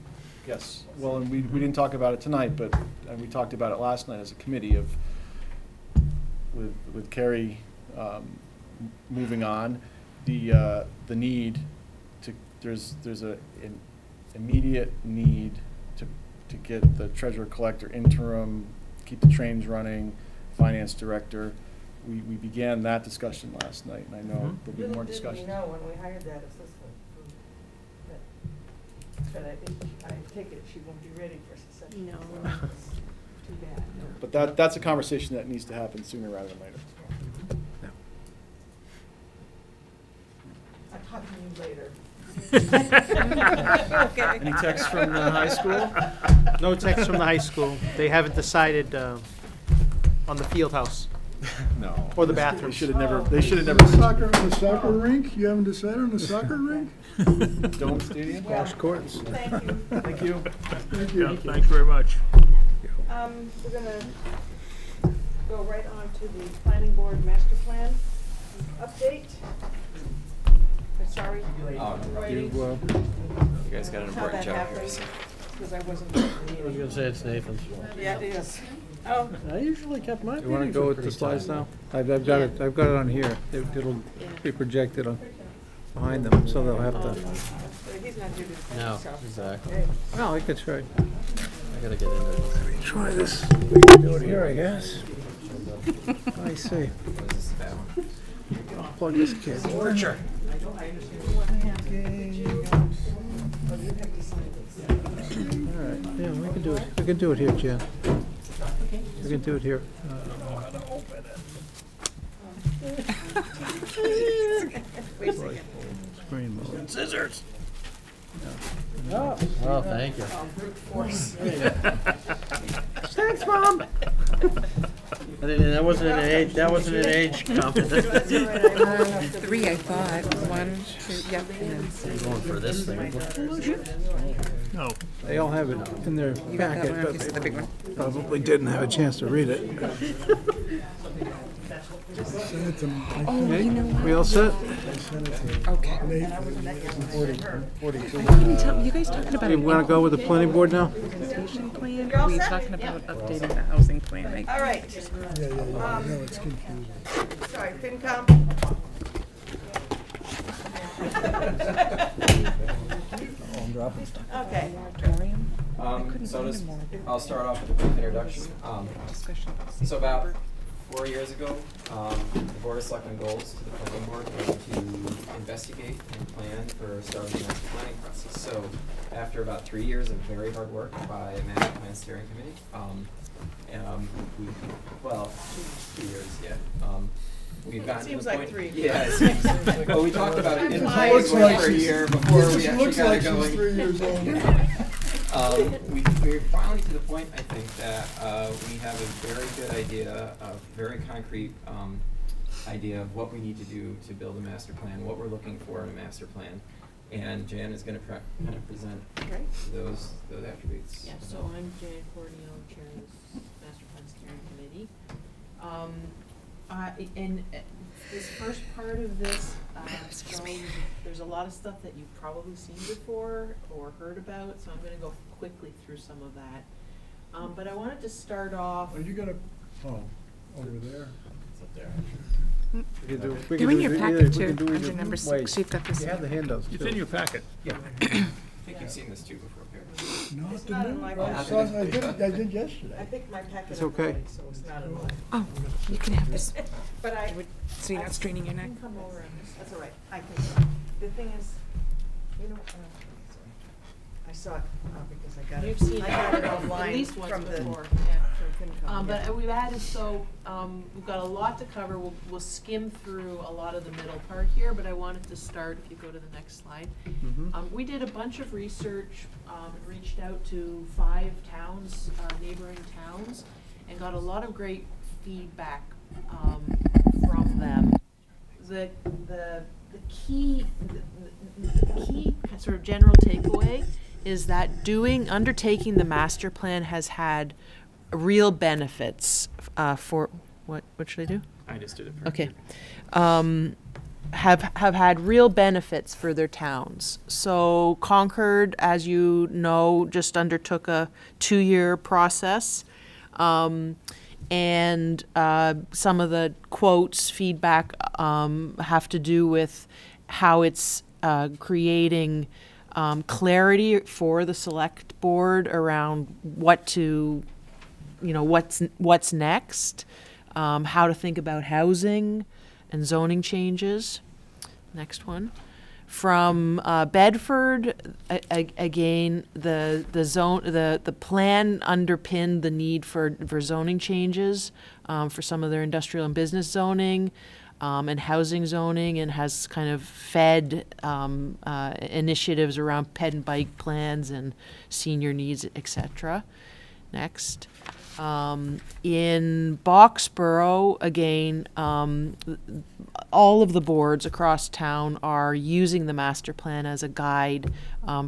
yes. Well, and we didn't talk about it tonight, and we talked about it last night as a committee with Carrie moving on, the need there's an immediate need to get the treasurer collector interim, keep the trains running, finance director. We began that discussion last night, and I know there'll be more discussion. Didn't we know when we hired that assistant? But I take it she won't be ready for succession. No. So it's too bad. But that's a conversation that needs to happen sooner rather than later. I'll talk to you later. Okay. Any texts from the high school? No text from the high school. They haven't decided on the field house. No. Or the They bathrooms. should have never, they should have The never. soccer rink, you haven't decided on the soccer rink? Dome Stadium? Wash courts. Thank you. Thank you. Thank you. Yeah, thanks very much. We're gonna go right on to the planning board master plan update. I'm sorry. Oh, no Writing. You guys got an How that important job here. happened, because I wasn't. I was gonna say it's Nathan's. Yeah, it is. Oh, I usually kept my You wanna meetings go were with the pretty slides tight. now? I've got it, I've got it on here. It'll be projected on, behind them, so they'll have to, he's not here to defend No, himself. exactly. well, I could try. I gotta get into it. Try this. We can do it here, I guess. I see. What is this about? Plug this kid. Torture. All right, yeah, we can do it. We can do it here, Jen. We can do it here. Wait a second. Screen mode. Scissors. Oh, thank you. Brute force. Thanks, Mom. That wasn't an age, that wasn't an age competition. 3, I thought. 1, 2, yep. You're going for this thing. No. They all have it in their You got that packet, one? but Okay, so the big one. they probably didn't have a chance to read it. Send it to me. Oh, you know what? We all set? Okay. You guys talking about You wanna go with the planning board now? implementation plan? You're all Or were you set? talking about updating the housing plan? All right. Yeah, no, it's confusing. Sorry, FinCom. Okay. I'll start off with a brief introduction. So about 4 years ago, the Board of Selectmen goals to the planning board were to investigate and plan for starting the master planning process. So after about 3 years of very hard work by a master plan steering committee, well, 2 years, yeah. We've gotten to Seems the like point. 3. Yeah, it seems, well, we talked about it in Time planning flies. board for a year before we actually Looks got like it she's going. 3 years old. We're finally to the point, I think, that we have a very good idea, a very concrete idea of what we need to do to build a master plan, what we're looking for in a master plan. And Jan is going to kind of present those attributes. Yeah, so I'm Jan Cordial, Chair of this Master Plan Steering Committee. And this first part of this, so there's a lot of stuff that you've probably seen before or heard about, so I'm gonna go quickly through some of that. But I wanted to start off. Are you gonna, over there? It's up there. They're in your packet too, under number 6. You've got this. You have the handouts It's too. in your packet. Yeah. I think you've seen this too before, Perry. Not It's the not in new my one. packet. I did I yesterday. picked my packet It's up okay. already, so it's not in mine. Oh, you can have this. But I. So you're not straining your neck? I can come over on this, that's all right, I can. The thing is, you know, sorry. I saw it because I got it. You've seen I got it at online least once from the, before, from yeah. FinCom. But we've added, we've got a lot to cover. We'll skim through a lot of the middle part here, but I wanted to start, if you go to the next slide. We did a bunch of research, reached out to 5 towns, neighboring towns, and got a lot of great feedback from them. The key sort of general takeaway is that undertaking the master plan has had real benefits for, what should I do? I just did it. Okay. Have had real benefits for their towns. So Concord, as you know, just undertook a 2-year process. And some of the quotes, feedback, have to do with how it's creating clarity for the select board around what to, what's next, how to think about housing and zoning changes. Next one. From Bedford, again, the plan underpinned the need for zoning changes for some of their industrial and business zoning and housing zoning, and has kind of fed initiatives around ped and bike plans and senior needs, etc. Next. In Boxborough, again, all of the boards across town are using the master plan as a guide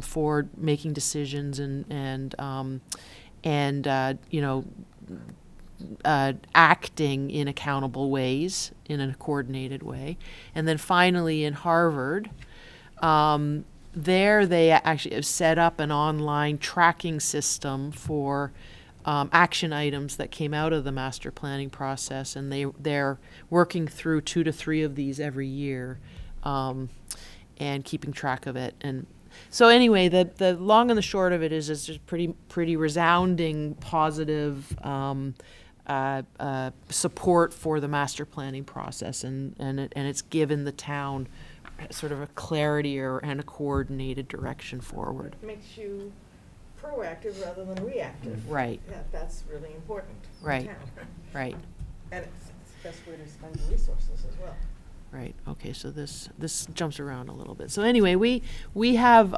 for making decisions and you know, acting in accountable ways, in a coordinated way. And then finally in Harvard, there they actually have set up an online tracking system for action items that came out of the master planning process, and they're working through 2 to 3 of these every year and keeping track of it. And so anyway, the long and the short of it is it's just pretty resounding positive support for the master planning process, and it's given the town sort of a clarity and a coordinated direction forward. It makes you proactive rather than reactive. Right. That's really important. in Right. town. Right. And it's the best way to spend your resources as well. Right. Okay. So this jumps around a little bit. So anyway, we have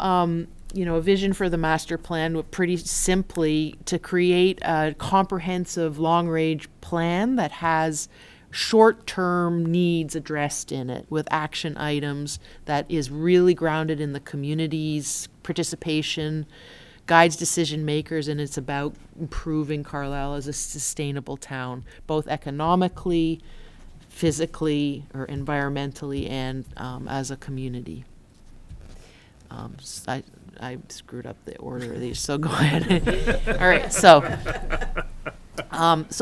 you know, a vision for the master plan, pretty simply to create a comprehensive long-range plan that has short-term needs addressed in it, with action items, that is really grounded in the community's participation, guides decision makers, and it's about improving Carlisle as a sustainable town, both economically, physically, or environmentally, and as a community. I screwed up the order of these, so go ahead. All right, so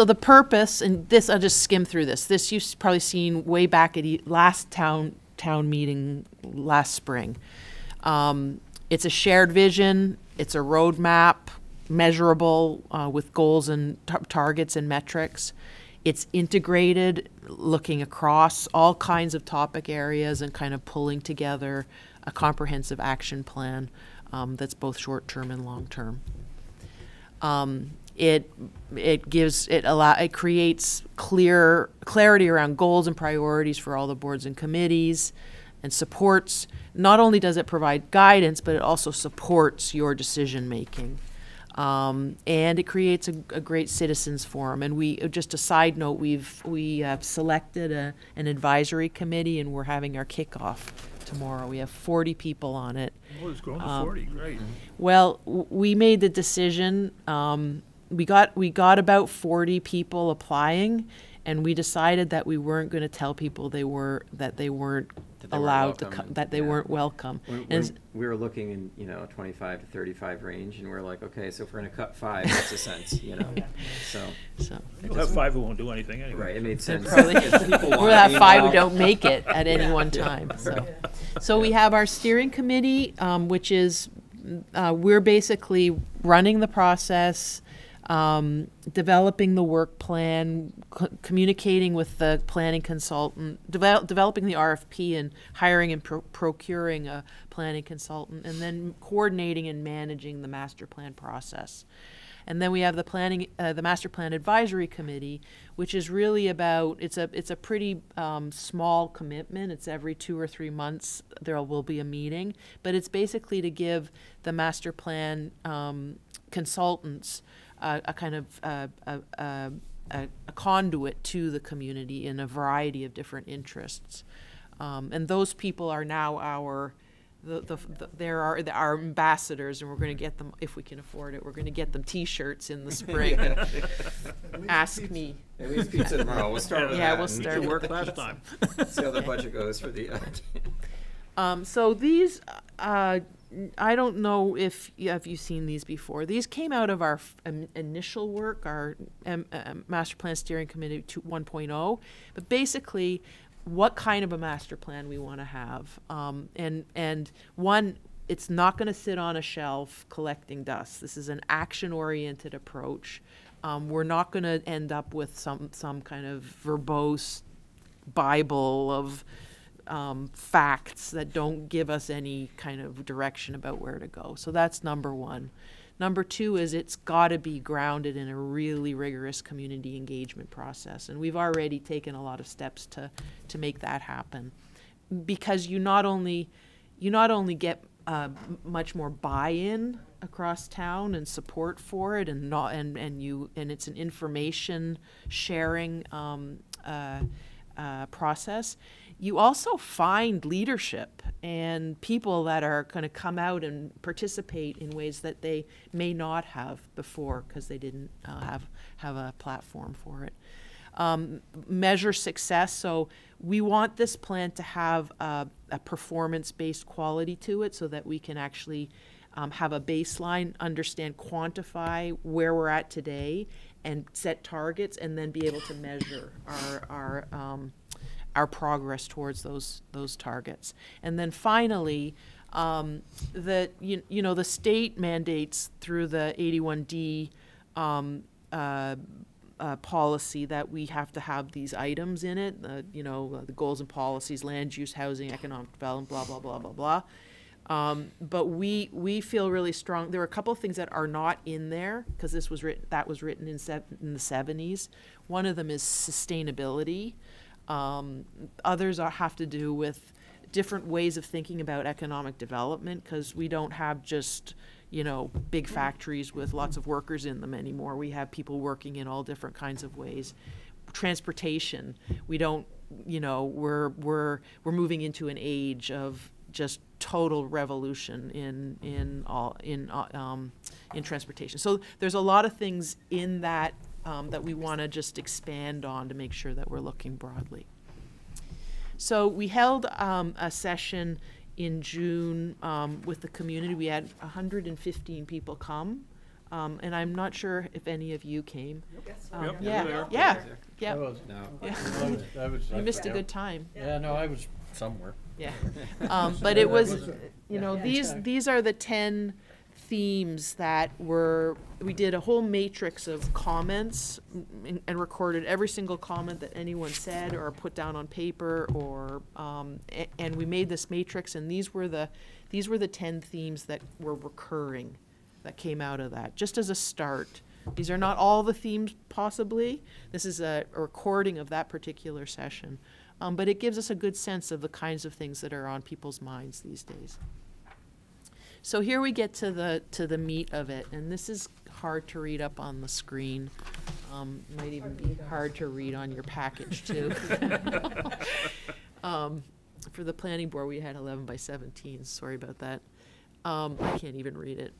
the purpose, and this, I'll just skim through this. This you've probably seen way back at last town meeting last spring. It's a shared vision. It's a roadmap, measurable with goals and targets and metrics. It's integrated, looking across all kinds of topic areas and kind of pulling together a comprehensive action plan that's both short-term and long-term. It creates clarity around goals and priorities for all the boards and committees, and supports. Not only does it provide guidance, but it also supports your decision making. And it creates a great citizens forum. And we, just a side note, we have selected an advisory committee, and we're having our kickoff tomorrow. We have 40 people on it. Oh, it's grown to 40, great. Well, we made the decision, we got about 40 people applying, and we decided that we weren't going to tell people that they weren't allowed to come, that they weren't welcome. We were looking in, 25 to 35 range, and we're like, okay, so if we're going to cut 5, that's a sense, So We'll have 5 who won't do anything anyway. Right, it made sense. We'll have 5 who don't make it at any one time. So we have our steering committee, which is, we're basically running the process, developing the work plan, communicating with the planning consultant, developing the RFP, and hiring and procuring a planning consultant, and then coordinating and managing the master plan process. And then we have the master plan advisory committee, which is really about, it's a pretty small commitment. It's every 2 or 3 months there will be a meeting, but it's basically to give the master plan consultants a kind of a conduit to the community in a variety of different interests, and those people are now our ambassadors, and we're going to get them, if we can afford it, we're going to get them T-shirts in the spring. Ask me. At least pizza tomorrow. We'll start with that. We'll start. Work last time. See how the budget goes for the. So these, I don't know if you've seen these before. These came out of our initial work, our Master Plan Steering Committee 1.0, but basically what kind of a master plan we want to have. And one, it's not going to sit on a shelf collecting dust. This is an action-oriented approach. We're not going to end up with some kind of verbose Bible of facts that don't give us any kind of direction about where to go. So that's number one. Number two is it's got to be grounded in a really rigorous community engagement process. And we've already taken a lot of steps to make that happen. Because you not only get much more buy-in across town and support for it, and not and it's an information sharing process. You also find leadership and people that are going to come out and participate in ways that they may not have before because they didn't have a platform for it. Measure success. So we want this plan to have a performance-based quality to it so that we can actually have a baseline, understand, quantify where we're at today, and set targets, and then be able to measure our progress towards those targets. And then finally, the state mandates through the 81D policy that we have to have these items in it, the goals and policies, land use, housing, economic development, blah, blah, blah, blah, blah. But we feel really strong. There are a couple of things that are not in there because that was written in the 70s. One of them is sustainability. Others have to do with different ways of thinking about economic development because we don't have just big factories with lots of workers in them anymore. We have people working in all different kinds of ways. Transportation, we don't, we're moving into an age of just total revolution in transportation. So there's a lot of things in that that we want to just expand on to make sure that we're looking broadly. So we held a session in June with the community. We had 115 people come, and I'm not sure if any of you came. Yeah. You missed a good time. Yeah, no, I was somewhere. Yeah, but it was, these are the 10 themes that we did a whole matrix of comments and recorded every single comment that anyone said or put down on paper, or and we made this matrix, and these were the 10 themes that were recurring that came out of that, just as a start. These are not all the themes possibly. This is a recording of that particular session. But it gives us a good sense of the kinds of things that are on people's minds these days. So here we get to the meat of it, and this is hard to read up on the screen. Might even be hard to read on your package too. For the planning board, we had 11 by 17. Sorry about that. I can't even read it.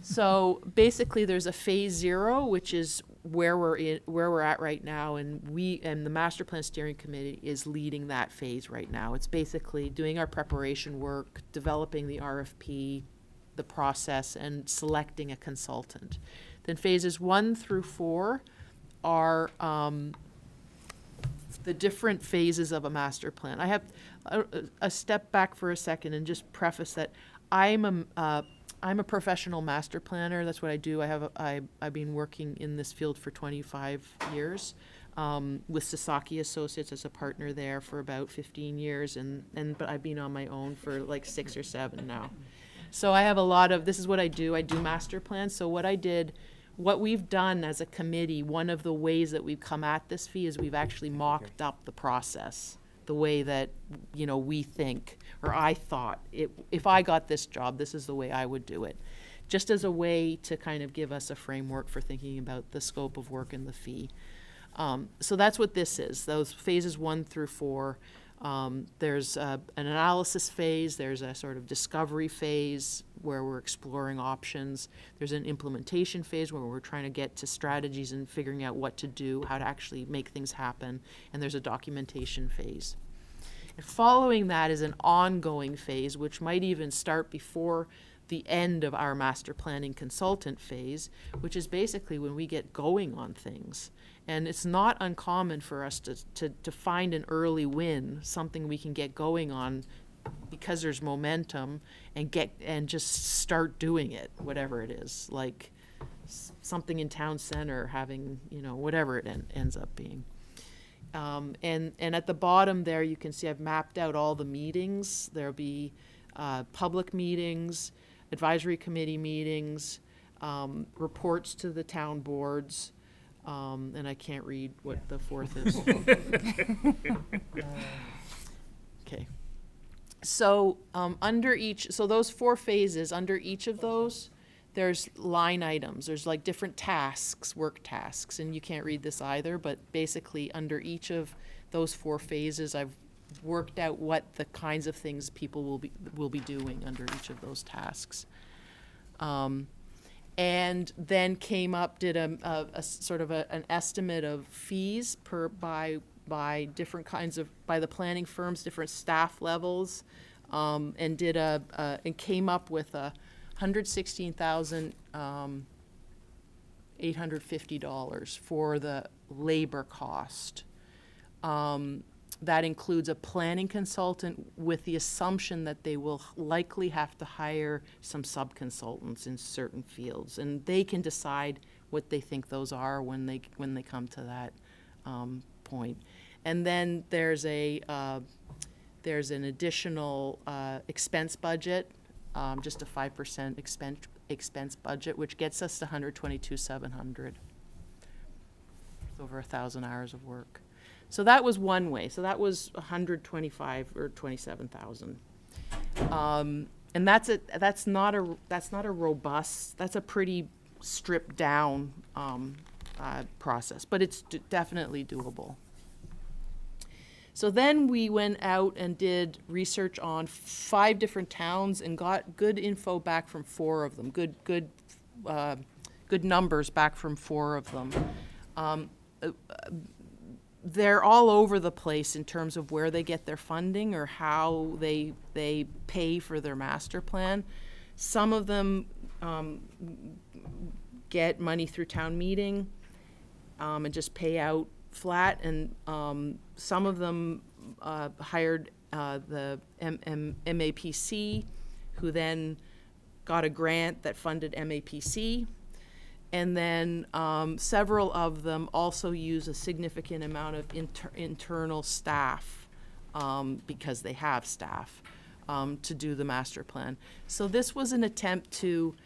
So basically, there's a phase 0, which is where we're at right now, and the master plan steering committee is leading that phase right now. It's basically doing our preparation work, developing the RFP, the process, and selecting a consultant. Then phases 1 through 4 are the different phases of a master plan. I have a step back for a second and just preface that I'm a professional master planner. That's what I do. I've been working in this field for 25 years with Sasaki Associates as a partner there for about 15 years, but I've been on my own for like 6 or 7 now. So I have a lot of, this is what I do. I do master plans. So what we've done as a committee, one of the ways that we've come at this fee is we've actually mocked up the process, the way that, we think, or I thought, if I got this job, this is the way I would do it. Just as a way to kind of give us a framework for thinking about the scope of work and the fee. So that's what this is, those phases 1 through 4. There's an analysis phase, there's a sort of discovery phase where we're exploring options, there's an implementation phase where we're trying to get to strategies and figuring out what to do, how to actually make things happen, and there's a documentation phase. And following that is an ongoing phase, which might even start before the end of our master planning consultant phase, which is basically when we get going on things. And it's not uncommon for us to find an early win, something we can get going on because there's momentum, and just start doing it, whatever it is, like something in town center, having, whatever it ends up being. And at the bottom there, you can see I've mapped out all the meetings. There'll be public meetings, advisory committee meetings, reports to the town boards, and I can't read what the fourth is. Okay. So, under each, so those 4 phases, under each of those, there's line items. There's like different tasks, work tasks, and you can't read this either, but basically under each of those 4 phases, I've worked out what the kinds of things people will be doing under each of those tasks. And then came up, did a sort of an estimate of fees by different kinds of, by the planning firms, different staff levels, and did and came up with $116,850 for the labor cost. That includes a planning consultant with the assumption that they will likely have to hire some sub-consultants in certain fields, and they can decide what they think those are when they come to that point. And then there's an additional expense budget, just a 5% expense budget, which gets us to $122,700. It's over 1,000 hours of work. So that was one way. So that was 125 or 27,000. And that's not a robust. That's a pretty stripped down process, but it's definitely doable. So then we went out and did research on 5 different towns and got good info back from 4 of them. Good numbers back from 4 of them. They're all over the place in terms of where they get their funding or how they pay for their master plan. Some of them get money through town meeting and just pay out flat, and some of them hired the MAPC, who then got a grant that funded MAPC. And then several of them also use a significant amount of internal staff, because they have staff, to do the master plan. So this was an attempt to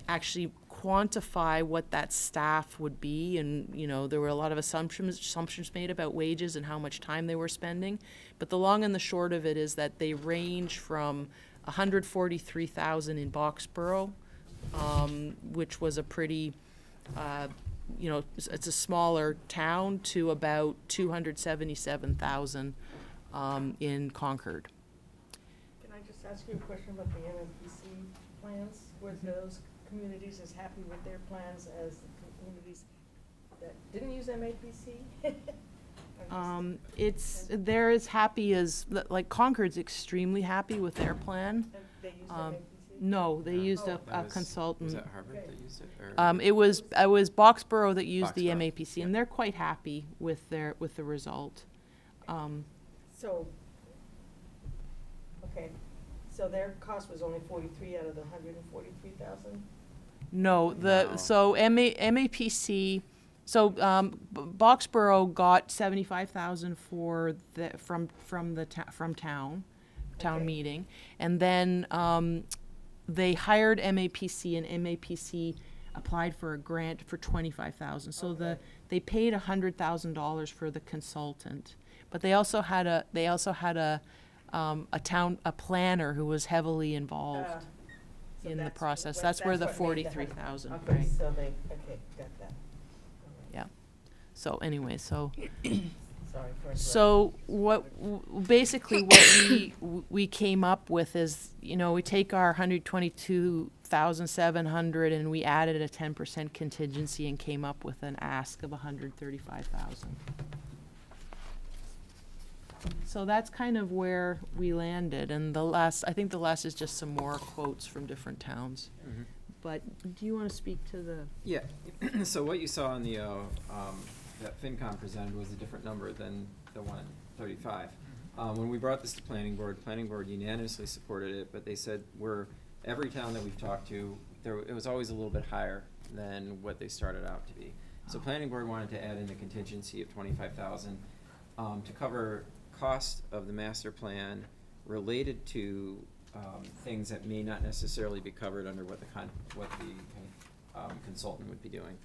actually quantify what that staff would be, and there were a lot of assumptions made about wages and how much time they were spending. But the long and the short of it is that they range from 143,000 in Boxborough, which was a pretty it's a smaller town, to about 277,000 in Concord. Can I just ask you a question about the MMPC plans? Were those communities as happy with their plans as the communities that didn't use MAPC? They're as happy as, like, Concord's extremely happy with their plan. And they used MAPC? No, they used a consultant. Was that Harvard that used it? Or It was Boxborough that used the Boxborough, MAPC, and they're quite happy with the result. So their cost was only 43 out of the 143,000? No, so MAPC. So Boxborough got 75,000 for from town meeting, and then they hired MAPC, and MAPC applied for a grant for 25,000. So they paid $100,000 for the consultant, but they also had a planner who was heavily involved in the process. That's where the 43,000. Okay, right. so got that. Yeah. So anyway, so. Sorry for So basically what we came up with is, we take our 122,700 and we added a 10% contingency and came up with an ask of 135,000. So that's kind of where we landed, and I think the last is just some more quotes from different towns. Mhm. But do you want to speak to the? Yeah. So what you saw in the that FinCom presented was a different number than the 135. When we brought this to Planning Board unanimously supported it, but they said every town that we've talked to, it was always a little bit higher than what they started out to be. So Planning Board wanted to add in a contingency of 25,000 to cover cost of the master plan related to things that may not necessarily be covered under what the consultant would be doing.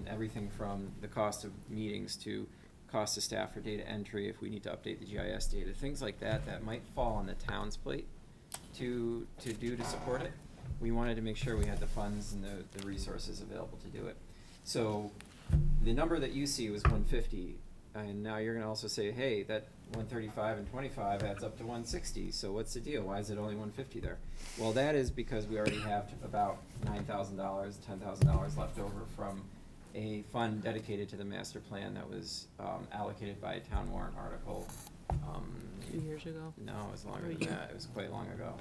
Everything from the cost of meetings to cost of staff for data entry, if we need to update the GIS data, things like that, that might fall on the town's plate to do to support it. We wanted to make sure we had the funds and the resources available to do it. So the number that you see was 150, and now you're gonna also say, hey, that 135 and 25 adds up to 160, so what's the deal? Why is it only 150 there? Well, that is because we already have about $9,000, $10,000 left over from a fund dedicated to the master plan that was allocated by a town warrant article. 2 years ago? No, it was longer than that. It was quite long ago.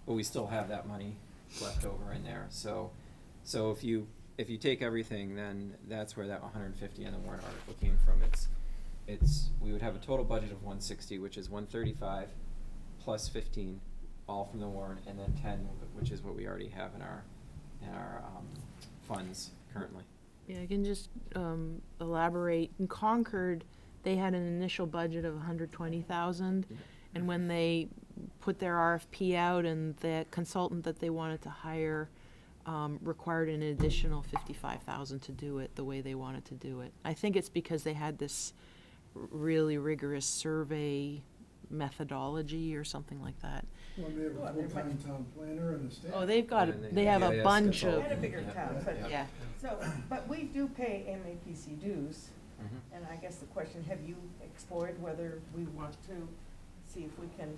But we still have that money left over in there. So if you take everything, then that's where that 150 in the warrant article came from. We would have a total budget of 160, which is 135 plus 15, all from the warrant, and then 10, which is what we already have in our funds currently. Yeah, I can just elaborate. In Concord, they had an initial budget of 120,000, and when they put their RFP out, and the consultant that they wanted to hire required an additional 55,000 to do it the way they wanted to do it. I think it's because they had this really rigorous survey methodology or something like that. Well, they have a full-time town planner and a staff. Oh, they've got, they have a bunch of. And a bigger town, but, yeah. So, but we do pay MAPC dues, and I guess the question, have you explored whether we want to see if we can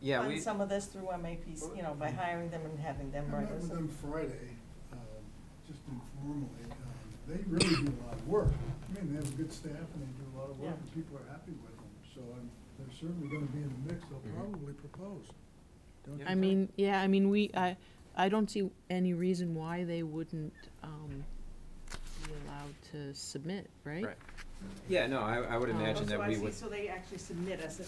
fund some of this through MAPC, you know, by hiring them and having them I write met us? with them Friday, just informally. They really do a lot of work. I mean, they have a good staff and they do a lot of work, and people are happy with them. So they're certainly gonna be in the mix. They'll probably propose. Don't you I think? mean, yeah, I mean, I don't see any reason why they wouldn't be allowed to submit, right? Right. Yeah, no, I would imagine that we would. So they actually submit us.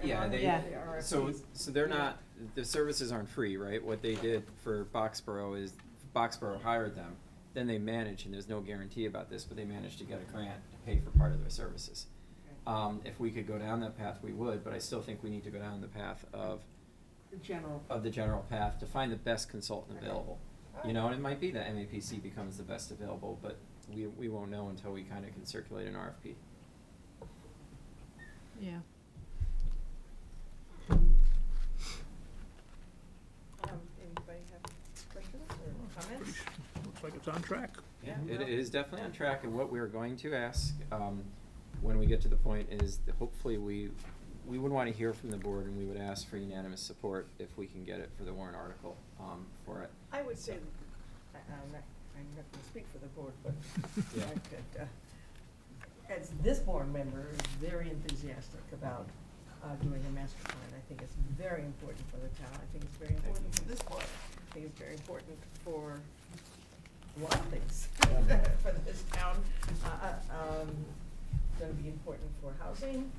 Yeah, so they're not, the services aren't free, right? What they did for Boxborough is Boxborough hired them, then they managed, and there's no guarantee about this, but they managed to get a grant to pay for part of their services. If we could go down that path, we would, but I still think we need to go down the path of the general path to find the best consultant available. You know, and it might be that MAPC becomes the best available, but we won't know until we kind of can circulate an RFP. Yeah. Anybody have questions or comments? Looks like it's on track. Yeah, it is definitely on track, and what we're going to ask, when we get to the point is that hopefully we would want to hear from the board, and we would ask for unanimous support if we can get it for the warrant article, for it. I would say, I'm not gonna speak for the board, but Yeah. I could, as this board member is very enthusiastic about doing a master plan. I think it's very important for the town. I think it's very important for this board. I think it's very important for a lot of things for this town. Gonna be important for housing,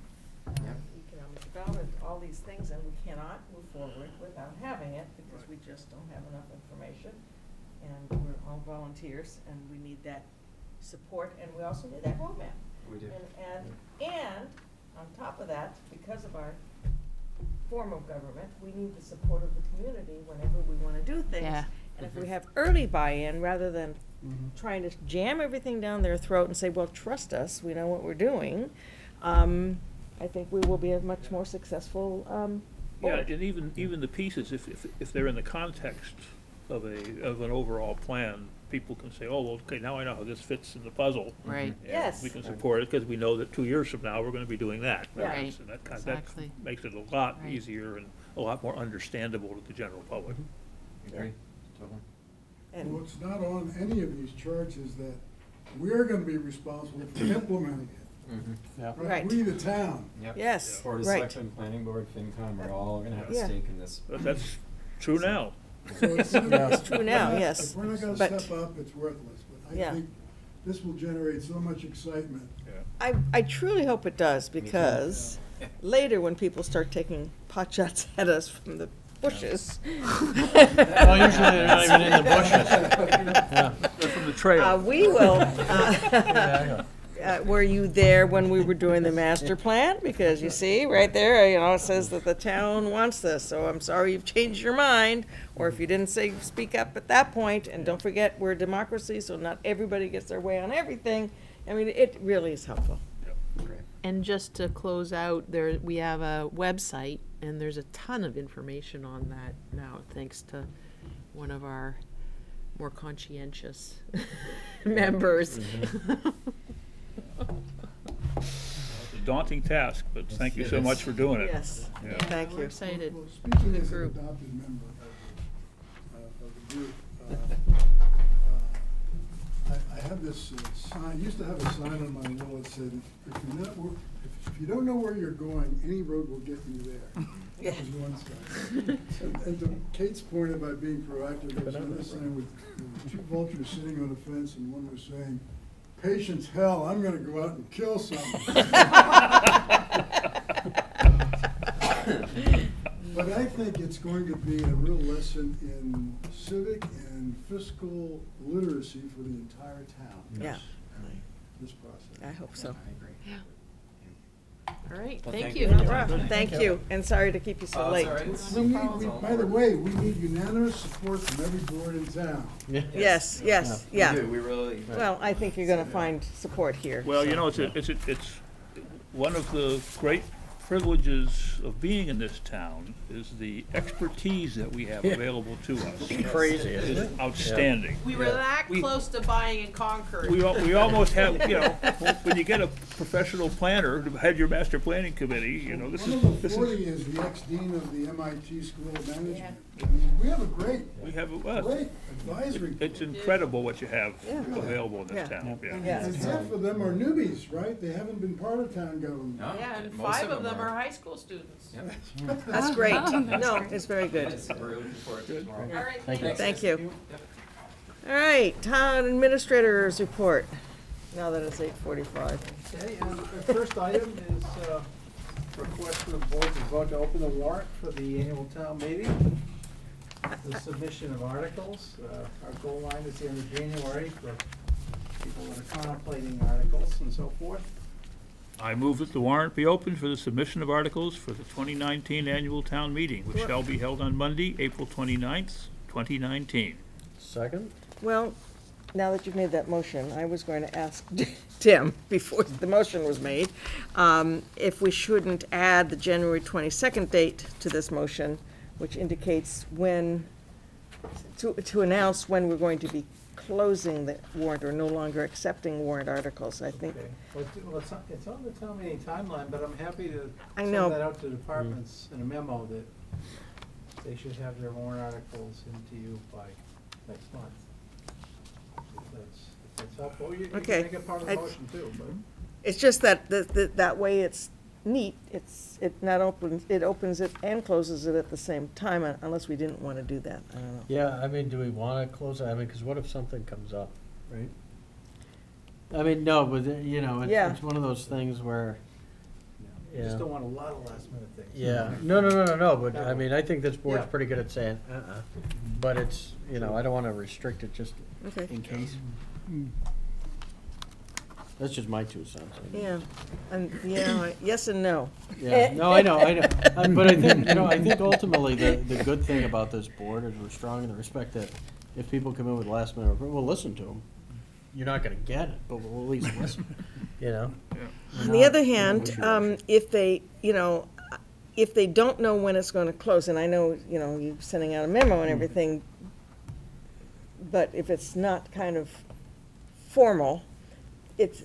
economic development, all these things, and we cannot move forward without having it because we just don't have enough information. And we're all volunteers, and we need that support, and we also need that roadmap. We do. And on top of that, because of our form of government, we need the support of the community whenever we want to do things. Yeah. And if we have early buy-in, rather than trying to jam everything down their throat and say, well, trust us, we know what we're doing, I think we will be a much more successful Yeah, board. and even the pieces, if they're in the context of an overall plan, people can say, oh, well, okay, now I know how this fits in the puzzle. Right. And Yes. we can support it because we know that 2 years from now, we're gonna be doing that. Right. And that Exactly. makes it a lot Right. easier and a lot more understandable to the general public. Agree, totally. And What's not on any of these charts is that we're gonna be responsible for implementing it. Yeah. Right. We, the town. Yep. Yes, Board of right. Selectmen, Planning Board, FinCom, we're all gonna have a Yeah. stake in this. But that's true now. So it's It's true now, yes. If we're not gonna But- step up, it's worthless, but I Yeah. think this will generate so much excitement. I truly hope it does, because later when people start taking pot shots at us from the bushes. Well, usually they're not even in the bushes. Yeah. They're from the trail. We will, Yeah, were you there when we were doing the master plan? Because you see, right there, you know, it says that the town wants this, so I'm sorry you've changed your mind. Or if you didn't speak up at that point, and don't forget, we're a democracy, so not everybody gets their way on everything. I mean, it really is helpful. And just to close out, we have a website, and there's a ton of information on that now, thanks to one of our more conscientious members. It's a daunting task, but thank you so much for doing it. Yes, Yeah. thank We're you. excited. Well, speaking The as an group. adopted member of the group, I have this sign, used to have a sign on my wall that said, if you don't know where you're going, any road will get you there. That was one sign. And to Kate's point about being proactive, there was another sign with two vultures sitting on a fence, and one was saying, "Patience, hell, I'm gonna go out and kill someone." But I think it's going to be a real lesson in civic and fiscal literacy for the entire town. Yeah. This process. I hope so. I agree. All right, Well, thank thank you. you. Thank you, and sorry to keep you so Oh, late. it's all right. By the way, we need unanimous support from every board in town. Yes, yes, We yeah. do, we really. Well, I think you're gonna find support here. Well, you so. know, it's one of the great privileges of being in this town is the expertise that we have available to us. Crazy, It isn't is it? outstanding. We were that We- close to buying in Concord. We almost have, you know, when you get a professional planner to head your master planning committee, you know, this One of the is, 40 is the ex-dean of the MIT School of Management. I mean, we have a great advisory. it's incredible what you have Yeah. available in this Yeah. town, yeah. Yeah. And half of them are newbies, right? They haven't been part of town government. No, Yeah, and most 5 of them are. are high school students. Yep. That's great. No, it's very good. We're looking forward to tomorrow. All right, Thank you. Thank you. Yep. All right, town administrators report, now that it's 8:45. Okay, the first item is request for the board to vote to open the warrant for the annual town meeting. The submission of articles, our goal line is the end of January for people that are contemplating articles and so forth. I move that the warrant be opened for the submission of articles for the 2019 annual town meeting, which shall be held on Monday, April 29th, 2019. Second? Well, now that you've made that motion, I was going to ask Tim, before the motion was made, if we shouldn't add the January 22nd date to this motion, which indicates when, to announce when we're going to be closing the warrant or no longer accepting warrant articles, I think. Okay. Well, it's on the town meeting timeline, but I'm happy to I send know. that out to departments in a memo that they should have their warrant articles into you by next month. If that's helpful. You Okay. can make it part of the I- motion too, but. It's just that, that way it's neat, it opens it and closes it at the same time, unless we didn't want to do that, I don't know. Yeah, I mean, do we want to close it? I mean, because what if something comes up, right? I mean, no, but, you know, Yeah. it's one of those things where, You just Yeah. don't want a lot of last minute things. yeah, no, but I mean, I think this board's Yeah. pretty good at saying, but it's, you know, I don't want to restrict it just Okay. in case. That's just my 2 cents. Yeah, and, yes and no. Yeah, no, I know, but I think, you know, I think ultimately the good thing about this board is we're strong in the respect that if people come in with last minute, we'll listen to them. You're not gonna get it, but we'll at least listen, you know? On the other hand, if they, if they don't know when it's going to close, and I know, you're sending out a memo and everything, but if it's not kind of formal, it's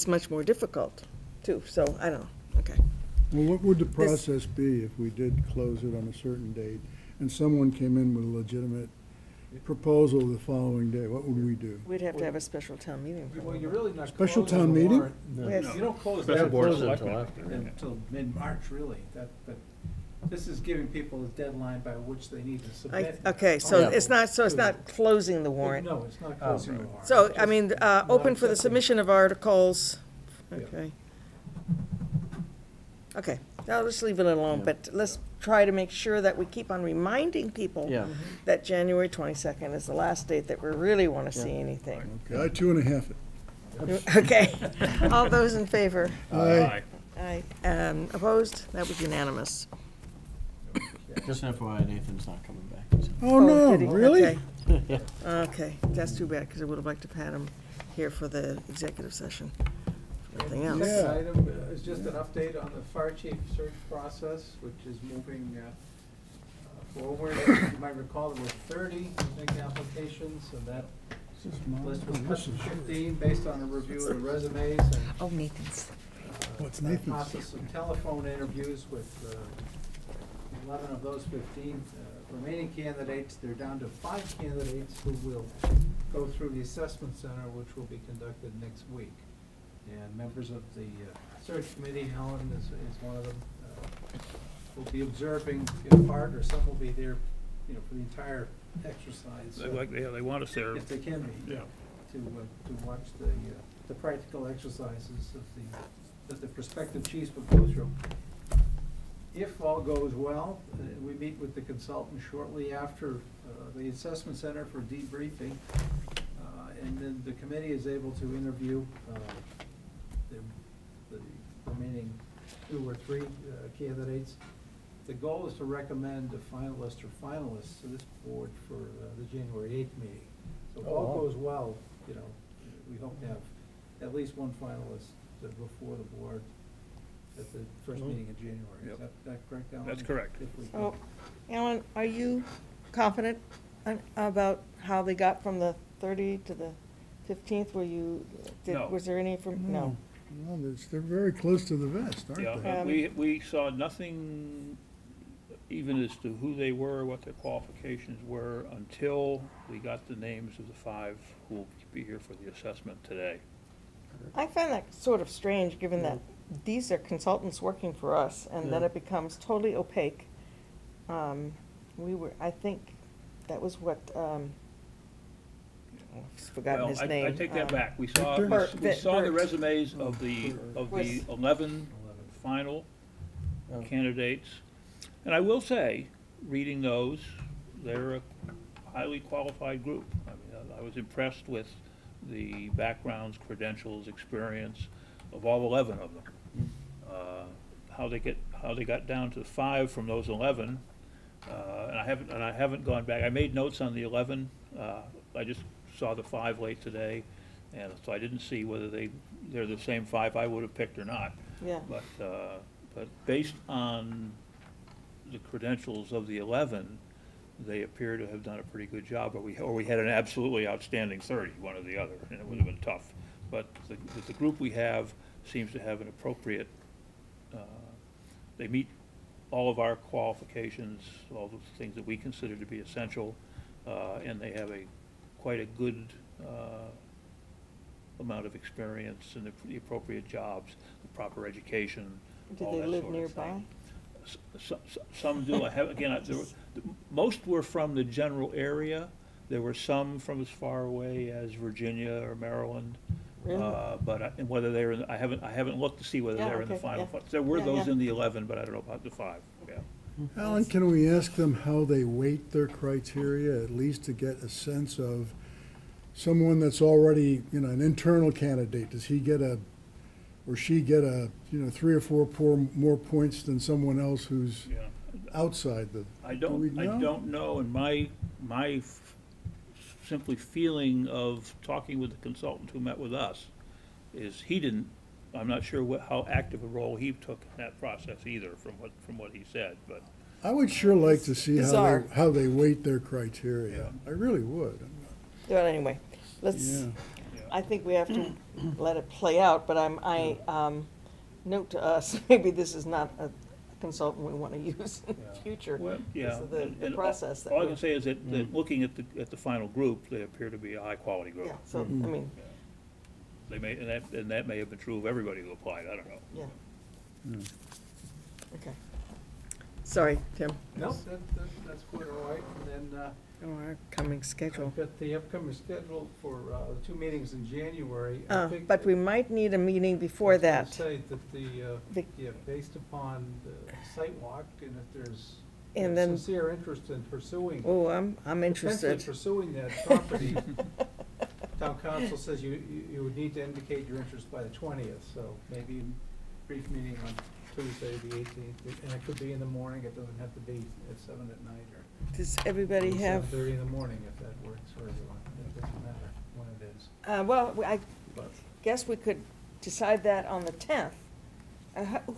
much more difficult too, so I don't know, okay. Well, what would the process be if we did close it on a certain date and someone came in with a legitimate proposal the following day? What would we do? We'd have to have a special town meeting. Well, you're really not Special closing town the meeting? warrant. Yes. You don't close Special that board of until selectmen. until mid-March, really. But this is giving people a deadline by which they need to submit. Okay, so Yeah. it's not closing the warrant. No, it's not closing the warrant. So, It's I mean, just open for the accepting. submission of articles, Yeah. okay. Okay, I'll just leave it alone, but let's try to make sure that we keep on reminding people Yeah. that January 22nd is the last date that we really want to see Yeah. anything. Okay, I 2.5 it. Okay, all those in favor? Aye. Aye. Opposed? That was unanimous. Just an FYI, Nathan's not coming back. Oh, no, did he? really? Okay. Yeah. Okay, that's too bad, because I would have liked to have had him here for the executive session. Nothing And else. the second item is just an update on the fire chief search process, which is moving forward. You might recall there were 30, I think, applications, and that list was cut to 15 based on a review of the resumes and Oh, Nathan's. What's a Nathan's? process of telephone interviews with 11 of those 15 remaining candidates. They're down to 5 candidates who will go through the assessment center, which will be conducted next week. And members of the search committee, Helen is one of them, will be observing in part, or some will be there, you know, for the entire exercise. They want us there. If they can be. Yeah. To watch the practical exercises that the prospective chiefs will go through. If all goes well, we meet with the consultant shortly after the assessment center for debriefing, and then the committee is able to interview the remaining 2 or 3 candidates. The goal is to recommend a finalist or finalists to this board for the January 8th meeting. So if all goes well, you know, we hope to have at least one finalist before the board at the first meeting in January. Is that correct, Alan? That's correct. So, Alan, are you confident about how they got from the 30 to the 15th? No. Was there any no? No, they're very close to the vest, aren't Yeah, they? we saw nothing even as to who they were, what their qualifications were, until we got the names of the 5 who will be here for the assessment today. I find that sort of strange, given that these are consultants working for us, and then Yeah. it becomes totally opaque. I think that was what, I've forgotten his name. I take that back. We saw, Bert. we saw the Bert. resumes of the Was- 11 final candidates. And I will say, reading those, they're a highly qualified group. I mean, I was impressed with the backgrounds, credentials, experience of all 11 of them. How they got down to 5 from those 11, and I haven't gone back. I made notes on the 11. I just saw the 5 late today, and so I didn't see whether they're the same 5 I would have picked or not. Yeah. But based on the credentials of the 11, they appear to have done a pretty good job, or we had an absolutely outstanding 30, one or the other, and it would have been tough. But the group we have seems to have an appropriate, they meet all of our qualifications, all the things that we consider to be essential, and they have quite a good amount of experience in the appropriate jobs, the proper education, Do all they that live sort of nearby? thing. Some do. I have, again, most were from the general area. There were some from as far away as Virginia or Maryland. Really? And whether they were, I haven't looked to see whether Yeah, they're in the okay, final. yeah. There were Yeah, those yeah. in the 11, but I don't know about the 5, yeah. Alan, can we ask them how they weight their criteria, at least to get a sense of someone that's already, you know, an internal candidate? Does he get or she get 3 or 4 more points than someone else who's Yeah. outside the? I do we know? don't know, and my simply feeling of talking with the consultant who met with us is I'm not sure how active a role he took in that process either, from what he said, but. I would sure like to see Bizarre. how they weight their criteria. I really would. Well, anyway, Yeah. I think we have to let it play out, but note to us, maybe this is not a consultant we want to use in the future. Well, yeah. Because of the and process that all I we're- can say is that looking at the final group, they appear to be a high-quality group. Yeah, so, I mean, They may, and that may have been true of everybody who applied, I don't know. yeah. Okay. Sorry, Tim. No, that's quite all right. And then Our coming schedule. I've got the upcoming schedule for the 2 meetings in January. I think But we might need a meeting before that. say that based upon the site walk, and if there's And then- sincere interest in pursuing. Oh, I'm interested. Potentially pursuing that property, town council says you would need to indicate your interest by the 20th, so maybe a brief meeting on Tuesday, the 18th, and it could be in the morning, it doesn't have to be at 7 at night, or Does everybody have, 7:30 in the morning, if that works for everyone, it doesn't matter when it is. is. Well, I But- guess we could decide that on the 10th.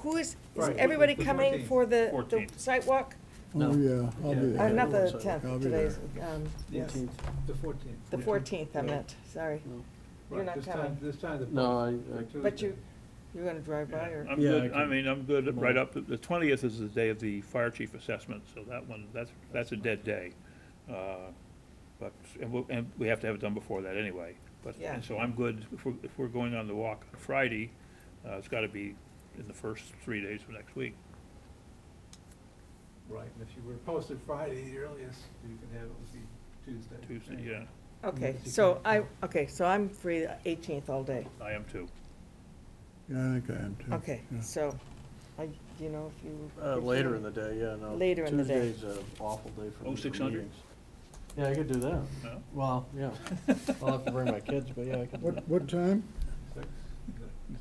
Who is Right, everybody the coming 14th. for the 14th. sidewalk? Oh, yeah, I'll be there. Not the So- 10th, I'll be today's, there. Yes, 14th. the 14th. the 14th, I meant, sorry. You're Right, not this coming. time, this time the. No, But you're gonna drive by, or? I'm Yeah, good, I I can- mean, I'm good tomorrow. right up, the 20th is the day of the fire chief assessment, so that one, that's a dead day. But, and we have to have it done before that anyway. But, Yeah. and so I'm good, if we're going on the walk on Friday, it's gotta be in the first 3 days of next week. Right, and if you were posted Friday, the earliest you could have it would be Tuesday. Tuesday, yeah, Okay, Unless you so can- so I'm free the 18th all day. I am too. Yeah, I think I am too. Okay, Yeah. so, do you know if you? later in the day, yeah, no. Later in the day. Tuesday's an awful day for Oh, me for 600? meetings. Yeah, I could do that. No? Well, yeah. I'll have to bring my kids, but yeah, I could do that. What time?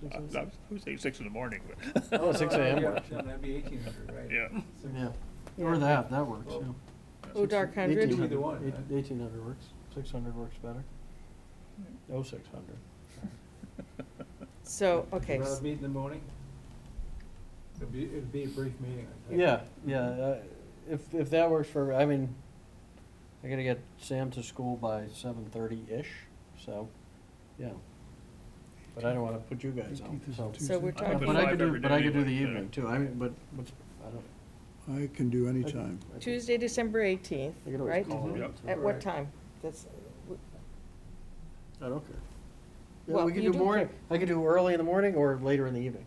Six? I would say 6 in the morning, but. Oh, 6 a.m. Yeah, works, yeah. That'd be 1800, right? Yeah. Six- Yeah, Yeah. or that works, yeah. Oh, dark hundred? Either one, right? 1800 works, 600 works better. Oh, 600. So, okay, Rather meet in the morning? It'd be a brief meeting, I think. Yeah, if that works for, I mean, I gotta get Sam to school by 7:30-ish, so, yeah. But I don't wanna put you guys out, 18th is a so. Tuesday. so we're I'm talking, up But at I 5 could do, every but day I could do the anyway, yeah. evening too, I mean, but what's, I don't. I can do any time. I could- Tuesday, December 18th, I could always right? call Mhm. in, Yep. so. At what Right. time? That's, I don't care. Yeah, Well, we could you do do morning, care. I could do early in the morning or later in the evening.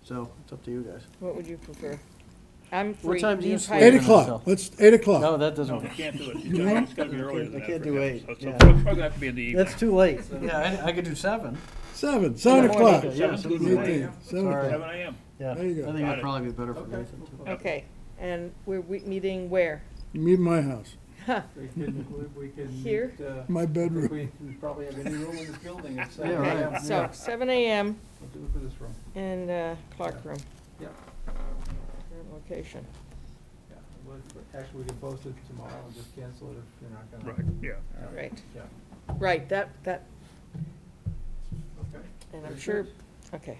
So, it's up to you guys. what would you prefer? I'm free. What time do the you entire- sleep? 8 o'clock, let's, 8 o'clock. No, that doesn't No, you work. can't do it. No? It's gotta be earlier than I that. can't for do him. 8, So yeah. it's probably gonna have to be in the evening. That's too late. Yeah, I could do 7. 7 morning. o'clock. Okay, yeah, 7 7 18th, 7 Sorry. o'clock. 7 AM. Yeah, There you go. I think Got that'd it. probably be better for Okay. Nathan too. Okay, and we're meeting where? Meet in my house, We can Here? meet, my bedroom. we probably have any room in this building at Yeah, 7 right. a.m. Okay, so 7 AM We'll do it for this room. in Clark Room, Yeah, current location. yeah. Actually, we can post it tomorrow and just cancel it if you're not gonna. Right, yeah. Right, Yeah, right, that, okay. and I'm Very sure, good. okay.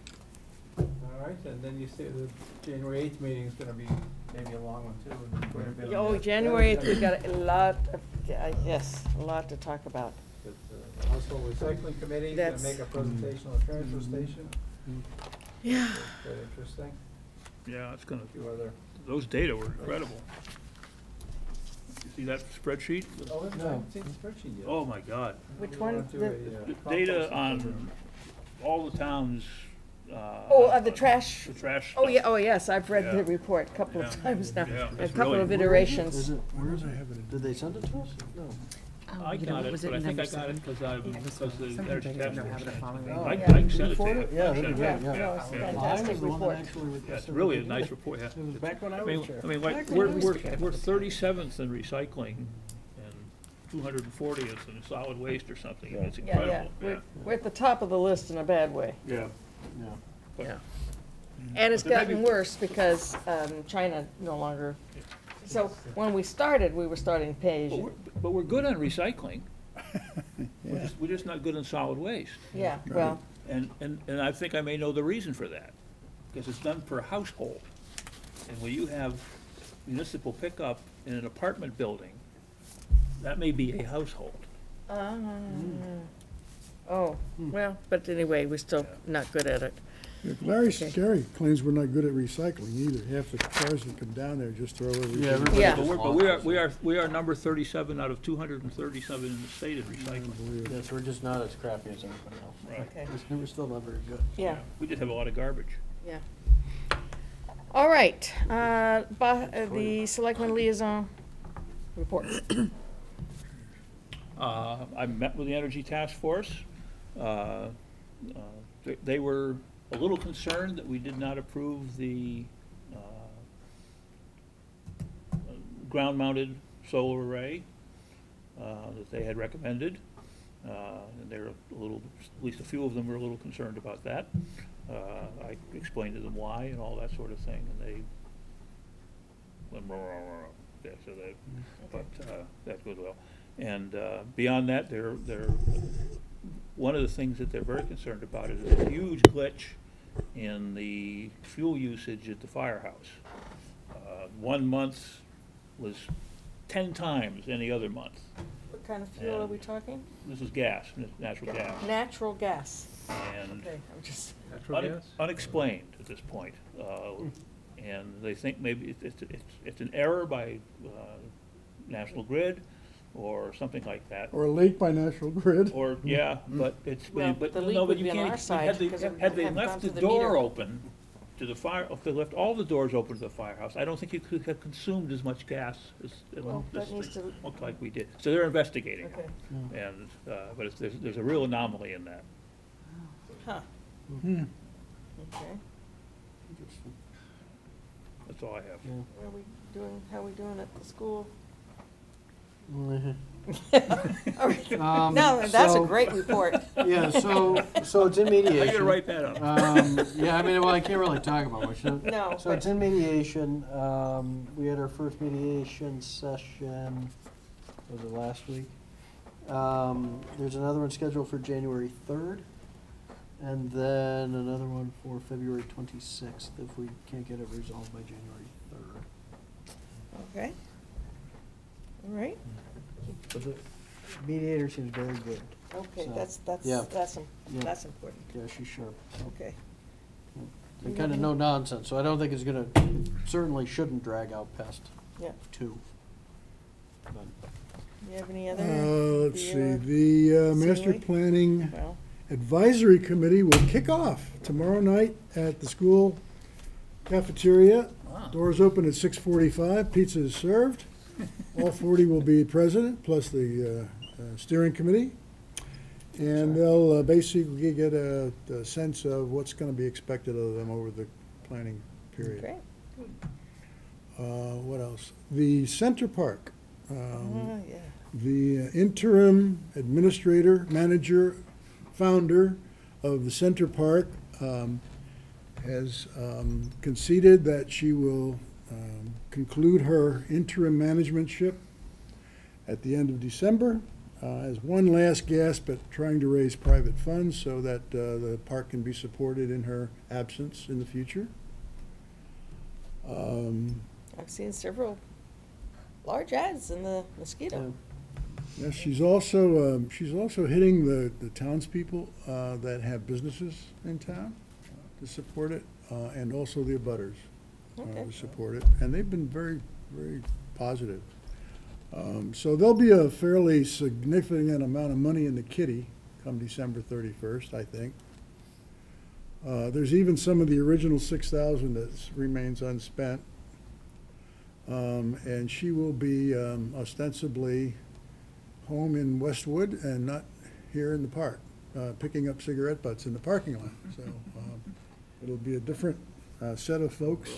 All right, and then you say the January 8th meeting is gonna be maybe a long one too. and quite a bit on Oh, that. January 8th, we got a lot of, yes, a lot to talk about. But, the Household Recycling Committee is gonna That's- make a presentation on the transfer station. Yeah. Quite interesting. Yeah, it's gonna, A few other. those data were incredible. You see that spreadsheet? Oh, I No. haven't seen the spreadsheet yet. Oh, my God. Which We one? wanna do The- a, The complex data on program. all the towns. The trash. The trash. Oh, yeah, oh, yes, I've read Yeah. the report a couple of Yeah. times now, Yeah, a it's couple really- of Is iterations. it, where is I it? have it in- Did they send it to us? No. I got it, but I think I got it because the energy task force. Oh. I Yeah. can send it to Forward you. it? Yeah, that'd be Send it. great, Yeah, yeah. no, it's a Yeah. fantastic I was the one that report. actually Yeah, requested it's that really we a do nice it. report, yeah. It was back when I I was mean, chair. I mean, like, Back we're, when I was we're, chair. we're 37th in recycling and 240th in solid waste or something. It's Yeah, yeah, incredible, yeah. we're at the top of the list in a bad way. Yeah, yeah. But- Yeah. And it's But there may gotten be- worse because China no longer, so when we started, we were starting page. But we're good on recycling. Yeah. We're just not good on solid waste. Yeah, well, And I think I may know the reason for that, because it's done per household. And when you have municipal pickup in an apartment building, that may be a household. oh, well, but anyway, we're still not good at it. Yeah, Larry Scary claims we're not good at recycling either. Half the cars that come down there just throw everything. Yeah, everybody Yeah. just But lost we are number 37 out of 237 in the state in recycling. it. Yes, we're just not as crappy as everybody else. Right. Okay, We're still not very good. yeah, We just have a lot of garbage. yeah. All right, the Selectmen Liaison report. I met with the Energy Task Force. They were a little concerned that we did not approve the ground-mounted solar array that they had recommended. And they were a little, at least a few of them were a little concerned about that. I explained to them why and all that sort of thing, and they went, "Rah, rah, rah, rah." Yeah, so that, but that goes well. And beyond that, they're one of the things that they're very concerned about is a huge glitch in the fuel usage at the firehouse. 1 month was 10 times any other month. What kind of fuel are we talking? This is gas, natural gas. Natural gas. And Okay, I'm just. unexplained at this point. And they think maybe it's an error by National Grid or something like that. Or a leak by National Grid. Or, yeah, but Well, but the no, leak but would you be on can't, our side had because they, it had they hadn't gone left to the the door meter. open to the fire, if they left all the doors open to the firehouse, I don't think you could have consumed as much gas as Well, this that needs thing to- looked like we did. So they're investigating. Okay. And, but there's a real anomaly in that. Huh, Hmm. okay. That's all I have. What are we doing, how are we doing at the school? All right. No, that's a so- great report. Yeah, so it's in mediation. I gotta write that up. Yeah, I mean, well, I can't really talk about much. No, So it's in mediation. We had our first mediation session, was it last week? There's another one scheduled for January 3rd, and then another one for February 26th if we can't get it resolved by January 3rd. Okay. All right, But the mediator seems very good. okay, So, that's yeah. that's important, Yeah, she's sharp. okay. And kind of no nonsense, so I don't think it's gonna, certainly shouldn't drag out past Yeah. 2. But You have any other? Let's see, the Master COA? Planning Well, Advisory Committee will kick off tomorrow night at the school cafeteria. Doors open at 6:45, pizza is served. All 40 will be present, plus the steering committee. And they'll basically get a sense of what's going to be expected of them over the planning period. great. What else? The Center Park. Yeah. The interim administrator, manager, founder of the Center Park has conceded that she will conclude her interim managementship at the end of December as one last gasp at trying to raise private funds so that the park can be supported in her absence in the future. I've seen several large ads in the Mosquito. Yes, she's also hitting the townspeople that have businesses in town to support it, and also the abutters Okay. to support it, and they've been very, very positive. So there'll be a fairly significant amount of money in the kitty come December 31st, I think. There's even some of the original 6,000 that remains unspent. And she will be ostensibly home in Westwood and not here in the park, picking up cigarette butts in the parking lot. So it'll be a different set of folks,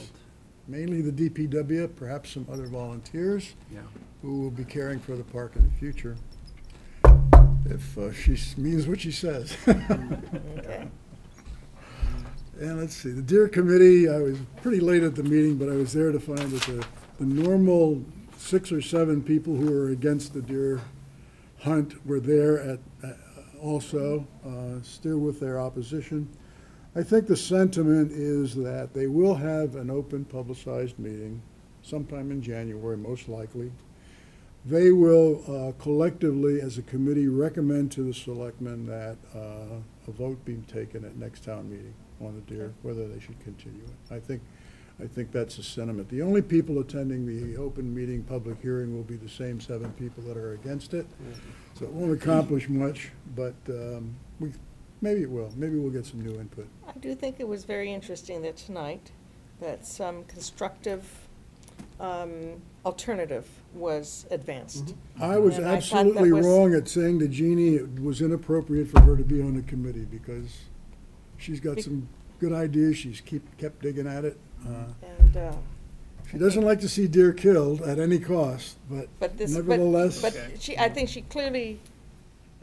mainly the DPW, perhaps some other volunteers who will be caring for the park in the future, if she means what she says. Okay. And let's see, the Deer Committee, I was pretty late at the meeting, but I was there to find that the normal 6 or 7 people who are against the deer hunt were there also, still with their opposition. I think the sentiment is that they will have an open, publicized meeting sometime in January, most likely. They will collectively, as a committee, recommend to the selectmen that a vote be taken at next town meeting on the deer, whether they should continue it. I think that's the sentiment. The only people attending the open meeting, public hearing will be the same 7 people that are against it. So it won't accomplish much, but maybe it will. Maybe we'll get some new input. I do think it was very interesting that tonight, that some constructive alternative was advanced. I was And I thought absolutely that was- wrong at saying to Jeannie it was inappropriate for her to be on the committee, because she's got some good ideas. She's kept digging at it. And, She doesn't like to see deer killed at any cost, but nevertheless. But I think she clearly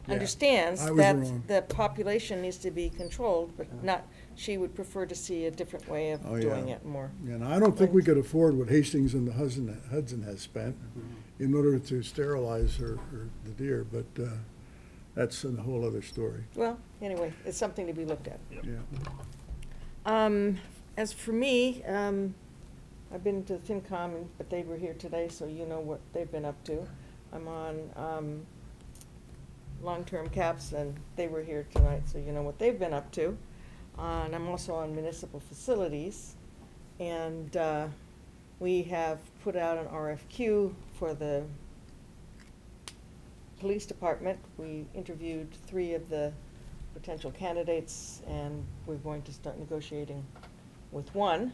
Yeah, understands I was that wrong. the population needs to be controlled, but not, she would prefer to see a different way of Oh, doing yeah. it more. And I don't think we could afford what Hastings and the Hudson has spent in order to sterilize the deer, but that's a whole other story. Well, anyway, it's something to be looked at. Yeah. As for me, I've been to FinCom, but they were here today, so you know what they've been up to. I'm on long-term caps, and they were here tonight, so you know what they've been up to. And I'm also on municipal facilities, and we have put out an RFQ for the police department. We interviewed 3 of the potential candidates, and we're going to start negotiating with one.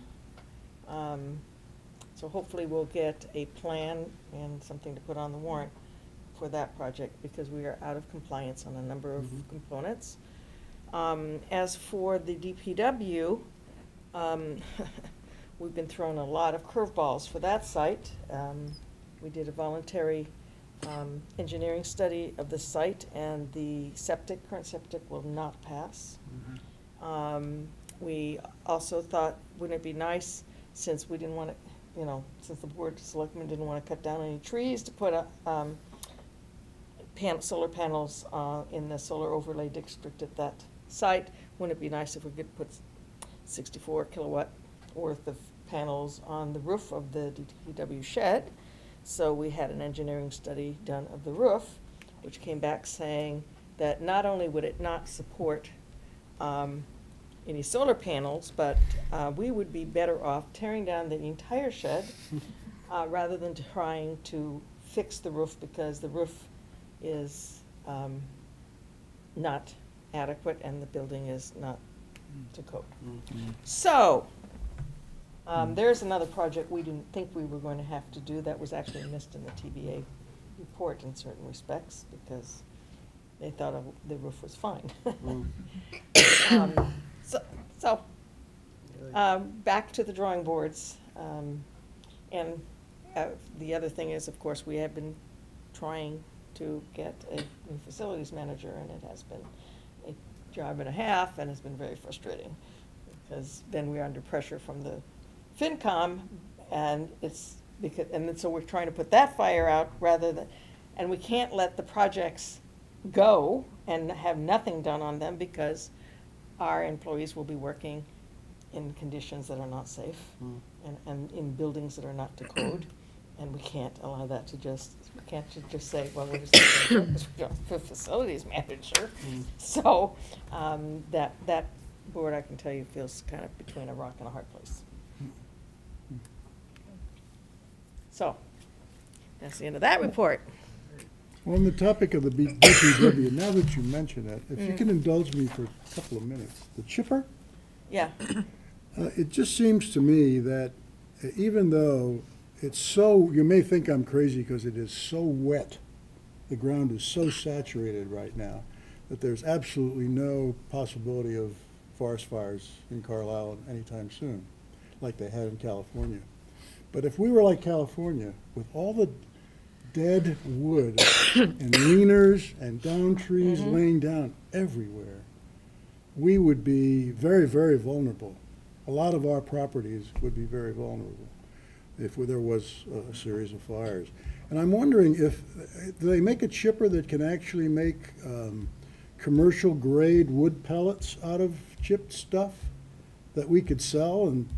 So hopefully we'll get a plan and something to put on the warrant for that project, because we are out of compliance on a number of components. As for the DPW, we've been thrown a lot of curveballs for that site. We did a voluntary engineering study of the site, and the current septic will not pass. We also thought, wouldn't it be nice, since we didn't want to, since the Board of Selectmen didn't want to cut down any trees, to put solar panels in the solar overlay district at that site. Wouldn't it be nice if we could put 64 kilowatt worth of panels on the roof of the DPW shed? So we had an engineering study done of the roof, which came back saying that not only would it not support any solar panels, but we would be better off tearing down the entire shed rather than trying to fix the roof, because the roof is not adequate and the building is not to code. So there's another project we didn't think we were going to have to do that was actually missed in the TBA report in certain respects, because they thought the roof was fine. So back to the drawing boards. And the other thing is, of course, we have been trying to get a new facilities manager, and it has been a job and a half, and it's been very frustrating, because then we're under pressure from the FinCom, and so we're trying to put that fire out and we can't let the projects go and have nothing done on them, because our employees will be working in conditions that are not safe and in buildings that are not to code. And we can't allow that we can't just say, well, we're just looking for facilities manager. So that board, I can tell you, feels kind of between a rock and a hard place. So that's the end of that report. On the topic of the DPW, now that you mention it, if you can indulge me for a couple of minutes, the chipper? Yeah. It just seems to me that even though it's so, you may think I'm crazy because it is so wet, the ground is so saturated right now, that there's absolutely no possibility of forest fires in Carlisle anytime soon, like they had in California. But if we were like California, with all the dead wood and leaners and down trees laying down everywhere, we would be very, very vulnerable. A lot of our properties would be very vulnerable if there was a series of fires. And I'm wondering do they make a chipper that can actually make commercial grade wood pellets out of chipped stuff that we could sell and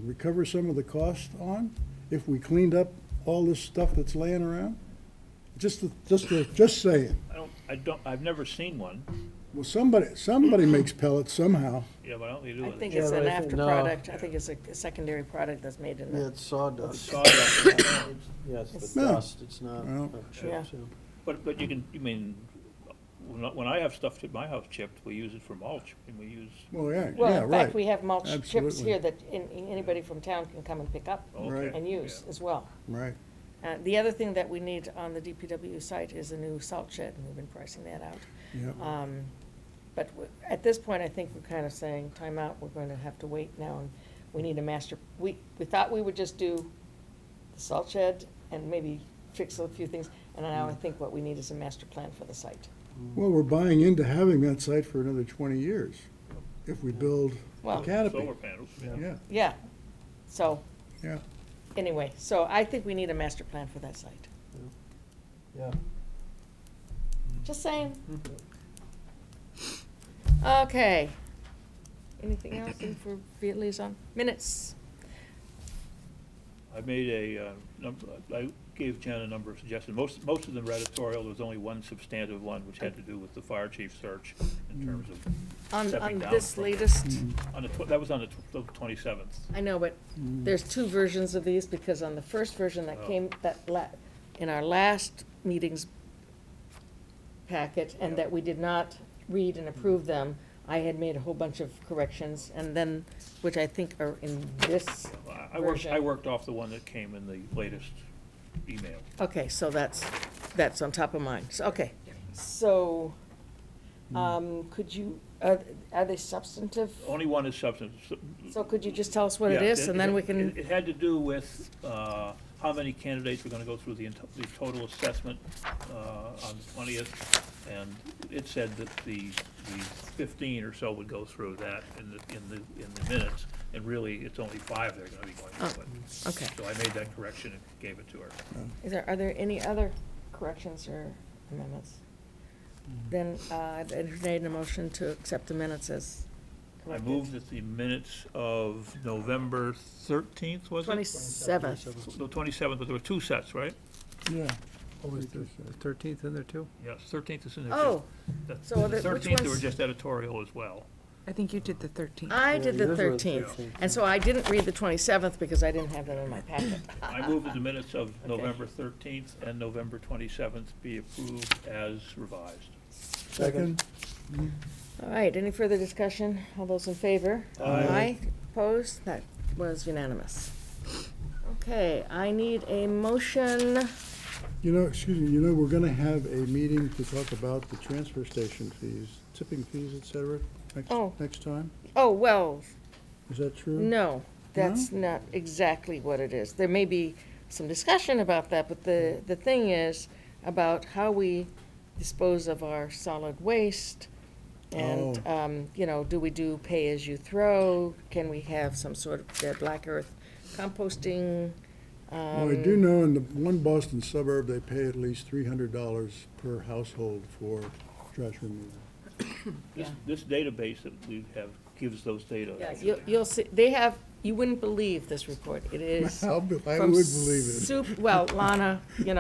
recover some of the cost on if we cleaned up all this stuff that's laying around? Just saying. I've never seen one. Well, somebody makes pellets somehow. Yeah, but I don't think they do I it. think it's an after product. I think it's a secondary product that's made in Yeah, it's sawdust. Sawdust. Yeah, it's It's- the dust, it's not Well, chips, Yeah. yeah. But when I have stuff at my house chipped, we use it for mulch, and we use. Well, yeah, Well, yeah, in right. fact, we have mulch chips Absolutely. here that anybody from town can come and pick up Right. and use as well. Right. The other thing that we need on the DPW site is a new salt shed, and we've been pricing that out. Yeah. But at this point, I think we're kind of saying, time out, we're going to have to wait now, and we need a master, we thought we would just do the salt shed and maybe fix a few things, and now I think what we need is a master plan for the site. Well, we're buying into having that site for another 20 years if we build Well, a canopy. Solar panels, Yeah, Yeah, so, yeah. anyway, so I think we need a master plan for that site. Yeah. Just saying. Okay. Anything else in for liaison? Minutes. I made I gave Jen a number of suggestions. Most of them were editorial. There was only one substantive one, which had to do with the fire chief search in terms of stepping On down this from- latest, that was on the 27th. I know, but there's two versions of these, because on the first version that came, in our last meeting's packet, and that we did not read and approve them, I had made a whole bunch of corrections, and then, which I think are in this version. I worked off the one that came in the latest email. Okay, so that's on top of mine. So, okay, so, could you, are they substantive? Only one is substantive. So could you just tell us what it Yeah, is, and then we can, It had to do with how many candidates were gonna go through the total assessment on the 20th. And it said that the 15 or so would go through that in the minutes, and really, it's only 5 that are gonna be going through it. okay. So I made that correction and gave it to her. Are there any other corrections or amendments? Then, I'd entertain a motion to accept the minutes as I corrected. moved that the minutes of November 13th, was it? 27th. The 27th, but there were 2 sets, right? Yeah. Oh, is the 13th in there too? Yes, 13th is in there too. Oh, That's- so the which 13th, they were ones- just editorial as well. I think you did the 13th. I did the yours was 13th, 13th. and so I didn't read the 27th because I didn't have them in my packet. I move that the minutes of November 13th and November 27th be approved as revised. Second? All right, any further discussion? All those in favor? Aye. Opposed? That was unanimous. Okay, I need a motion. Excuse me, we're gonna have a meeting to talk about the transfer station fees, tipping fees, et cetera, Oh. next time? Oh, well, Is that true? no, that's not exactly what it is. There may be some discussion about that, but the thing is about how we dispose of our solid waste. And, do we do pay-as-you-throw? Can we have some sort of black earth composting? Well, I do know in the one Boston suburb, they pay at least $300 per household for trash removal. This database that we have gives those data. Yeah, you'll see, you wouldn't believe this report. It is. I would from believe it. Well, Lana, Kim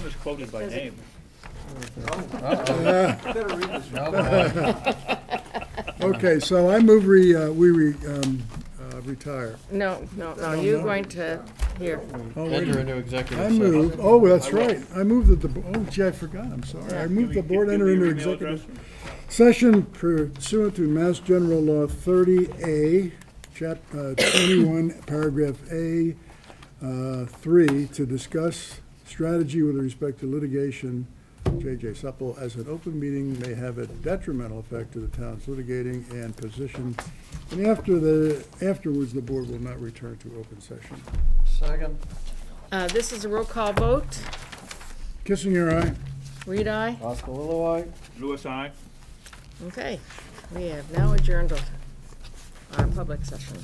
is quoted by Is it- name. Better read this. Okay, so I move we retire. No, you're going to, here. Oh, wait a Enter minute. into executive I session. move, that's right. I move that gee, I forgot, I'm sorry. I move the board enter into executive session pursuant to Mass General Law 30A, 21, paragraph A, 3, to discuss strategy with respect to litigation. J.J. Supple, as an open meeting may have a detrimental effect to the town's litigating and position, and afterwards, the board will not return to open session. Second. This is a roll call vote. Kissinger, aye. Reed, aye. Oscar Lilo, aye. Louis, aye. Okay, we have now adjourned our public session.